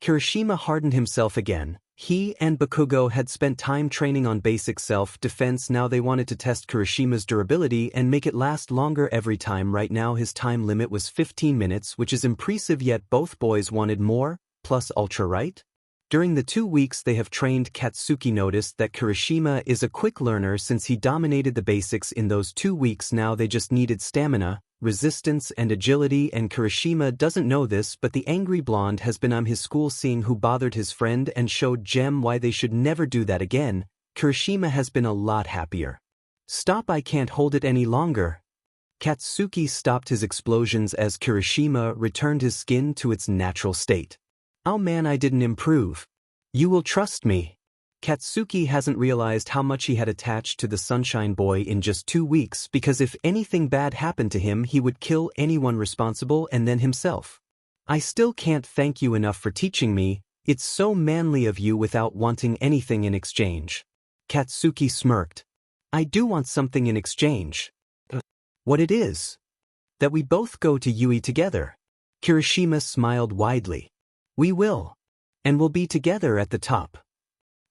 Kirishima hardened himself again. He and Bakugo had spent time training on basic self-defense. Now they wanted to test Kirishima's durability and make it last longer every time. Right now his time limit was 15 minutes, which is impressive, yet both boys wanted more, plus ultra, right? During the 2 weeks they have trained, Katsuki noticed that Kirishima is a quick learner since he dominated the basics in those 2 weeks. Now they just needed stamina, resistance and agility, and Kirishima doesn't know this, but the angry blonde has been his school, seeing who bothered his friend and showed Gem why they should never do that again. Kirishima has been a lot happier. Stop, I can't hold it any longer. Katsuki stopped his explosions as Kirishima returned his skin to its natural state. Oh man, I didn't improve. You will trust me. Katsuki hasn't realized how much he had attached to the Sunshine Boy in just 2 weeks, because if anything bad happened to him he would kill anyone responsible and then himself. I still can't thank you enough for teaching me, it's so manly of you without wanting anything in exchange. Katsuki smirked. I do want something in exchange. What it is? That we both go to Yui together. Kirishima smiled widely. We will. And we'll be together at the top.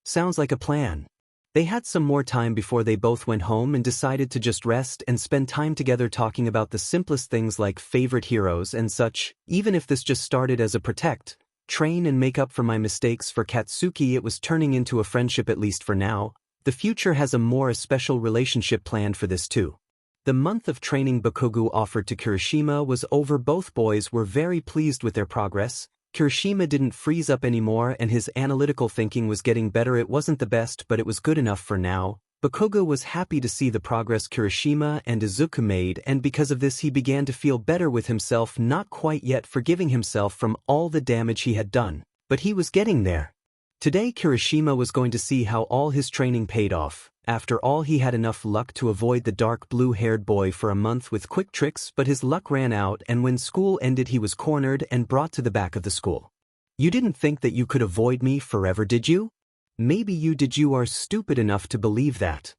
Sounds like a plan. They had some more time before they both went home and decided to just rest and spend time together talking about the simplest things like favorite heroes and such. Even if this just started as a protect, train and make up for my mistakes for Katsuki, it was turning into a friendship, at least for now. The future has a more special relationship planned for this too. The month of training Bakugo offered to Kirishima was over. Both boys were very pleased with their progress. Kirishima didn't freeze up anymore and his analytical thinking was getting better. It wasn't the best, but it was good enough for now. Bakugo was happy to see the progress Kirishima and Izuku made, and because of this he began to feel better with himself, not quite yet forgiving himself from all the damage he had done. But he was getting there. Today Kirishima was going to see how all his training paid off. After all, he had enough luck to avoid the dark blue-haired boy for a month with quick tricks, but his luck ran out and when school ended he was cornered and brought to the back of the school. You didn't think that you could avoid me forever, did you? Maybe you did. You are stupid enough to believe that.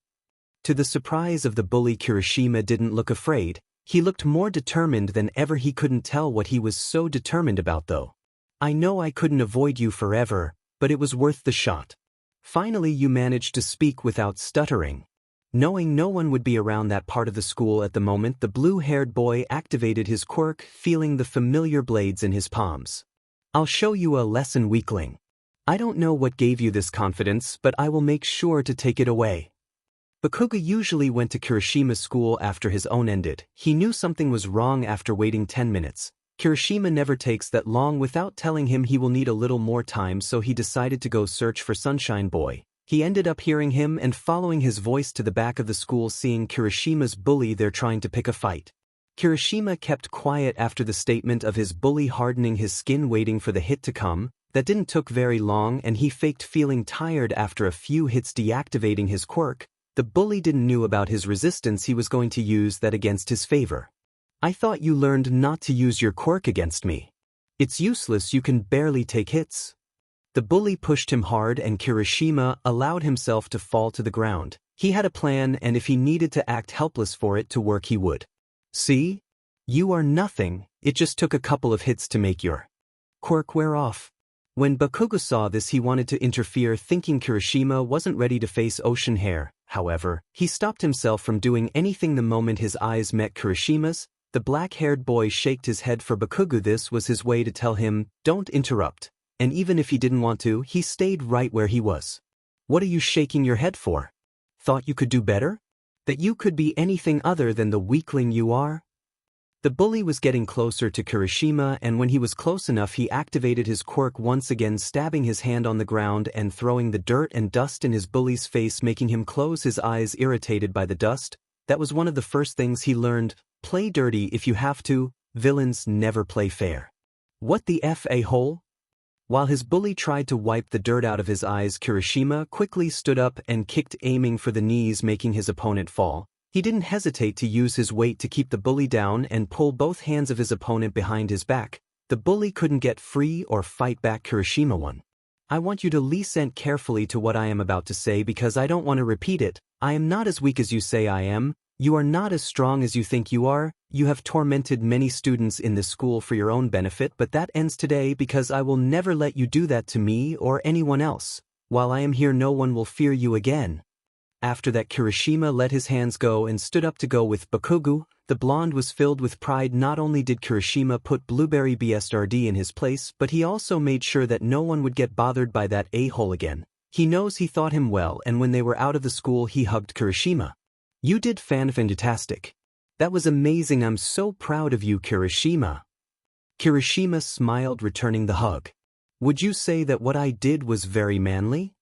To the surprise of the bully, Kirishima didn't look afraid. He looked more determined than ever. He couldn't tell what he was so determined about though. I know I couldn't avoid you forever, but it was worth the shot. Finally you managed to speak without stuttering. Knowing no one would be around that part of the school at the moment, the blue-haired boy activated his quirk, feeling the familiar blades in his palms. I'll show you a lesson, weakling. I don't know what gave you this confidence, but I will make sure to take it away. Bakugo usually went to Kirishima's school after his own ended. He knew something was wrong after waiting 10 minutes. Kirishima never takes that long without telling him he will need a little more time, so he decided to go search for Sunshine Boy. He ended up hearing him and following his voice to the back of the school, seeing Kirishima's bully there trying to pick a fight. Kirishima kept quiet after the statement of his bully, hardening his skin waiting for the hit to come. That didn't took very long, and he faked feeling tired after a few hits, deactivating his quirk. The bully didn't knew about his resistance. He was going to use that against his favor. I thought you learned not to use your quirk against me. It's useless, you can barely take hits. The bully pushed him hard and Kirishima allowed himself to fall to the ground. He had a plan, and if he needed to act helpless for it to work he would. See? You are nothing, it just took a couple of hits to make your quirk wear off. When Bakugo saw this, he wanted to interfere, thinking Kirishima wasn't ready to face Ocean Hair. However, he stopped himself from doing anything the moment his eyes met Kirishima's. The black-haired boy shaked his head for Bakugo. This was his way to tell him, don't interrupt. And even if he didn't want to, he stayed right where he was. What are you shaking your head for? Thought you could do better? That you could be anything other than the weakling you are? The bully was getting closer to Kirishima, and when he was close enough he activated his quirk once again, stabbing his hand on the ground and throwing the dirt and dust in his bully's face, making him close his eyes, irritated by the dust. That was one of the first things he learned. Play dirty if you have to, villains never play fair. What the F a hole? While his bully tried to wipe the dirt out of his eyes, Kirishima quickly stood up and kicked, aiming for the knees, making his opponent fall. He didn't hesitate to use his weight to keep the bully down and pull both hands of his opponent behind his back. The bully couldn't get free or fight back. Kirishima won. I want you to listen carefully to what I am about to say because I don't want to repeat it. I am not as weak as you say I am. You are not as strong as you think you are. You have tormented many students in this school for your own benefit, but that ends today because I will never let you do that to me or anyone else. While I am here, no one will fear you again. After that, Kirishima let his hands go and stood up to go with Bakugo. The blonde was filled with pride. Not only did Kirishima put Blueberry BSRD in his place, but he also made sure that no one would get bothered by that a-hole again. He knows he thought him well, and when they were out of the school he hugged Kirishima. You did fantastic. That was amazing. I'm so proud of you, Kirishima. Kirishima smiled, returning the hug. Would you say that what I did was very manly?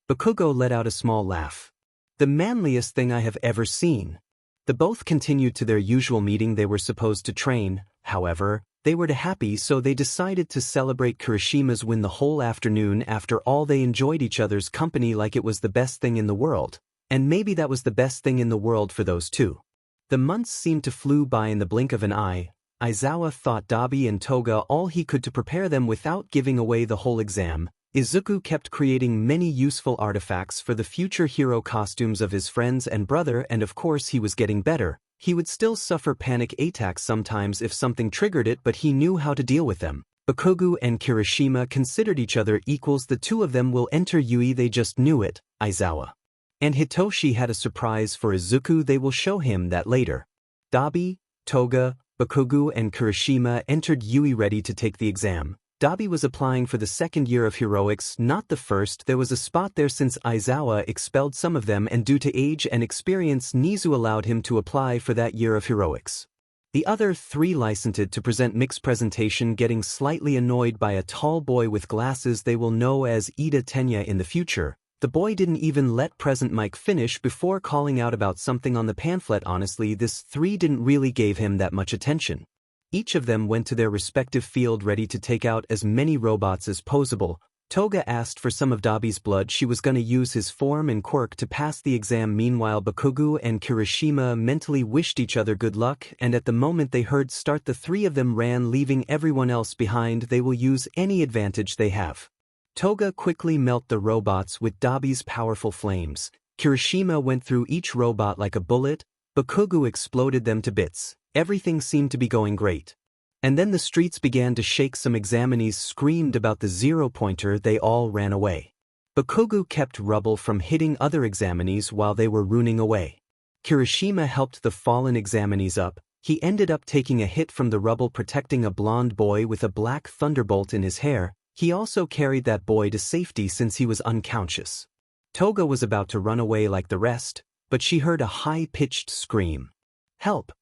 Bakugo let out a small laugh. The manliest thing I have ever seen. The both continued to their usual meeting. They were supposed to train, however, they were too happy, so they decided to celebrate Kirishima's win the whole afternoon. After all, they enjoyed each other's company like it was the best thing in the world. And maybe that was the best thing in the world for those two. The months seemed to flew by in the blink of an eye. Aizawa thought Dabi and Toga all he could to prepare them without giving away the whole exam. Izuku kept creating many useful artifacts for the future hero costumes of his friends and brother, and of course he was getting better. He would still suffer panic attacks sometimes if something triggered it, but he knew how to deal with them. Bakugo and Kirishima considered each other equals. The two of them will enter Yui, they just knew it. Aizawa and Hitoshi had a surprise for Izuku. They will show him that later. Dabi, Toga, Bakugo and Kirishima entered Yui ready to take the exam. Dabi was applying for the second year of heroics, not the first. There was a spot there since Aizawa expelled some of them, and due to age and experience Nizu allowed him to apply for that year of heroics. The other three licensed to present mixed presentation, getting slightly annoyed by a tall boy with glasses they will know as Ida Tenya in the future. The boy didn't even let Present Mike finish before calling out about something on the pamphlet. Honestly, this three didn't really give him that much attention. Each of them went to their respective field ready to take out as many robots as possible. Toga asked for some of Dabi's blood. She was gonna use his form and quirk to pass the exam. Meanwhile, Bakugo and Kirishima mentally wished each other good luck, and at the moment they heard start, the three of them ran, leaving everyone else behind. They will use any advantage they have. Toga quickly melted the robots with Dabi's powerful flames. Kirishima went through each robot like a bullet. Bakugo exploded them to bits. Everything seemed to be going great. And then the streets began to shake. Some examinees screamed about the zero-pointer. They all ran away. Bakugo kept rubble from hitting other examinees while they were running away. Kirishima helped the fallen examinees up. He ended up taking a hit from the rubble, protecting a blonde boy with a black thunderbolt in his hair. He also carried that boy to safety since he was unconscious. Toga was about to run away like the rest, but she heard a high-pitched scream. Help!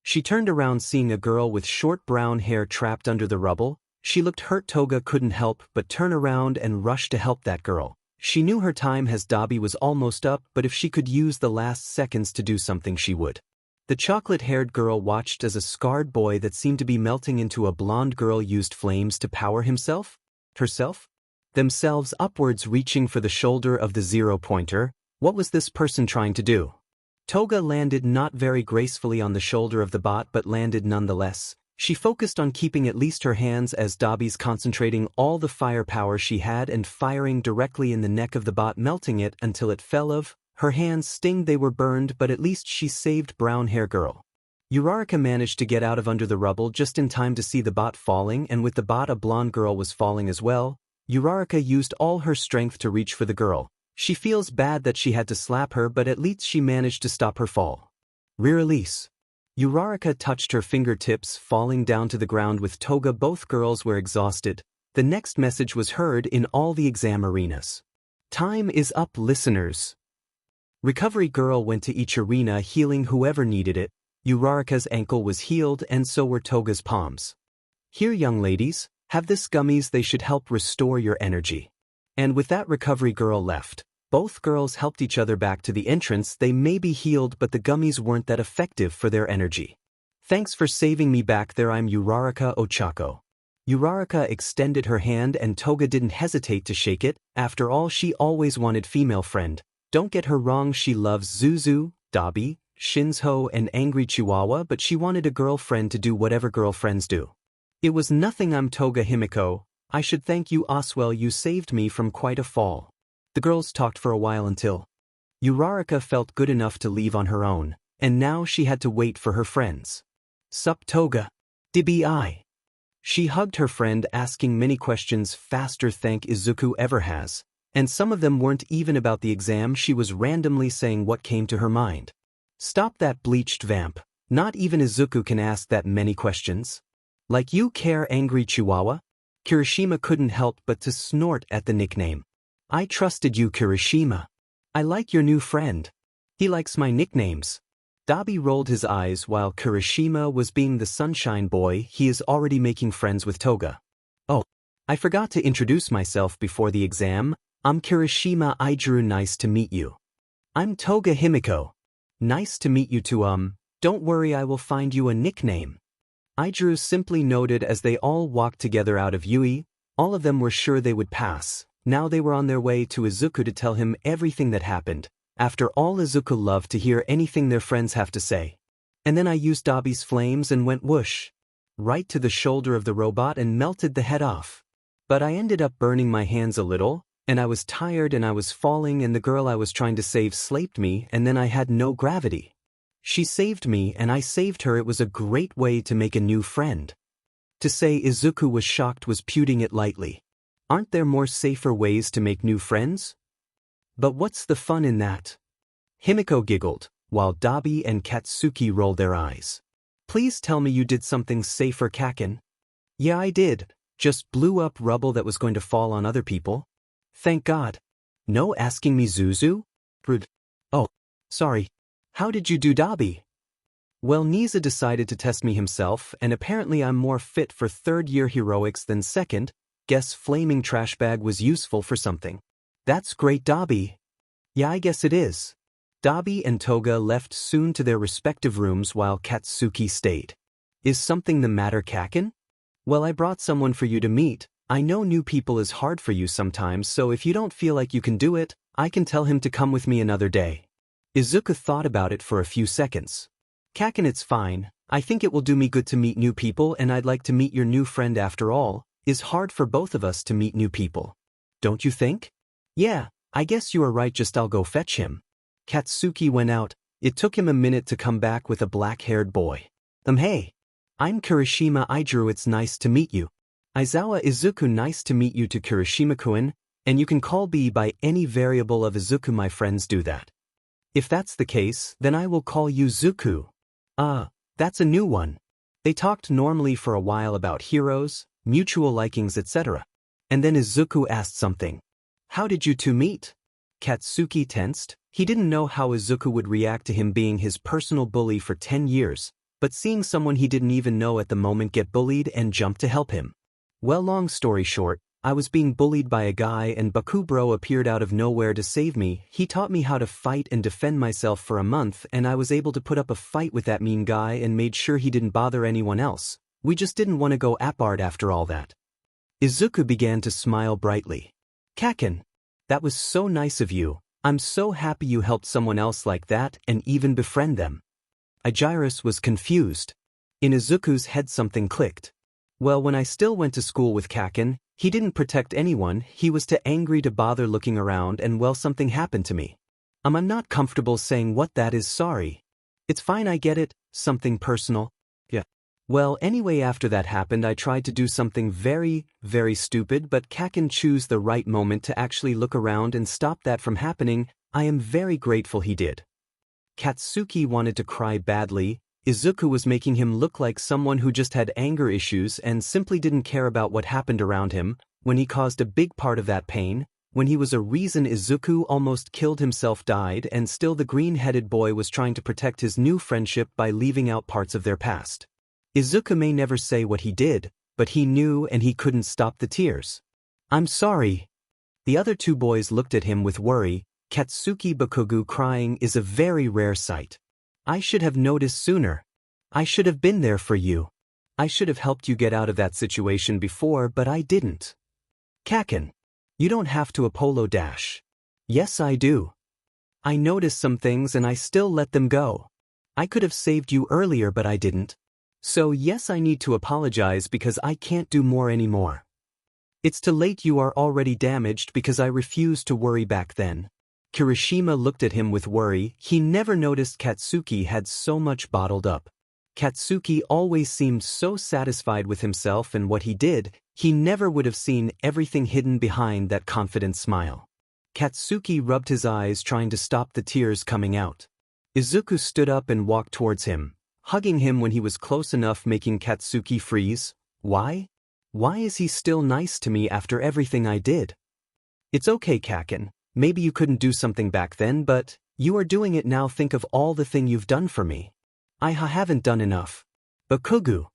She turned around, seeing a girl with short brown hair trapped under the rubble. She looked hurt. Toga couldn't help but turn around and rush to help that girl. She knew her time as Dabi was almost up, but if she could use the last seconds to do something she would. The chocolate-haired girl watched as a scarred boy that seemed to be melting into a blonde girl used flames to power herself, themselves upwards, reaching for the shoulder of the zero-pointer. What was this person trying to do? Toga landed not very gracefully on the shoulder of the bot but landed nonetheless. She focused on keeping at least her hands as Dabi's concentrating all the firepower she had and firing directly in the neck of the bot, melting it until it fell off. Her hands sting, they were burned, but at least she saved brown hair girl. Uraraka managed to get out of under the rubble just in time to see the bot falling, and with the bot a blonde girl was falling as well. Uraraka used all her strength to reach for the girl. She feels bad that she had to slap her, but at least she managed to stop her fall. Re-release. Uraraka touched her fingertips, falling down to the ground with Toga. Both girls were exhausted. The next message was heard in all the exam arenas. Time is up, listeners. Recovery girl went to each arena healing whoever needed it. Uraraka's ankle was healed and so were Toga's palms. Here, young ladies, have this gummies, they should help restore your energy. And with that, recovery girl left. Both girls helped each other back to the entrance. They may be healed, but the gummies weren't that effective for their energy. Thanks for saving me back there, I'm Uraraka Ochako. Uraraka extended her hand and Toga didn't hesitate to shake it. After all, she always wanted female friend. Don't get her wrong, she loves Zuzu, Dabi, Shinzo and Angry Chihuahua, but she wanted a girlfriend to do whatever girlfriends do. It was nothing, I'm Toga Himiko. I should thank you, Oswell, you saved me from quite a fall. The girls talked for a while until Uraraka felt good enough to leave on her own, and now she had to wait for her friends. Sup Toga? Dbi. She hugged her friend, asking many questions faster than Izuku ever has, and some of them weren't even about the exam. She was randomly saying what came to her mind. Stop that, bleached vamp. Not even Izuku can ask that many questions. Like you care, Angry Chihuahua? Kirishima couldn't help but to snort at the nickname. I trusted you, Kirishima. I like your new friend. He likes my nicknames. Dabi rolled his eyes while Kirishima was being the sunshine boy. He is already making friends with Toga. Oh, I forgot to introduce myself before the exam. I'm Kirishima Idru, nice to meet you. I'm Toga Himiko. Nice to meet you too. Don't worry, I will find you a nickname. Idru simply noted as they all walked together out of Yui. All of them were sure they would pass. Now they were on their way to Izuku to tell him everything that happened. After all, Izuku loved to hear anything their friends have to say. And then I used Dabi's flames and went whoosh right to the shoulder of the robot and melted the head off. But I ended up burning my hands a little, and I was tired and I was falling, and the girl I was trying to save slapped me, and then I had no gravity. She saved me and I saved her. It was a great way to make a new friend. To say Izuku was shocked was putting it lightly. Aren't there more safer ways to make new friends? But what's the fun in that? Himiko giggled, while Dabi and Katsuki rolled their eyes. Please tell me you did something safer, Kaken. Yeah, I did. Just blew up rubble that was going to fall on other people. Thank God. No asking me, Zuzu? Rude. Oh, sorry. How did you do, Dabi? Well, Niza decided to test me himself, and apparently I'm more fit for third-year heroics than second. Guess flaming trash bag was useful for something. That's great, Dabi. Yeah, I guess it is. Dabi and Toga left soon to their respective rooms while Katsuki stayed. Is something the matter, Kaken? Well, I brought someone for you to meet. I know new people is hard for you sometimes, so if you don't feel like you can do it, I can tell him to come with me another day. Izuku thought about it for a few seconds. Kaken, it's fine. I think it will do me good to meet new people, and I'd like to meet your new friend after all. It's hard for both of us to meet new people. Don't you think? Yeah, I guess you are right, just I'll go fetch him. Katsuki went out. It took him a minute to come back with a black-haired boy. Hey. I'm Kirishima Idru, it's nice to meet you. Aizawa Izuku, nice to meet you to Kirishima-kun, and you can call B by any variable of Izuku, my friends do that. If that's the case, then I will call you Zuku. That's a new one. They talked normally for a while about heroes, mutual likings, etc. And then Izuku asked something. How did you two meet? Katsuki tensed. He didn't know how Izuku would react to him being his personal bully for 10 years, but seeing someone he didn't even know at the moment get bullied and jump to help him. Well, long story short, I was being bullied by a guy and Bakubro appeared out of nowhere to save me. He taught me how to fight and defend myself for a month, and I was able to put up a fight with that mean guy and made sure he didn't bother anyone else. We just didn't want to go apart after all that. Izuku began to smile brightly. Kaken, that was so nice of you. I'm so happy you helped someone else like that and even befriend them. Aegirus was confused. In Izuku's head something clicked. Well, when I still went to school with Kaken, he didn't protect anyone, he was too angry to bother looking around and well something happened to me. I'm not comfortable saying what that is, sorry. It's fine, I get it, something personal. Yeah. Well, anyway, after that happened I tried to do something very, very stupid, but Kaken chose the right moment to actually look around and stop that from happening. I am very grateful he did. Katsuki wanted to cry badly. Izuku was making him look like someone who just had anger issues and simply didn't care about what happened around him, when he caused a big part of that pain, when he was a reason Izuku almost killed himself, died, and still the green-headed boy was trying to protect his new friendship by leaving out parts of their past. Izuku may never say what he did, but he knew and he couldn't stop the tears. I'm sorry. The other two boys looked at him with worry. Katsuki Bakugo crying is a very rare sight. I should have noticed sooner. I should have been there for you. I should have helped you get out of that situation before, but I didn't. Kaken, you don't have to apologize. Yes, I do. I noticed some things and I still let them go. I could have saved you earlier, but I didn't. So yes, I need to apologize because I can't do more anymore. It's too late, you are already damaged because I refused to worry back then. Kirishima looked at him with worry. He never noticed Katsuki had so much bottled up. Katsuki always seemed so satisfied with himself and what he did, he never would have seen everything hidden behind that confident smile. Katsuki rubbed his eyes trying to stop the tears coming out. Izuku stood up and walked towards him, hugging him when he was close enough, making Katsuki freeze. Why? Why is he still nice to me after everything I did? It's okay, Kaken. Maybe you couldn't do something back then, but you are doing it now. Think of all the thing you've done for me. I haven't done enough. Bakugo,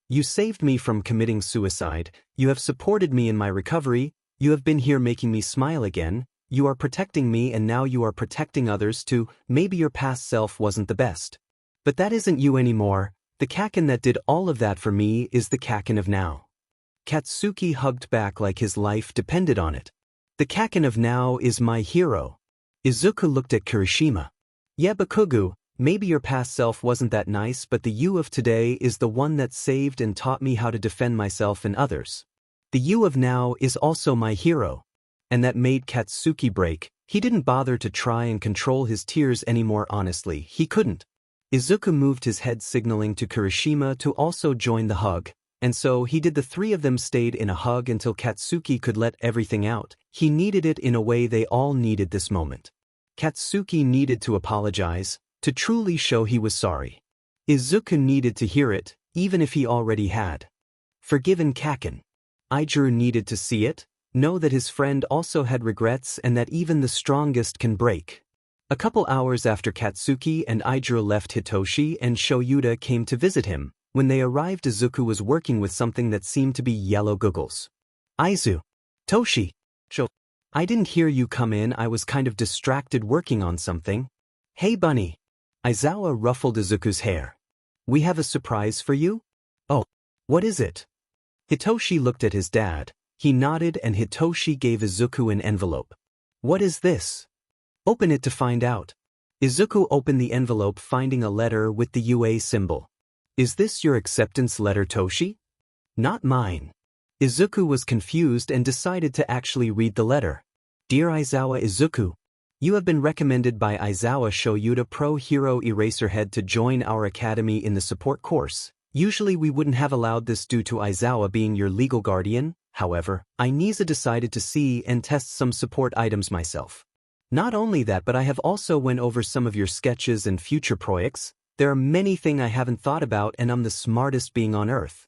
you saved me from committing suicide, you have supported me in my recovery, you have been here making me smile again, you are protecting me and now you are protecting others too. Maybe your past self wasn't the best. But that isn't you anymore. The Kaken that did all of that for me is the Kaken of now. Katsuki hugged back like his life depended on it. The Kaken of now is my hero. Izuku looked at Kirishima. Yeah, Bakugo, maybe your past self wasn't that nice, but the you of today is the one that saved and taught me how to defend myself and others. The you of now is also my hero. And that made Katsuki break. He didn't bother to try and control his tears anymore, honestly, he couldn't. Izuku moved his head signaling to Kirishima to also join the hug. And so he did. The three of them stayed in a hug until Katsuki could let everything out. He needed it in a way they all needed this moment. Katsuki needed to apologize, to truly show he was sorry. Izuku needed to hear it, even if he already had forgiven Kaken. Aiguru needed to see it, know that his friend also had regrets and that even the strongest can break. A couple hours after Katsuki and Aiguru left, Hitoshi and Shoyuta came to visit him. When they arrived, Izuku was working with something that seemed to be yellow googles. Aizu. Toshi. I didn't hear you come in, I was kind of distracted working on something. Hey bunny. Aizawa ruffled Izuku's hair. We have a surprise for you? Oh, what is it? Hitoshi looked at his dad. He nodded and Hitoshi gave Izuku an envelope. What is this? Open it to find out. Izuku opened the envelope, finding a letter with the UA symbol. Is this your acceptance letter, Toshi? Not mine. Izuku was confused and decided to actually read the letter. Dear Aizawa Izuku, you have been recommended by Aizawa Shoyuta Pro Hero Eraserhead to join our academy in the support course. Usually we wouldn't have allowed this due to Aizawa being your legal guardian. However, Ainisa decided to see and test some support items myself. Not only that, but I have also went over some of your sketches and future projects. There are many things I haven't thought about and I'm the smartest being on earth.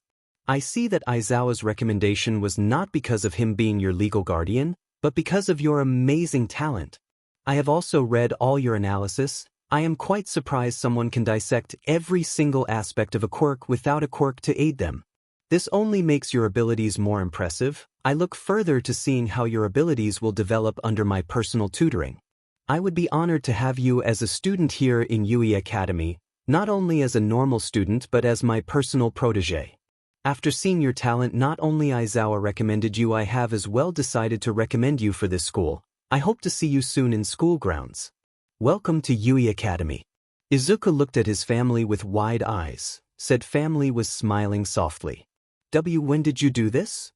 I see that Aizawa's recommendation was not because of him being your legal guardian, but because of your amazing talent. I have also read all your analysis. I am quite surprised someone can dissect every single aspect of a quirk without a quirk to aid them. This only makes your abilities more impressive. I look further to seeing how your abilities will develop under my personal tutoring. I would be honored to have you as a student here in Yui Academy, not only as a normal student but as my personal protege. After seeing your talent, not only Aizawa recommended you, I have as well decided to recommend you for this school. I hope to see you soon in school grounds. Welcome to Yui Academy. Izuku looked at his family with wide eyes. Said family was smiling softly. When did you do this?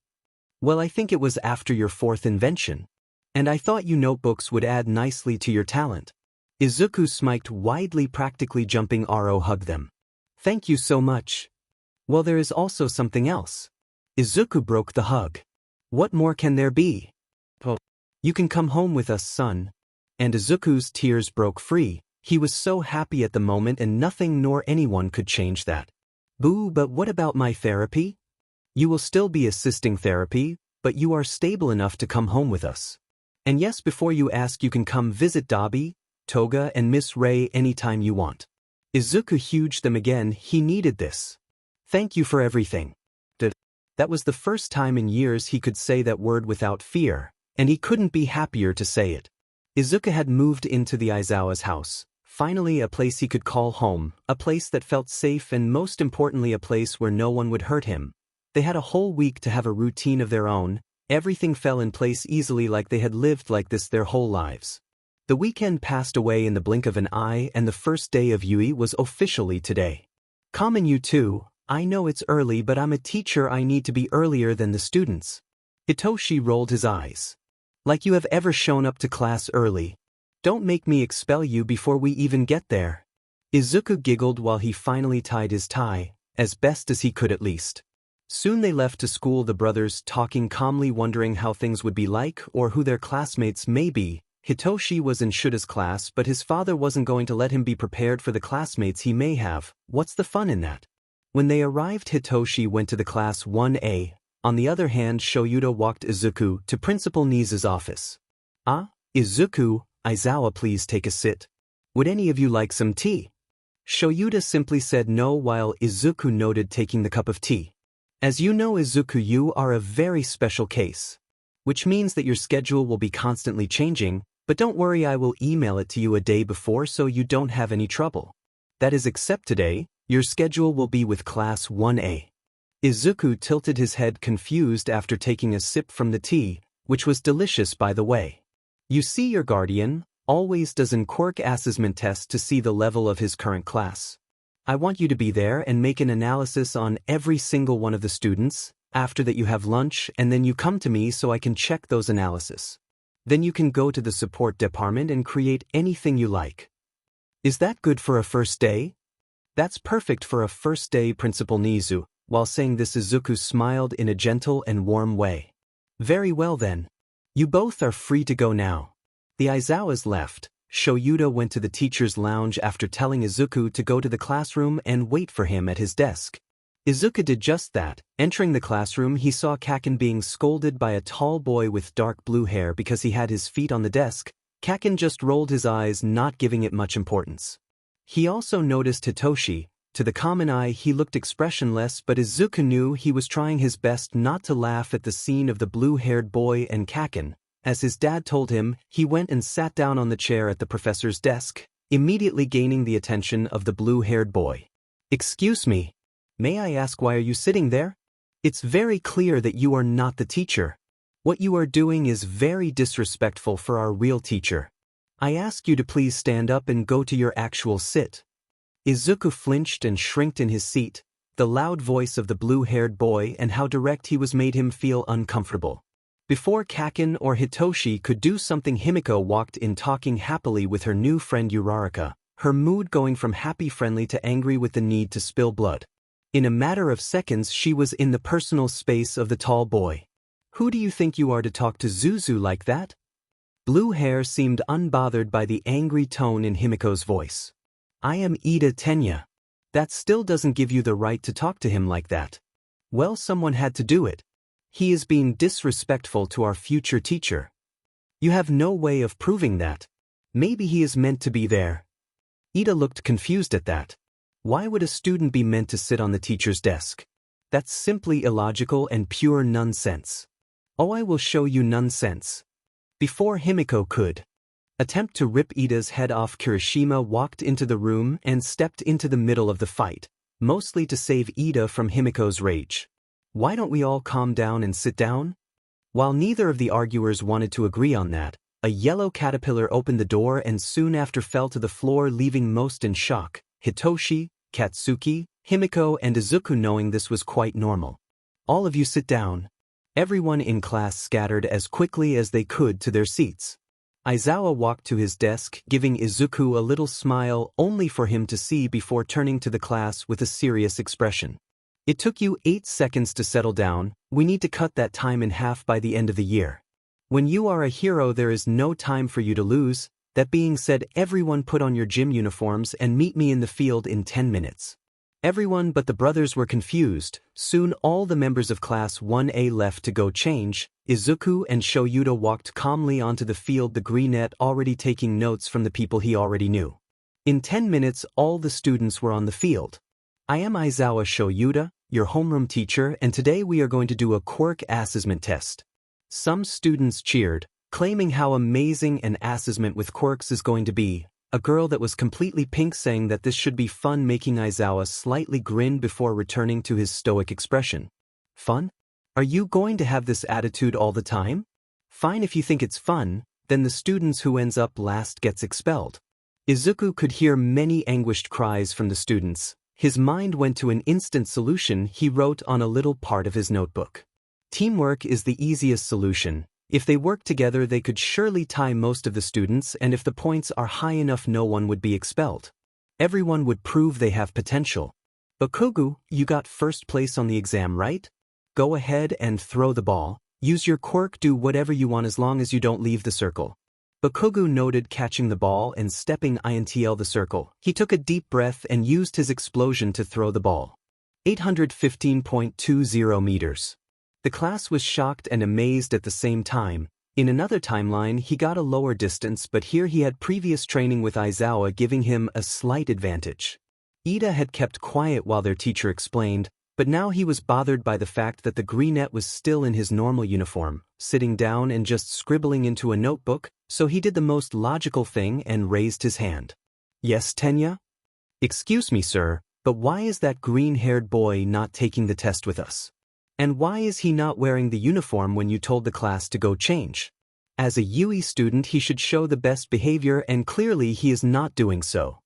Well, I think it was after your fourth invention. And I thought you notebooks would add nicely to your talent. Izuku smiled widely, practically jumping. Aro hugged them. Thank you so much. Well, there is also something else. Izuku broke the hug. What more can there be? Oh, you can come home with us, son. And Izuku's tears broke free. He was so happy at the moment and nothing nor anyone could change that. Boo, but what about my therapy? You will still be assisting therapy, but you are stable enough to come home with us. And yes, before you ask, you can come visit Dabi, Toga and Miss Ray anytime you want. Izuku hugged them again. He needed this. Thank you for everything. That was the first time in years he could say that word without fear, and he couldn't be happier to say it. Izuku had moved into the Aizawa's house. Finally, a place he could call home, a place that felt safe, and most importantly a place where no one would hurt him. They had a whole week to have a routine of their own. Everything fell in place easily, like they had lived like this their whole lives. The weekend passed away in the blink of an eye, and the first day of Yui was officially today. Common you too, I know it's early, but I'm a teacher, I need to be earlier than the students. Hitoshi rolled his eyes. Like you have ever shown up to class early. Don't make me expel you before we even get there. Izuku giggled while he finally tied his tie, as best as he could at least. Soon they left to school, the brothers talking calmly, wondering how things would be like or who their classmates may be. Hitoshi was in Shuta's class, but his father wasn't going to let him be prepared for the classmates he may have. What's the fun in that? When they arrived, Hitoshi went to the class 1A. On the other hand, Shoyuta walked Izuku to Principal Nizu's office. Ah, Izuku, Aizawa, please take a sit. Would any of you like some tea? Shoyuta simply said no while Izuku noted taking the cup of tea. As you know, Izuku, you are a very special case. Which means that your schedule will be constantly changing, but don't worry, I will email it to you a day before so you don't have any trouble. That is, except today, your schedule will be with class 1A. Izuku tilted his head confused after taking a sip from the tea, which was delicious by the way. You see, your guardian always does an quirk assessment test to see the level of his current class. I want you to be there and make an analysis on every single one of the students. After that you have lunch and then you come to me so I can check those analysis. Then you can go to the support department and create anything you like. Is that good for a first day? That's perfect for a first day, Principal Nizu. While saying this, Izuku smiled in a gentle and warm way. Very well then. You both are free to go now. The Aizawas left. Shoyuta went to the teacher's lounge after telling Izuku to go to the classroom and wait for him at his desk. Izuku did just that. Entering the classroom, he saw Kaken being scolded by a tall boy with dark blue hair because he had his feet on the desk. Kaken just rolled his eyes, not giving it much importance. He also noticed Hitoshi. To the common eye, he looked expressionless, but Izuku knew he was trying his best not to laugh at the scene of the blue-haired boy and Kaken. As his dad told him, he went and sat down on the chair at the professor's desk, immediately gaining the attention of the blue-haired boy. Excuse me. May I ask, why are you sitting there? It's very clear that you are not the teacher. What you are doing is very disrespectful for our real teacher. I ask you to please stand up and go to your actual sit. Izuku flinched and shrinked in his seat. The loud voice of the blue-haired boy and how direct he was made him feel uncomfortable. Before Kaken or Hitoshi could do something, Himiko walked in talking happily with her new friend Uraraka, her mood going from happy friendly to angry with the need to spill blood. In a matter of seconds she was in the personal space of the tall boy. Who do you think you are to talk to Zuzu like that? Blue hair seemed unbothered by the angry tone in Himiko's voice. I am Ida Tenya. That still doesn't give you the right to talk to him like that. Well, someone had to do it. He is being disrespectful to our future teacher. You have no way of proving that. Maybe he is meant to be there. Ida looked confused at that. Why would a student be meant to sit on the teacher's desk? That's simply illogical and pure nonsense. Oh, I will show you nonsense. Before Himiko could attempt to rip Ida's head off, Kirishima walked into the room and stepped into the middle of the fight, mostly to save Ida from Himiko's rage. Why don't we all calm down and sit down? While neither of the arguers wanted to agree on that, a yellow caterpillar opened the door and soon after fell to the floor, leaving most in shock: Hitoshi, Katsuki, Himiko and Izuku. Knowing this was quite normal. All of you sit down. Everyone in class scattered as quickly as they could to their seats. Aizawa walked to his desk, giving Izuku a little smile only for him to see before turning to the class with a serious expression. It took you 8 seconds to settle down. We need to cut that time in half by the end of the year. When you are a hero, there is no time for you to lose. That being said, everyone put on your gym uniforms and meet me in the field in 10 minutes. Everyone but the brothers were confused. Soon all the members of Class 1A left to go change. Izuku and Shoyuta walked calmly onto the field, the greenette already taking notes from the people he already knew. In 10 minutes all the students were on the field. I am Aizawa Shoyuta, your homeroom teacher, and today we are going to do a quirk assessment test. Some students cheered, claiming how amazing an assessment with quirks is going to be. A girl that was completely pink saying that this should be fun, making Aizawa slightly grin before returning to his stoic expression. Fun? Are you going to have this attitude all the time? Fine, if you think it's fun, then the students who ends up last gets expelled. Izuku could hear many anguished cries from the students. His mind went to an instant solution. He wrote on a little part of his notebook. Teamwork is the easiest solution. If they work together, they could surely tie most of the students, and if the points are high enough, no one would be expelled. Everyone would prove they have potential. Bakugo, you got first place on the exam, right? Go ahead and throw the ball. Use your quirk, do whatever you want as long as you don't leave the circle. Bakugo noted, catching the ball and stepping INTL the circle. He took a deep breath and used his explosion to throw the ball. 815.20 meters. The class was shocked and amazed at the same time. In another timeline, he got a lower distance, but here he had previous training with Aizawa giving him a slight advantage. Ida had kept quiet while their teacher explained, but now he was bothered by the fact that the greenette was still in his normal uniform, sitting down and just scribbling into a notebook, so he did the most logical thing and raised his hand. Yes, Tenya? Excuse me, sir, but why is that green-haired boy not taking the test with us? And why is he not wearing the uniform when you told the class to go change? As a UE student, he should show the best behavior, and clearly he is not doing so.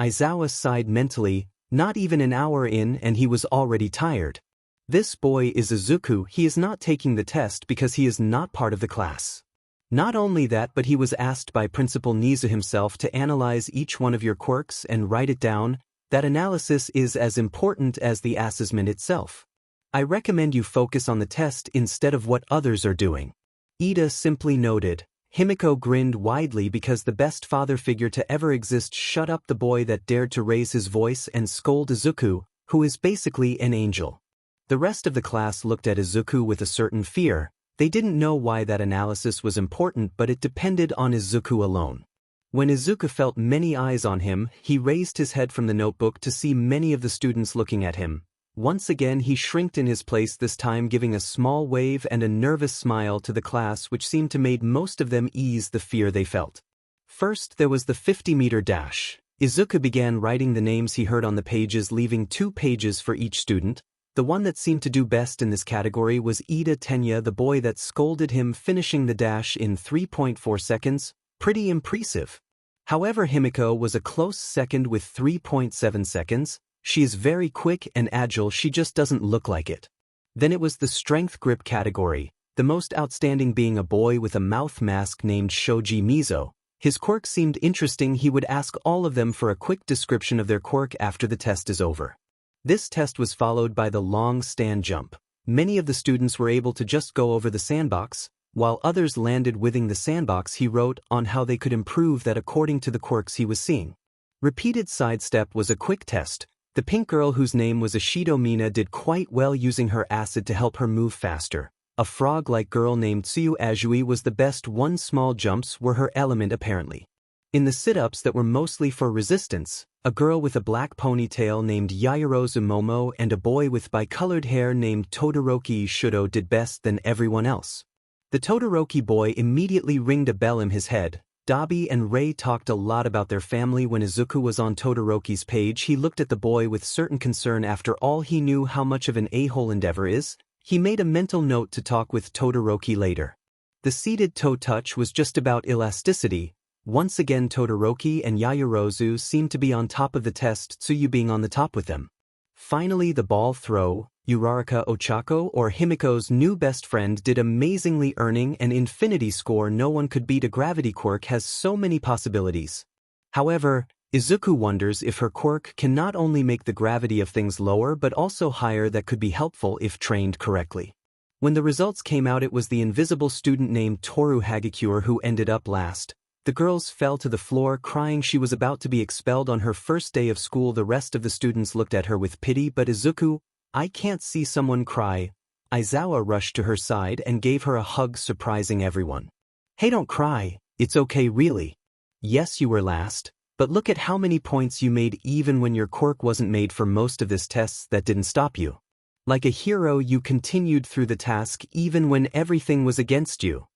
Aizawa sighed mentally. Not even an hour in and he was already tired. This boy is Izuku. He is not taking the test because he is not part of the class. Not only that, but he was asked by Principal Nizu himself to analyze each one of your quirks and write it down. That analysis is as important as the assessment itself. I recommend you focus on the test instead of what others are doing. Ida simply noted. Himiko grinned widely because the best father figure to ever exist shut up the boy that dared to raise his voice and scold Izuku, who is basically an angel. The rest of the class looked at Izuku with a certain fear. They didn't know why that analysis was important, but it depended on Izuku alone. When Izuku felt many eyes on him, he raised his head from the notebook to see many of the students looking at him. Once again he shrinked in his place, this time giving a small wave and a nervous smile to the class, which seemed to make most of them ease the fear they felt. First there was the 50-meter dash. Izuku began writing the names he heard on the pages, leaving 2 pages for each student. The one that seemed to do best in this category was Ida Tenya, the boy that scolded him, finishing the dash in 3.4 seconds. Pretty impressive. However, Himiko was a close second with 3.7 seconds. She is very quick and agile, she just doesn't look like it. Then it was the strength grip category, the most outstanding being a boy with a mouth mask named Shoji Mizo. His quirk seemed interesting. He would ask all of them for a quick description of their quirk after the test is over. This test was followed by the long stand jump. Many of the students were able to just go over the sandbox, while others landed within the sandbox. He wrote on how they could improve that according to the quirks he was seeing. Repeated sidestep was a quick test. The pink girl, whose name was Ashido Mina, did quite well using her acid to help her move faster. A frog-like girl named Tsuyu Ajui was the best. One small jumps were her element apparently. In the sit-ups that were mostly for resistance, a girl with a black ponytail named Yayorozu Momo and a boy with bicolored hair named Todoroki Shudo did best than everyone else. The Todoroki boy immediately ringed a bell in his head. Dabi and Rei talked a lot about their family. When Izuku was on Todoroki's page, he looked at the boy with certain concern. After all, he knew how much of an a-hole Endeavor is. He made a mental note to talk with Todoroki later. The seated toe touch was just about elasticity. Once again, Todoroki and Yaoyorozu seemed to be on top of the test, Tsuyu being on the top with them. Finally, the ball throw. Uraraka Ochako, or Himiko's new best friend, did amazingly, earning an infinity score. No one could beat. A gravity quirk has so many possibilities. However, Izuku wonders if her quirk can not only make the gravity of things lower but also higher. That could be helpful if trained correctly. When the results came out, it was the invisible student named Toru Hagakure who ended up last. The girls fell to the floor crying. She was about to be expelled on her first day of school. The rest of the students looked at her with pity, but Izuku, I can't see someone cry. Aizawa rushed to her side and gave her a hug, surprising everyone. Hey, don't cry, it's okay really. Yes, you were last, but look at how many points you made. Even when your quirk wasn't made for most of this tests, that didn't stop you. Like a hero, you continued through the task even when everything was against you.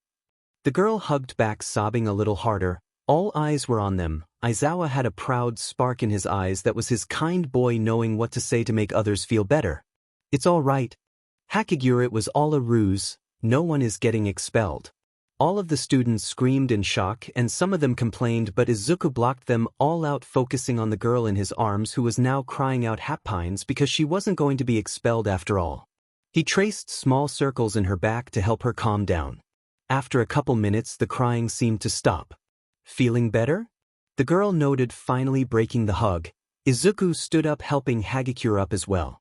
The girl hugged back, sobbing a little harder. All eyes were on them. Aizawa had a proud spark in his eyes. That was his kind boy knowing what to say to make others feel better. It's all right. Hakagure, it was all a ruse. No one is getting expelled. All of the students screamed in shock and some of them complained, but Izuku blocked them all out, focusing on the girl in his arms who was now crying out happines because she wasn't going to be expelled after all. He traced small circles in her back to help her calm down. After a couple minutes, the crying seemed to stop. Feeling better? The girl noted, finally breaking the hug. Izuku stood up, helping Hagakure up as well.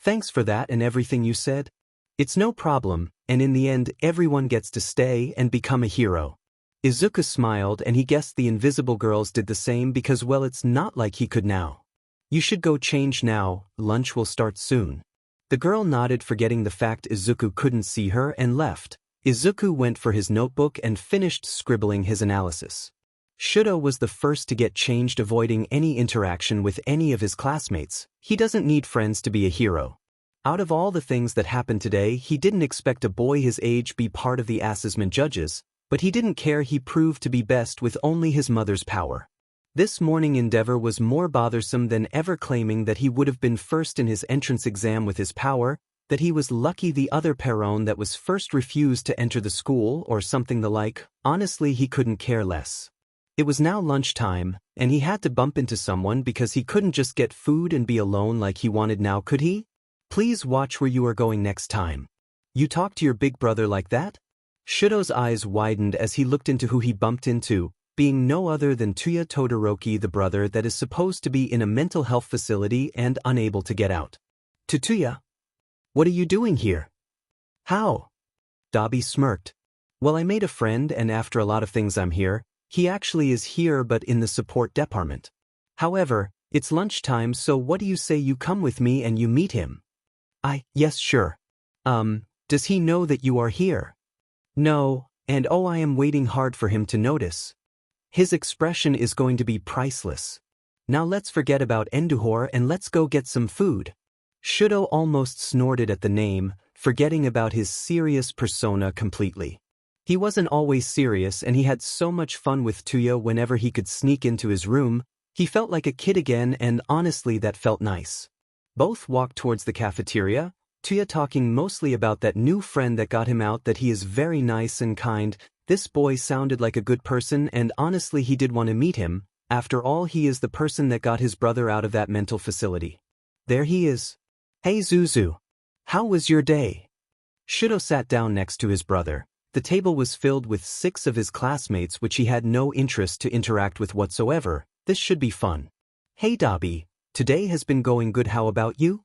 Thanks for that and everything you said. It's no problem, and in the end, everyone gets to stay and become a hero. Izuku smiled, and he guessed the invisible girls did the same because, well, it's not like he could now. You should go change now, lunch will start soon. The girl nodded, forgetting the fact Izuku couldn't see her, and left. Izuku went for his notebook and finished scribbling his analysis. Shudo was the first to get changed, avoiding any interaction with any of his classmates. He doesn't need friends to be a hero. Out of all the things that happened today, he didn't expect a boy his age be part of the assessment judges, but he didn't care. He proved to be best with only his mother's power. This morning Endeavor was more bothersome than ever, claiming that he would have been first in his entrance exam with his power, that he was lucky the other Perron that was first refused to enter the school or something the like. Honestly, he couldn't care less. It was now lunchtime, and he had to bump into someone because he couldn't just get food and be alone like he wanted now, could he? Please watch where you are going next time. You talk to your big brother like that? Shudo's eyes widened as he looked into who he bumped into, being no other than Tuya Todoroki, the brother that is supposed to be in a mental health facility and unable to get out. Tuya, what are you doing here? How? Dabi smirked. Well, I made a friend, and after a lot of things I'm here. He actually is here but in the support department. However, it's lunchtime, so what do you say you come with me and you meet him? Yes, sure. Does he know that you are here? No, and oh, I am waiting hard for him to notice. His expression is going to be priceless. Now let's forget about Enduhor and let's go get some food. Shudo almost snorted at the name, forgetting about his serious persona completely. He wasn't always serious, and he had so much fun with Tuya whenever he could sneak into his room. He felt like a kid again, and honestly that felt nice. Both walked towards the cafeteria, Tuya talking mostly about that new friend that got him out, that he is very nice and kind. This boy sounded like a good person, and honestly he did want to meet him. After all, he is the person that got his brother out of that mental facility. There he is. Hey Zuzu. How was your day? Shudo sat down next to his brother. The table was filled with 6 of his classmates which he had no interest to interact with whatsoever. This should be fun. Hey Dabi, today has been going good, how about you?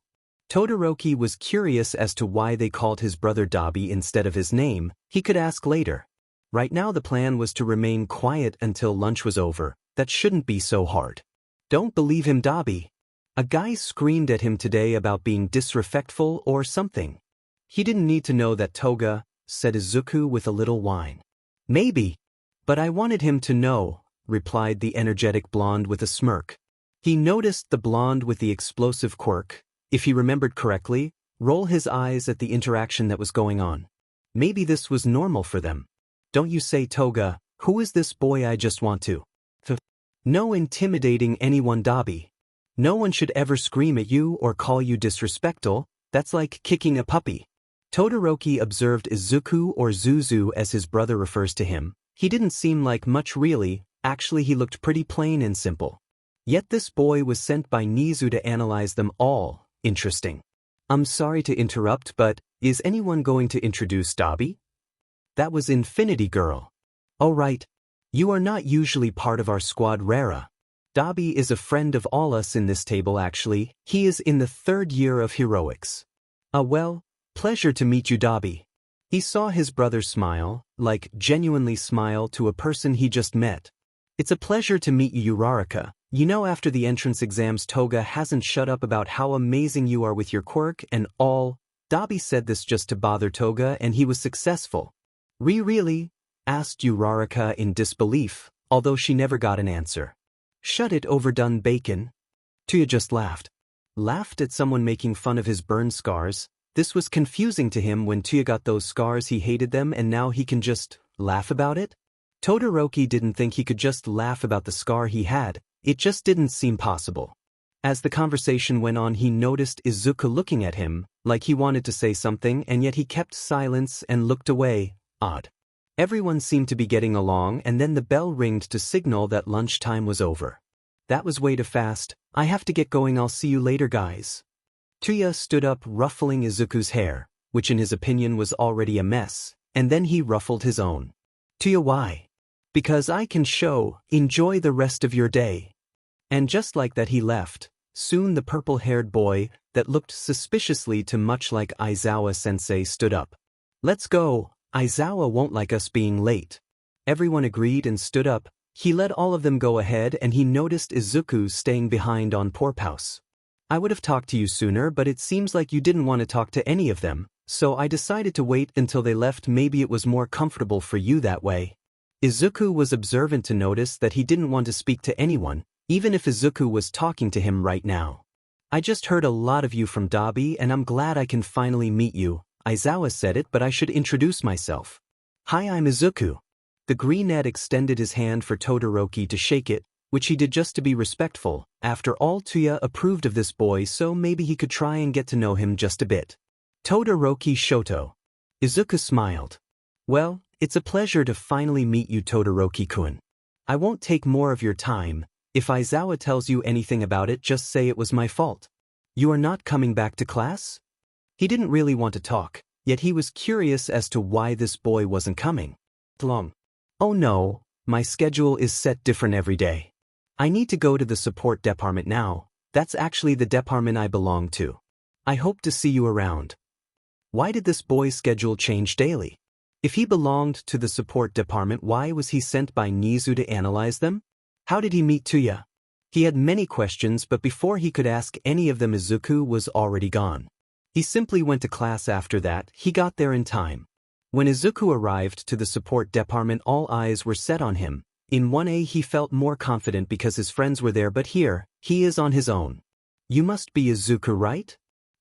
Todoroki was curious as to why they called his brother Dabi instead of his name. He could ask later. Right now the plan was to remain quiet until lunch was over. That shouldn't be so hard. Don't believe him, Dabi. A guy screamed at him today about being disrespectful or something. He didn't need to know that, Toga, said Izuku with a little whine. Maybe. But I wanted him to know, replied the energetic blonde with a smirk. He noticed the blonde with the explosive quirk, if he remembered correctly, roll his eyes at the interaction that was going on. Maybe this was normal for them. Don't you say, Toga, who is this boy? I just want to. No intimidating anyone, Dabi. No one should ever scream at you or call you disrespectful, that's like kicking a puppy. Todoroki observed Izuku, or Zuzu as his brother refers to him. He didn't seem like much really, actually he looked pretty plain and simple. Yet this boy was sent by Nizu to analyze them all. Interesting. I'm sorry to interrupt, but is anyone going to introduce Dabi? That was Infinity Girl. Oh right. You are not usually part of our squad, Rara. Dabi is a friend of all us in this table actually, he is in the 3rd year of heroics. Well, pleasure to meet you, Dabi. He saw his brother smile, like genuinely smile to a person he just met. It's a pleasure to meet you, Uraraka. You know, after the entrance exams Toga hasn't shut up about how amazing you are with your quirk and all. Dabi said this just to bother Toga and he was successful. Really? Asked Uraraka in disbelief, although she never got an answer. Shut it, overdone bacon. Tuya just laughed. Laughed at someone making fun of his burn scars. This was confusing to him. When Tuya got those scars he hated them and now he can just laugh about it? Todoroki didn't think he could just laugh about the scar he had, it just didn't seem possible. As the conversation went on he noticed Izuku looking at him, like he wanted to say something and yet he kept silence and looked away. Odd. Everyone seemed to be getting along and then the bell ringed to signal that lunchtime was over. That was way too fast. I have to get going, I'll see you later, guys. Tuya stood up, ruffling Izuku's hair, which in his opinion was already a mess, and then he ruffled his own. Tuya, why? Because I can show, enjoy the rest of your day. And just like that he left. Soon the purple-haired boy, that looked suspiciously too much like Aizawa-sensei, stood up. Let's go. Aizawa won't like us being late. Everyone agreed and stood up. He let all of them go ahead and he noticed Izuku staying behind on Porpoise. I would have talked to you sooner, but it seems like you didn't want to talk to any of them, so I decided to wait until they left. Maybe it was more comfortable for you that way. Izuku was observant to notice that he didn't want to speak to anyone, even if Izuku was talking to him right now. I just heard a lot of you from Dabi and I'm glad I can finally meet you. Aizawa said it, but I should introduce myself. Hi, I'm Izuku. The greenette extended his hand for Todoroki to shake it, which he did just to be respectful. After all, Tuya approved of this boy, so maybe he could try and get to know him just a bit. Todoroki Shoto. Izuku smiled. Well, it's a pleasure to finally meet you, Todoroki-kun. I won't take more of your time. If Aizawa tells you anything about it, just say it was my fault. You are not coming back to class? He didn't really want to talk, yet he was curious as to why this boy wasn't coming. Long. Oh no, my schedule is set different every day. I need to go to the support department now. That's actually the department I belong to. I hope to see you around. Why did this boy's schedule change daily? If he belonged to the support department, why was he sent by Nizu to analyze them? How did he meet Tuya? He had many questions, but before he could ask any of them, Izuku was already gone. He simply went to class after that. He got there in time. When Izuku arrived to the support department, all eyes were set on him. In 1A he felt more confident because his friends were there, but here, he is on his own. You must be Izuku, right?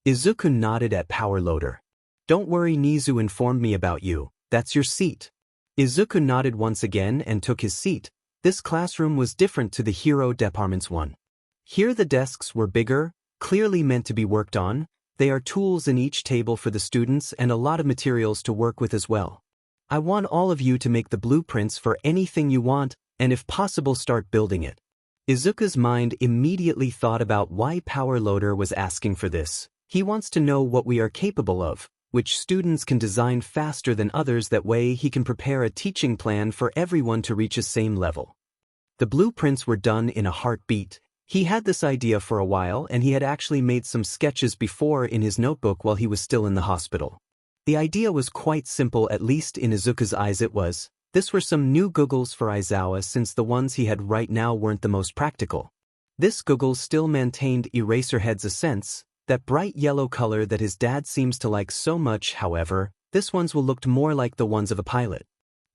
Izuku nodded at Power Loader. Don't worry, Nizu informed me about you. That's your seat. Izuku nodded once again and took his seat. This classroom was different to the hero department's one. Here the desks were bigger, clearly meant to be worked on. There are tools in each table for the students and a lot of materials to work with as well. I want all of you to make the blueprints for anything you want, and if possible start building it. Izuku's mind immediately thought about why Power Loader was asking for this. He wants to know what we are capable of, which students can design faster than others. That way he can prepare a teaching plan for everyone to reach the same level. The blueprints were done in a heartbeat. He had this idea for a while and he had actually made some sketches before in his notebook while he was still in the hospital. The idea was quite simple, at least in Izuku's eyes it was. This were some new goggles for Aizawa since the ones he had right now weren't the most practical. This goggles still maintained Eraserhead's essence, that bright yellow color that his dad seems to like so much. However, this ones will look more like the ones of a pilot.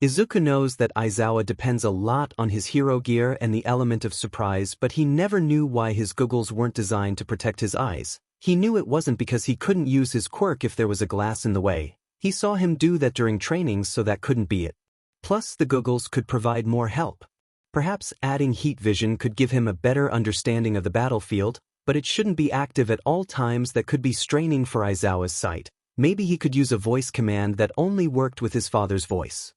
Izuku knows that Aizawa depends a lot on his hero gear and the element of surprise, but he never knew why his goggles weren't designed to protect his eyes. He knew it wasn't because he couldn't use his quirk if there was a glass in the way. He saw him do that during trainings, so that couldn't be it. Plus, the goggles could provide more help. Perhaps adding heat vision could give him a better understanding of the battlefield, but it shouldn't be active at all times. That could be straining for Aizawa's sight. Maybe he could use a voice command that only worked with his father's voice.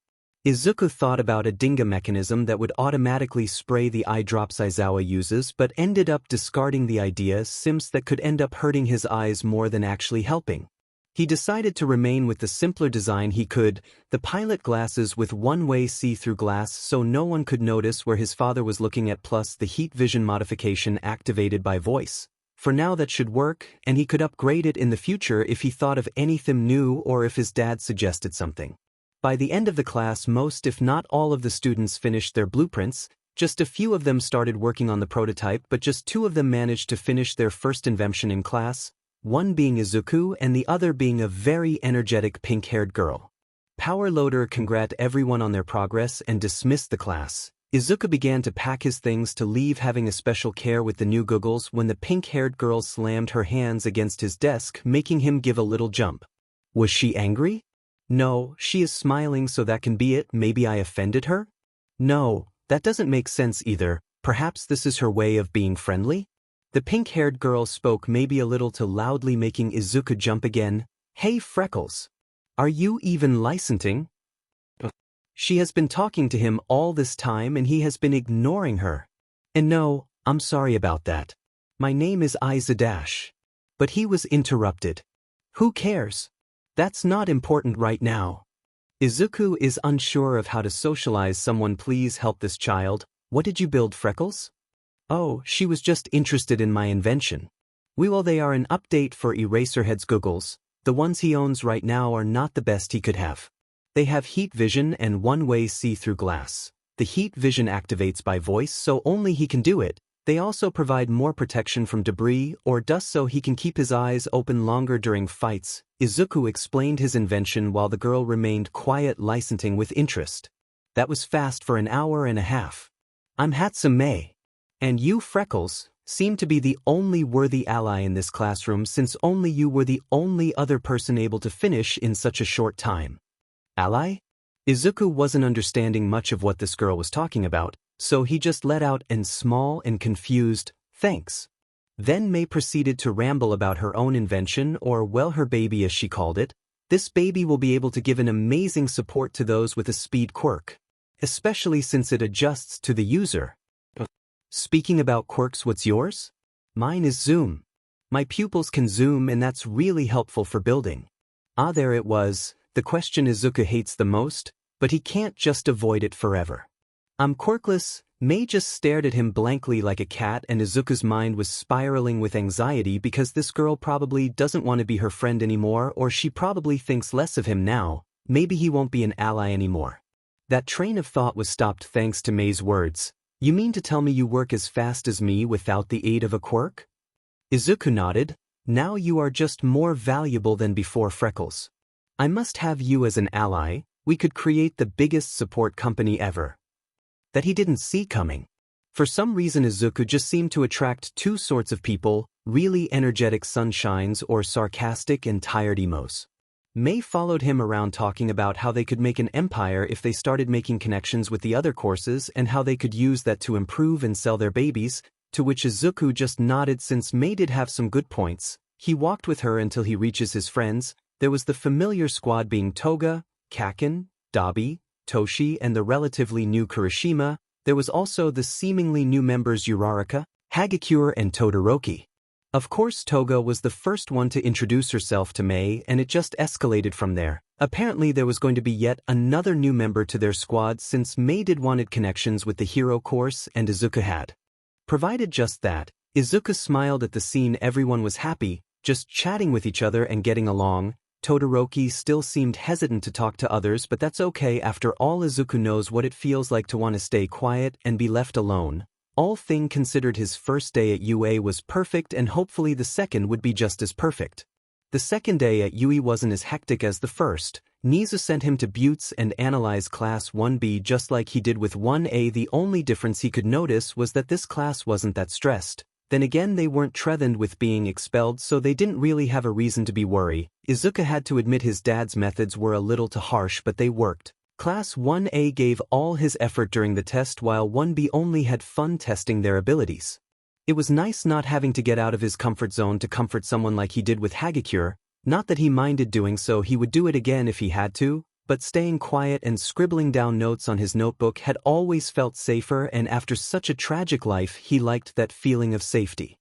Izuku thought about a Dinga mechanism that would automatically spray the eye drops Aizawa uses, but ended up discarding the idea since that could end up hurting his eyes more than actually helping. He decided to remain with the simpler design the pilot glasses with one-way see-through glass so no one could notice where his father was looking at, plus the heat vision modification activated by voice. For now that should work, and he could upgrade it in the future if he thought of anything new or if his dad suggested something. By the end of the class, most if not all of the students finished their blueprints. Just a few of them started working on the prototype, but just 2 of them managed to finish their first invention in class, one being Izuku and the other being a very energetic pink-haired girl. Power Loader congratulated everyone on their progress and dismissed the class. Izuku began to pack his things to leave, having a special care with the new goggles, when the pink-haired girl slammed her hands against his desk, making him give a little jump. Was she angry? No, she is smiling, so that can be it. Maybe I offended her? No, that doesn't make sense either. Perhaps this is her way of being friendly? The pink-haired girl spoke maybe a little too loudly, making Izuku jump again. Hey Freckles! Are you even licensing? She has been talking to him all this time and he has been ignoring her. And no, I'm sorry about that. My name is Aiza. But he was interrupted. Who cares? That's not important right now. Izuku is unsure of how to socialize someone. Please help this child. What did you build, Freckles? Oh, she was just interested in my invention. They are an update for Eraserhead's goggles. The ones he owns right now are not the best he could have. They have heat vision and one-way see-through glass. The heat vision activates by voice, so only he can do it. They also provide more protection from debris or dust so he can keep his eyes open longer during fights. Izuku explained his invention while the girl remained quiet, listening with interest. That was fast for an hour and a half. I'm Hatsume. And you, Freckles, seem to be the only worthy ally in this classroom, since only you were the only other person able to finish in such a short time. Ally? Izuku wasn't understanding much of what this girl was talking about, so he just let out a small and confused, thanks. Then May proceeded to ramble about her own invention, or her baby as she called it. This baby will be able to give an amazing support to those with a speed quirk, especially since it adjusts to the user. Speaking about quirks, what's yours? Mine is zoom. My pupils can zoom, and that's really helpful for building. There it was, the question Izuku hates the most, but he can't just avoid it forever. I'm Quirkless. May just stared at him blankly like a cat, and Izuku's mind was spiraling with anxiety because this girl probably doesn't want to be her friend anymore, or she probably thinks less of him now. Maybe he won't be an ally anymore. That train of thought was stopped thanks to May's words. You mean to tell me you work as fast as me without the aid of a quirk? Izuku nodded. Now you are just more valuable than before, Freckles. I must have you as an ally. We could create the biggest support company ever. That he didn't see coming. For some reason Izuku just seemed to attract 2 sorts of people, really energetic sunshines or sarcastic and tired emos. May followed him around talking about how they could make an empire if they started making connections with the other courses and how they could use that to improve and sell their babies, to which Izuku just nodded since May did have some good points. He walked with her until he reaches his friends. There was the familiar squad being Toga, Kaken, Dabi, Toshi, and the relatively new Kirishima. There was also the seemingly new members Uraraka, Hagakure, and Todoroki. Of course, Toga was the first one to introduce herself to May, and it just escalated from there. Apparently there was going to be yet another new member to their squad, since May wanted connections with the hero course and Izuku had provided just that. Izuku smiled at the scene. Everyone was happy, just chatting with each other and getting along. Todoroki still seemed hesitant to talk to others, but that's okay. After all, Izuku knows what it feels like to want to stay quiet and be left alone. All thing considered, his first day at UA was perfect, and hopefully the second would be just as perfect. The second day at UE wasn't as hectic as the first. Nizu sent him to Buttes and analyze Class 1B just like he did with 1A. The only difference he could notice was that this class wasn't that stressed. Then again they weren't threatened with being expelled, so they didn't really have a reason to be worried. Izuku had to admit his dad's methods were a little too harsh, but they worked. Class 1A gave all his effort during the test while 1B only had fun testing their abilities. It was nice not having to get out of his comfort zone to comfort someone like he did with Hagakure. Not that he minded doing so, he would do it again if he had to, but staying quiet and scribbling down notes on his notebook had always felt safer, and after such a tragic life he liked that feeling of safety.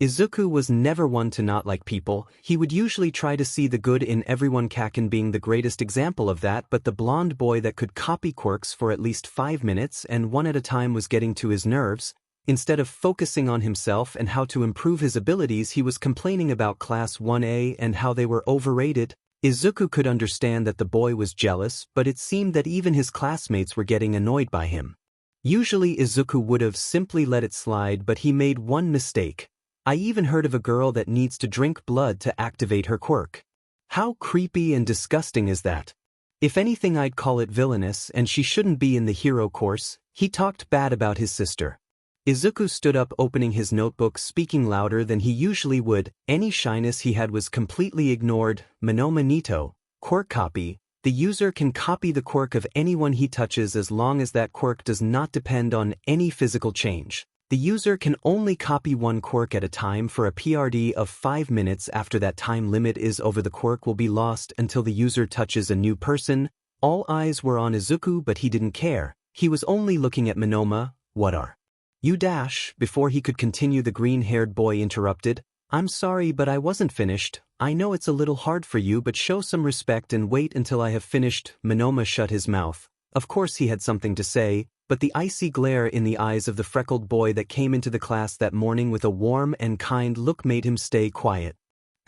Izuku was never one to not like people. He would usually try to see the good in everyone, Kaken being the greatest example of that, but the blonde boy that could copy quirks for at least 5 minutes and one at a time was getting to his nerves. Instead of focusing on himself and how to improve his abilities, he was complaining about Class 1A and how they were overrated. Izuku could understand that the boy was jealous, but it seemed that even his classmates were getting annoyed by him. Usually Izuku would have simply let it slide, but he made one mistake. I even heard of a girl that needs to drink blood to activate her quirk. How creepy and disgusting is that? If anything, I'd call it villainous, and she shouldn't be in the hero course. He talked bad about his sister. Izuku stood up, opening his notebook, speaking louder than he usually would. Any shyness he had was completely ignored. Monoma Nito, quirk copy. The user can copy the quirk of anyone he touches as long as that quirk does not depend on any physical change. The user can only copy one quirk at a time for a PRD of 5 minutes. After that time limit is over, the quirk will be lost until the user touches a new person. All eyes were on Izuku, but he didn't care. He was only looking at Monoma. What are you dash? Before he could continue, the green-haired boy interrupted. I'm sorry, but I wasn't finished. I know it's a little hard for you, but show some respect and wait until I have finished. Monoma shut his mouth. Of course he had something to say, but the icy glare in the eyes of the freckled boy that came into the class that morning with a warm and kind look made him stay quiet.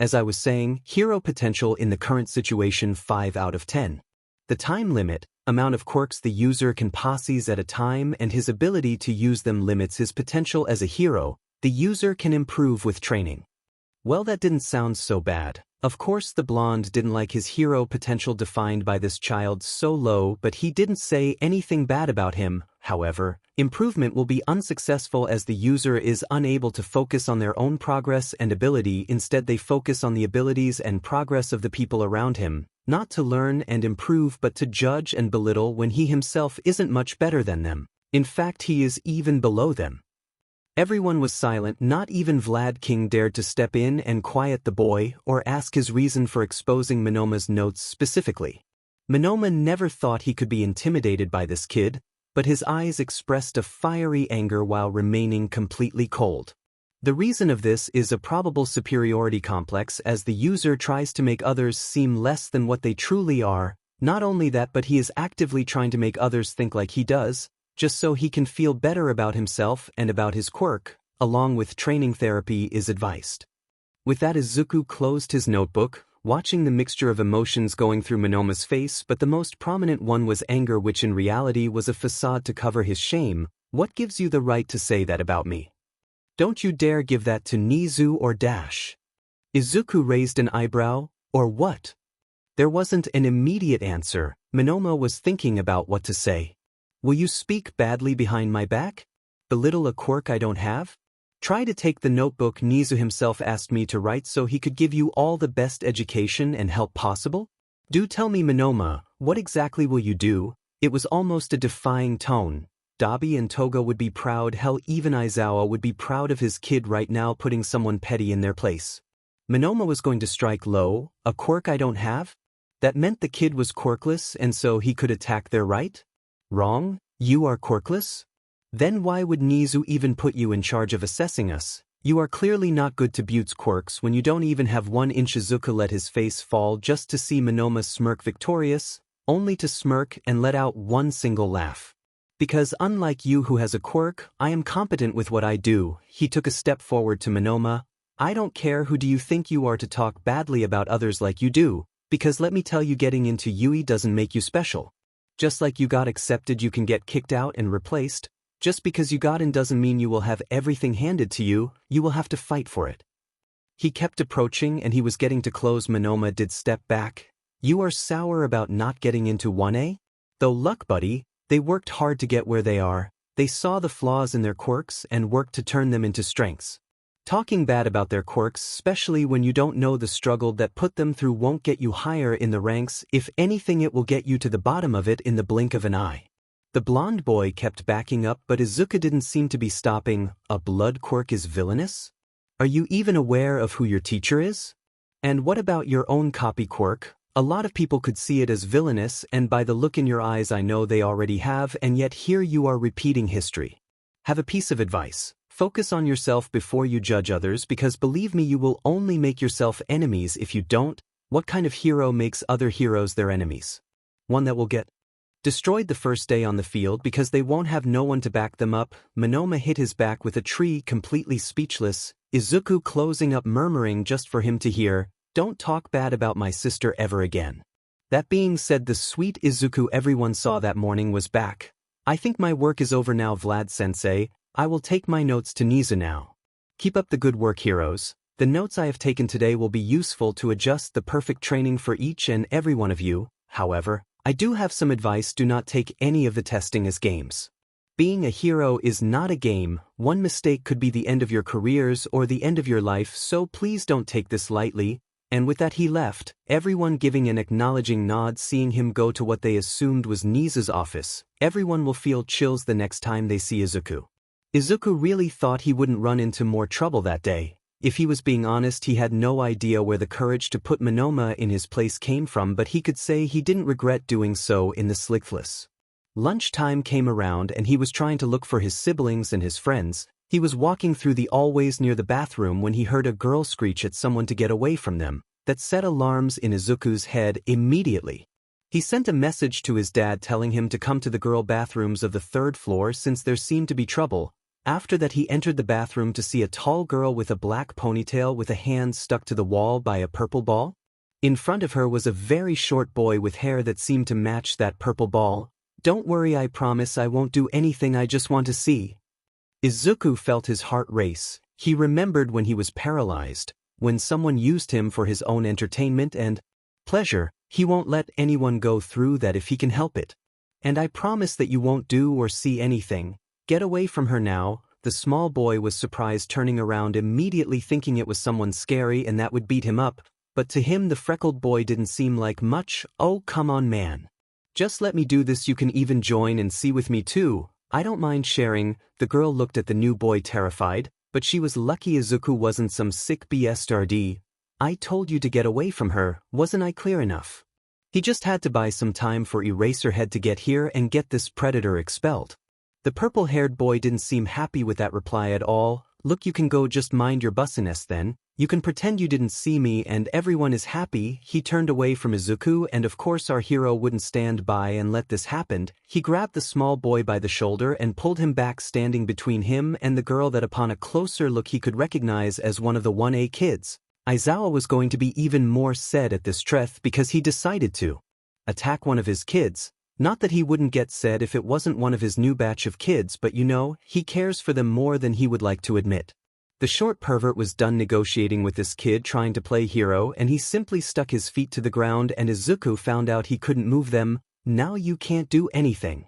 As I was saying, hero potential in the current situation 5 out of 10. The time limit, amount of quirks the user can possess at a time, and his ability to use them limits his potential as a hero. The user can improve with training. Well, that didn't sound so bad. Of course the blonde didn't like his hero potential defined by this child so low, but he didn't say anything bad about him. However, improvement will be unsuccessful as the user is unable to focus on their own progress and ability. Instead, they focus on the abilities and progress of the people around him, not to learn and improve but to judge and belittle when he himself isn't much better than them. In fact, he is even below them. Everyone was silent. Not even Vlad King dared to step in and quiet the boy or ask his reason for exposing Monoma's notes specifically. Monoma never thought he could be intimidated by this kid, but his eyes expressed a fiery anger while remaining completely cold. The reason of this is a probable superiority complex, as the user tries to make others seem less than what they truly are. Not only that, but he is actively trying to make others think like he does, just so he can feel better about himself and about his quirk, along with training therapy is advised. With that, Izuku closed his notebook, watching the mixture of emotions going through Monoma's face, but the most prominent one was anger, which in reality was a facade to cover his shame. What gives you the right to say that about me? Don't you dare give that to Nizu or Dash. Izuku raised an eyebrow. Or what? There wasn't an immediate answer. Monoma was thinking about what to say. Will you speak badly behind my back? Belittle a quirk I don't have? Try to take the notebook Nizu himself asked me to write so he could give you all the best education and help possible? Do tell me, Monoma, what exactly will you do? It was almost a defying tone. Dabi and Toga would be proud. Hell, even Aizawa would be proud of his kid right now putting someone petty in their place. Monoma was going to strike low. A quirk I don't have? That meant the kid was quirkless and so he could attack their right? Wrong? You are quirkless? Then why would Nizu even put you in charge of assessing us? You are clearly not good to Butte's quirks when you don't even have 1 inch. Izuku let his face fall just to see Monoma smirk victorious, only to smirk and let out one single laugh. Because unlike you who has a quirk, I am competent with what I do. He took a step forward to Monoma. I don't care who do you think you are to talk badly about others like you do, because let me tell you, getting into Yui doesn't make you special. Just like you got accepted, you can get kicked out and replaced. Just because you got in doesn't mean you will have everything handed to you. You will have to fight for it. He kept approaching and he was getting to close. Monoma did step back. You are sour about not getting into 1A? Though luck, buddy, they worked hard to get where they are. They saw the flaws in their quirks and worked to turn them into strengths. Talking bad about their quirks, especially when you don't know the struggle that put them through, won't get you higher in the ranks. If anything, it will get you to the bottom of it in the blink of an eye. The blonde boy kept backing up, but Izuku didn't seem to be stopping. A blood quirk is villainous? Are you even aware of who your teacher is? And what about your own copy quirk? A lot of people could see it as villainous, and by the look in your eyes I know they already have, and yet here you are repeating history. Have a piece of advice. Focus on yourself before you judge others, because believe me, you will only make yourself enemies if you don't. What kind of hero makes other heroes their enemies? One that will get destroyed the first day on the field because they won't have no one to back them up. Monoma hit his back with a tree, completely speechless. Izuku closing up, murmuring just for him to hear, "Don't talk bad about my sister ever again." That being said, the sweet Izuku everyone saw that morning was back. "I think my work is over now, Vlad-sensei. I will take my notes to Nizu now." Keep up the good work, heroes. The notes I have taken today will be useful to adjust the perfect training for each and every one of you. However, I do have some advice. Do not take any of the testing as games. Being a hero is not a game. One mistake could be the end of your careers or the end of your life, so please don't take this lightly. And with that he left, everyone giving an acknowledging nod. Seeing him go to what they assumed was Nizu's office, everyone will feel chills the next time they see Izuku. Izuku really thought he wouldn't run into more trouble that day. If he was being honest, he had no idea where the courage to put Monoma in his place came from, but he could say he didn't regret doing so in the Quirkless. Lunchtime came around and he was trying to look for his siblings and his friends. He was walking through the hallways near the bathroom when he heard a girl screech at someone to get away from them. That set alarms in Izuku's head immediately. He sent a message to his dad telling him to come to the girl bathrooms of the 3rd floor since there seemed to be trouble. After that he entered the bathroom to see a tall girl with a black ponytail with a hand stuck to the wall by a purple ball. In front of her was a very short boy with hair that seemed to match that purple ball. "Don't worry, I promise I won't do anything, I just want to see." Izuku felt his heart race. He remembered when he was paralyzed, when someone used him for his own entertainment and pleasure. He won't let anyone go through that if he can help it. "And I promise that you won't do or see anything. Get away from her now." The small boy was surprised, turning around immediately thinking it was someone scary and that would beat him up, but to him the freckled boy didn't seem like much. "Oh, come on, man. Just let me do this. You can even join and see with me too. I don't mind sharing." The girl looked at the new boy terrified, but she was lucky Izuku wasn't some sick bastard. "I told you to get away from her, wasn't I clear enough?" He just had to buy some time for Eraserhead to get here and get this predator expelled. The purple-haired boy didn't seem happy with that reply at all. "Look, you can go, just mind your business then. You can pretend you didn't see me and everyone is happy." He turned away from Izuku, and of course our hero wouldn't stand by and let this happen. He grabbed the small boy by the shoulder and pulled him back, standing between him and the girl that upon a closer look he could recognize as one of the 1A kids. Aizawa was going to be even more sad at this truth because he decided to attack one of his kids. Not that he wouldn't get sad if it wasn't one of his new batch of kids, but you know, he cares for them more than he would like to admit. The short pervert was done negotiating with this kid trying to play hero, and he simply stuck his feet to the ground, and Izuku found out he couldn't move them. "Now you can't do anything."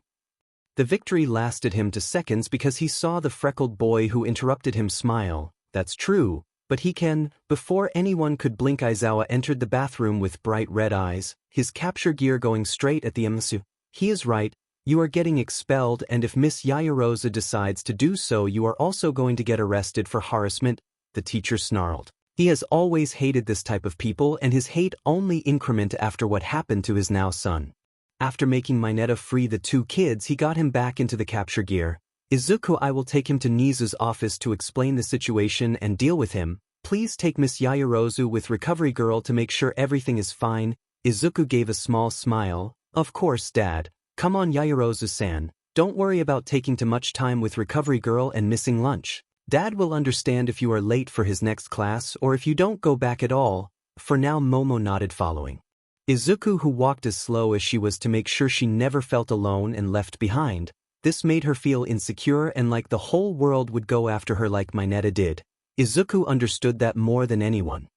The victory lasted him to seconds because he saw the freckled boy who interrupted him smile. "That's true, but he can." Before anyone could blink, Aizawa entered the bathroom with bright red eyes, his capture gear going straight at the Msu. "He is right. You are getting expelled, and if Miss Yayarosa decides to do so, you are also going to get arrested for harassment," the teacher snarled. He has always hated this type of people, and his hate only incremented after what happened to his now son. After making Mineta free the 2 kids, he got him back into the capture gear. "Izuku, I will take him to Nizu's office to explain the situation and deal with him. Please take Miss Yayarozu with Recovery Girl to make sure everything is fine." Izuku gave a small smile. "Of course, Dad. Come on, Yayarozu-san. Don't worry about taking too much time with Recovery Girl and missing lunch. Dad will understand if you are late for his next class or if you don't go back at all." For now, Momo nodded, following Izuku, who walked as slow as she was to make sure she never felt alone and left behind. This made her feel insecure and like the whole world would go after her like Mineta did. Izuku understood that more than anyone.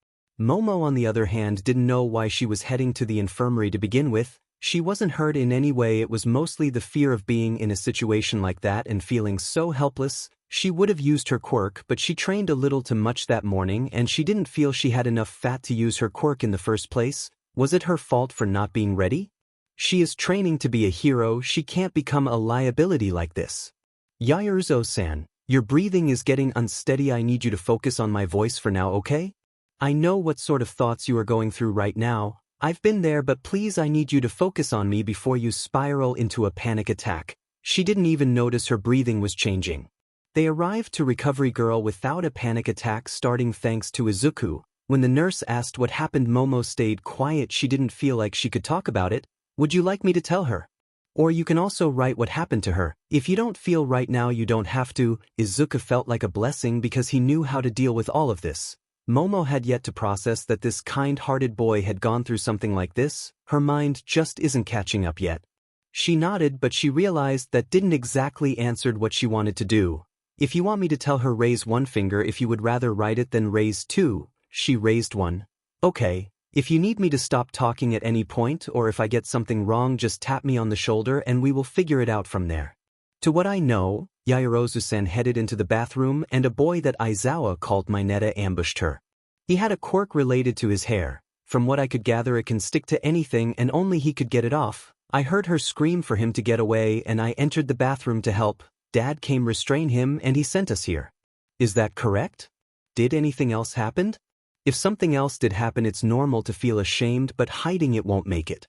Momo, on the other hand, didn't know why she was heading to the infirmary to begin with. She wasn't hurt in any way. It was mostly the fear of being in a situation like that and feeling so helpless. She would have used her quirk, but she trained a little too much that morning and she didn't feel she had enough fat to use her quirk in the first place. Was it her fault for not being ready? She is training to be a hero, she can't become a liability like this. Yaoruzo-san, your breathing is getting unsteady, I need you to focus on my voice for now, okay? I know what sort of thoughts you are going through right now. I've been there, but please, I need you to focus on me before you spiral into a panic attack. She didn't even notice her breathing was changing. They arrived to Recovery Girl without a panic attack, starting thanks to Izuku. When the nurse asked what happened, Momo stayed quiet. She didn't feel like she could talk about it. Would you like me to tell her? Or you can also write what happened to her. If you don't feel right now, you don't have to. Izuku felt like a blessing because he knew how to deal with all of this. Momo had yet to process that this kind-hearted boy had gone through something like this. Her mind just isn't catching up yet. She nodded, but she realized that didn't exactly answered what she wanted to do. If you want me to tell her, raise one finger. If you would rather write it, then raise two. She raised one. Okay. If you need me to stop talking at any point, or if I get something wrong, just tap me on the shoulder and we will figure it out from there. To what I know, Yaoruzo-san headed into the bathroom and a boy that Aizawa called Mineta ambushed her. He had a quirk related to his hair. From what I could gather, it can stick to anything and only he could get it off. I heard her scream for him to get away and I entered the bathroom to help. Dad came restrain him and he sent us here. Is that correct? Did anything else happen? If something else did happen, it's normal to feel ashamed, but hiding it won't make it.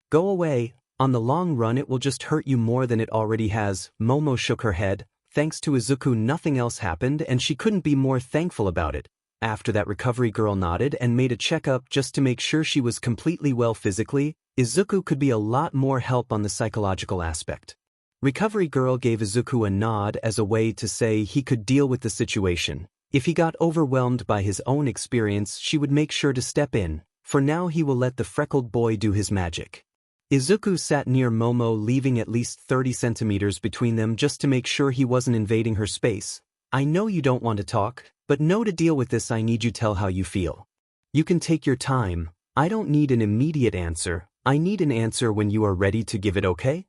Go away. On the long run it will just hurt you more than it already has. Momo shook her head. Thanks to Izuku, nothing else happened and she couldn't be more thankful about it. After that, Recovery Girl nodded and made a checkup just to make sure she was completely well physically. Izuku could be a lot more help on the psychological aspect. Recovery Girl gave Izuku a nod as a way to say he could deal with the situation. If he got overwhelmed by his own experience, she would make sure to step in. For now he will let the freckled boy do his magic. Izuku sat near Momo, leaving at least 30 centimeters between them just to make sure he wasn't invading her space. I know you don't want to talk, but no, to deal with this I need you to tell how you feel. You can take your time. I don't need an immediate answer. I need an answer when you are ready to give it, okay?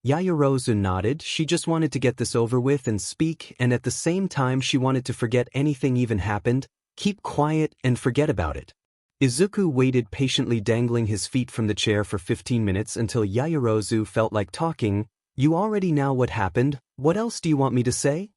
Yaoruzo nodded. She just wanted to get this over with and speak, and at the same time she wanted to forget anything even happened. Keep quiet and forget about it. Izuku waited patiently, dangling his feet from the chair for 15 minutes until Yaoruzo felt like talking. You already know what happened. What else do you want me to say?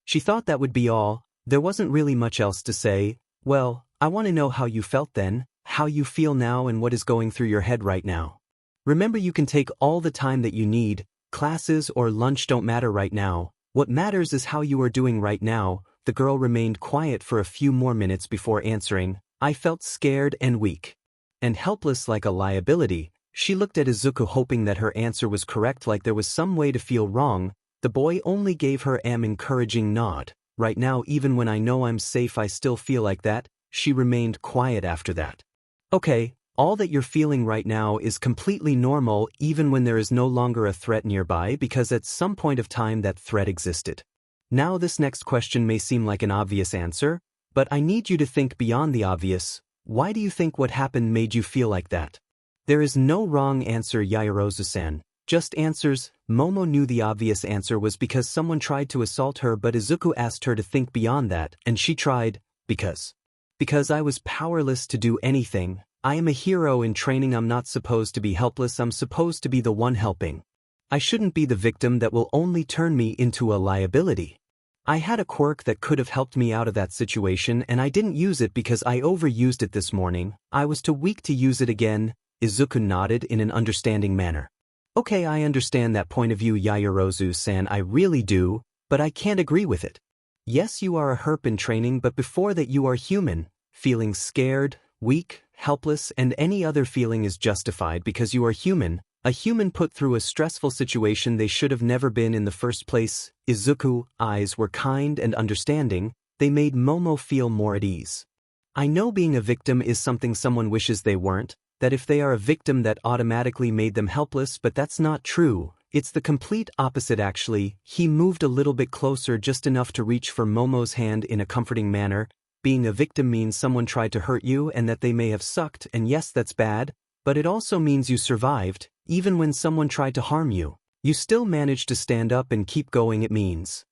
She thought that would be all. There wasn't really much else to say. Well, I want to know how you felt then, how you feel now, and what is going through your head right now. Remember, you can take all the time that you need. Classes or lunch don't matter right now. What matters is how you are doing right now. The girl remained quiet for a few more minutes before answering. I felt scared and weak. And helpless, like a liability. She looked at Izuku, hoping that her answer was correct, like there was some way to feel wrong. The boy only gave her an encouraging nod. Right now, even when I know I'm safe, I still feel like that. She remained quiet after that. Okay. All that you're feeling right now is completely normal, even when there is no longer a threat nearby, because at some point of time that threat existed. Now this next question may seem like an obvious answer, but I need you to think beyond the obvious. Why do you think what happened made you feel like that? There is no wrong answer, Yaoruzo-san. Just answers. Momo knew the obvious answer was because someone tried to assault her, but Izuku asked her to think beyond that, and she tried. Because I was powerless to do anything. I am a hero in training. I'm not supposed to be helpless. I'm supposed to be the one helping. I shouldn't be the victim that will only turn me into a liability. I had a quirk that could have helped me out of that situation and I didn't use it because I overused it this morning. I was too weak to use it again. Izuku nodded in an understanding manner. Okay, I understand that point of view, Yaoruzo-san, I really do, but I can't agree with it. Yes, you are a herp in training, but before that you are human. Feeling scared, weak, helpless, and any other feeling is justified because you are human, a human put through a stressful situation they should have never been in the first place. Izuku's eyes were kind and understanding. They made Momo feel more at ease. I know being a victim is something someone wishes they weren't, that if they are a victim that automatically made them helpless, but that's not true. It's the complete opposite actually. He moved a little bit closer, just enough to reach for Momo's hand in a comforting manner. Being a victim means someone tried to hurt you and that they may have sucked, and yes, that's bad, but it also means you survived. Even when someone tried to harm you, you still managed to stand up and keep going. It means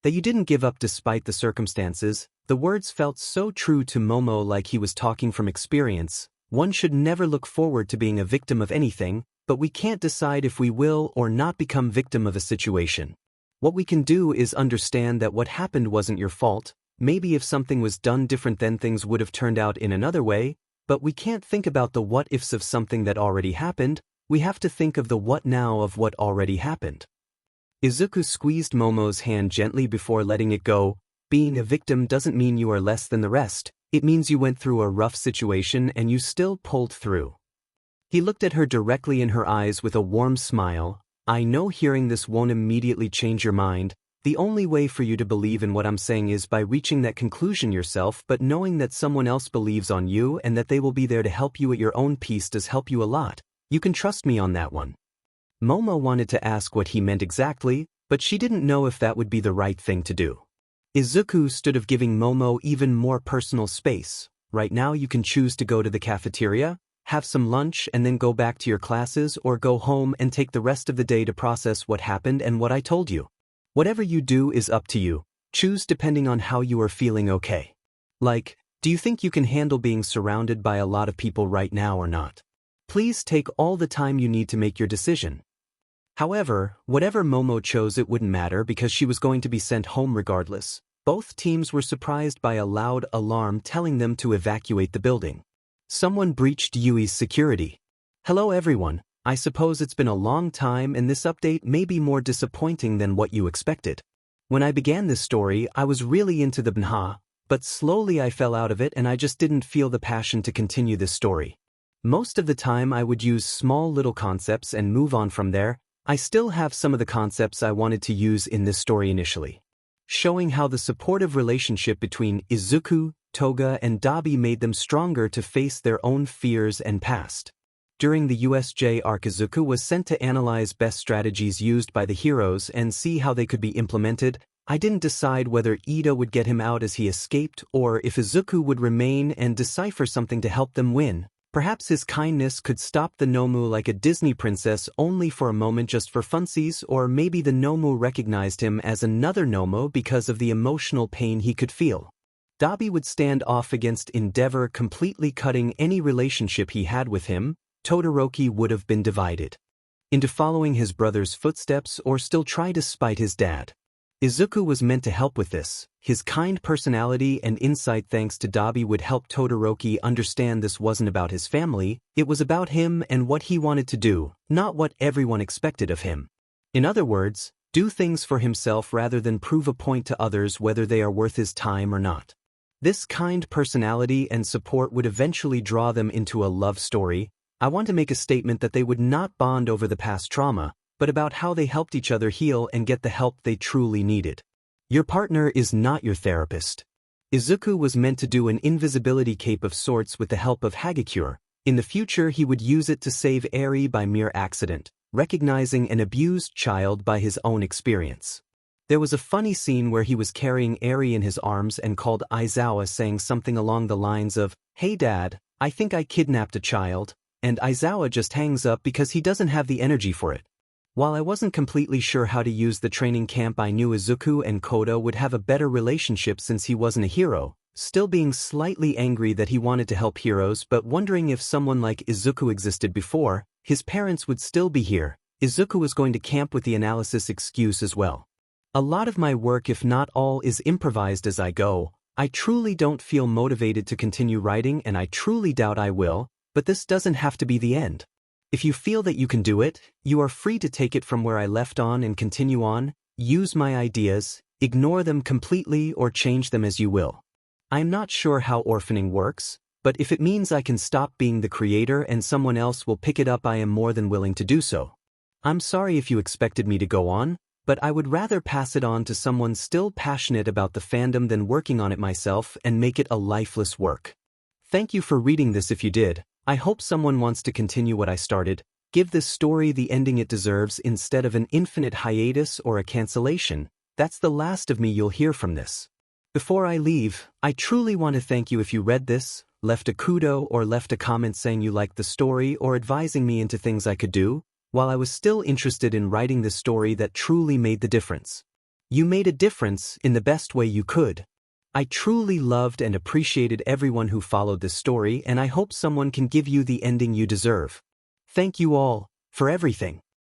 that you didn't give up despite the circumstances. The words felt so true to Momo, like he was talking from experience. One should never look forward to being a victim of anything, but we can't decide if we will or not become victim of a situation. What we can do is understand that what happened wasn't your fault. Maybe if something was done different, then things would have turned out in another way, but we can't think about the what-ifs of something that already happened. We have to think of the what now of what already happened. Izuku squeezed Momo's hand gently before letting it go. Being a victim doesn't mean you are less than the rest. It means you went through a rough situation and you still pulled through. He looked at her directly in her eyes with a warm smile. I know hearing this won't immediately change your mind. The only way for you to believe in what I'm saying is by reaching that conclusion yourself, but knowing that someone else believes on you and that they will be there to help you at your own pace does help you a lot. You can trust me on that one. Momo wanted to ask what he meant exactly, but she didn't know if that would be the right thing to do. Izuku stood of giving Momo even more personal space. Right now you can choose to go to the cafeteria, have some lunch and then go back to your classes, or go home and take the rest of the day to process what happened and what I told you. Whatever you do is up to you. Choose depending on how you are feeling, okay? Like, do you think you can handle being surrounded by a lot of people right now or not? Please take all the time you need to make your decision. However, whatever Momo chose, it wouldn't matter because she was going to be sent home regardless. Both teams were surprised by a loud alarm telling them to evacuate the building. Someone breached Yui's security. Hello everyone, I suppose it's been a long time and this update may be more disappointing than what you expected. When I began this story, I was really into the BNHA, but slowly I fell out of it and I just didn't feel the passion to continue this story. Most of the time I would use small little concepts and move on from there. I still have some of the concepts I wanted to use in this story initially. Showing how the supportive relationship between Izuku, Toga and Dabi made them stronger to face their own fears and past. During the USJ arc, Izuku was sent to analyze best strategies used by the heroes and see how they could be implemented. I didn't decide whether Ida would get him out as he escaped or if Izuku would remain and decipher something to help them win. Perhaps his kindness could stop the Nomu like a Disney princess only for a moment just for funsies, or maybe the Nomu recognized him as another Nomu because of the emotional pain he could feel. Dabi would stand off against Endeavor, completely cutting any relationship he had with him. Todoroki would have been divided into following his brother's footsteps or still try to spite his dad. Izuku was meant to help with this. His kind personality and insight thanks to Dabi would help Todoroki understand this wasn't about his family, it was about him and what he wanted to do, not what everyone expected of him. In other words, do things for himself rather than prove a point to others whether they are worth his time or not. This kind personality and support would eventually draw them into a love story. I want to make a statement that they would not bond over the past trauma, but about how they helped each other heal and get the help they truly needed. Your partner is not your therapist. Izuku was meant to do an invisibility cape of sorts with the help of Hagakure. In the future he would use it to save Eri by mere accident, recognizing an abused child by his own experience. There was a funny scene where he was carrying Eri in his arms and called Aizawa, saying something along the lines of, "Hey dad, I think I kidnapped a child," and Aizawa just hangs up because he doesn't have the energy for it. While I wasn't completely sure how to use the training camp, I knew Izuku and Koda would have a better relationship since he wasn't a hero, still being slightly angry that he wanted to help heroes but wondering if someone like Izuku existed before, his parents would still be here. Izuku was going to camp with the analysis excuse as well. A lot of my work, if not all, is improvised as I go. I truly don't feel motivated to continue writing and I truly doubt I will, but this doesn't have to be the end. If you feel that you can do it, you are free to take it from where I left on and continue on. Use my ideas, ignore them completely or change them as you will. I am not sure how orphaning works, but if it means I can stop being the creator and someone else will pick it up, I am more than willing to do so. I'm sorry if you expected me to go on, but I would rather pass it on to someone still passionate about the fandom than working on it myself and make it a lifeless work. Thank you for reading this if you did. I hope someone wants to continue what I started. Give this story the ending it deserves instead of an infinite hiatus or a cancellation. That's the last of me you'll hear from this. Before I leave, I truly want to thank you if you read this, left a kudo or left a comment saying you liked the story or advising me into things I could do, while I was still interested in writing this story that truly made the difference. You made a difference in the best way you could. I truly loved and appreciated everyone who followed this story, and I hope someone can give you the ending you deserve. Thank you all for everything.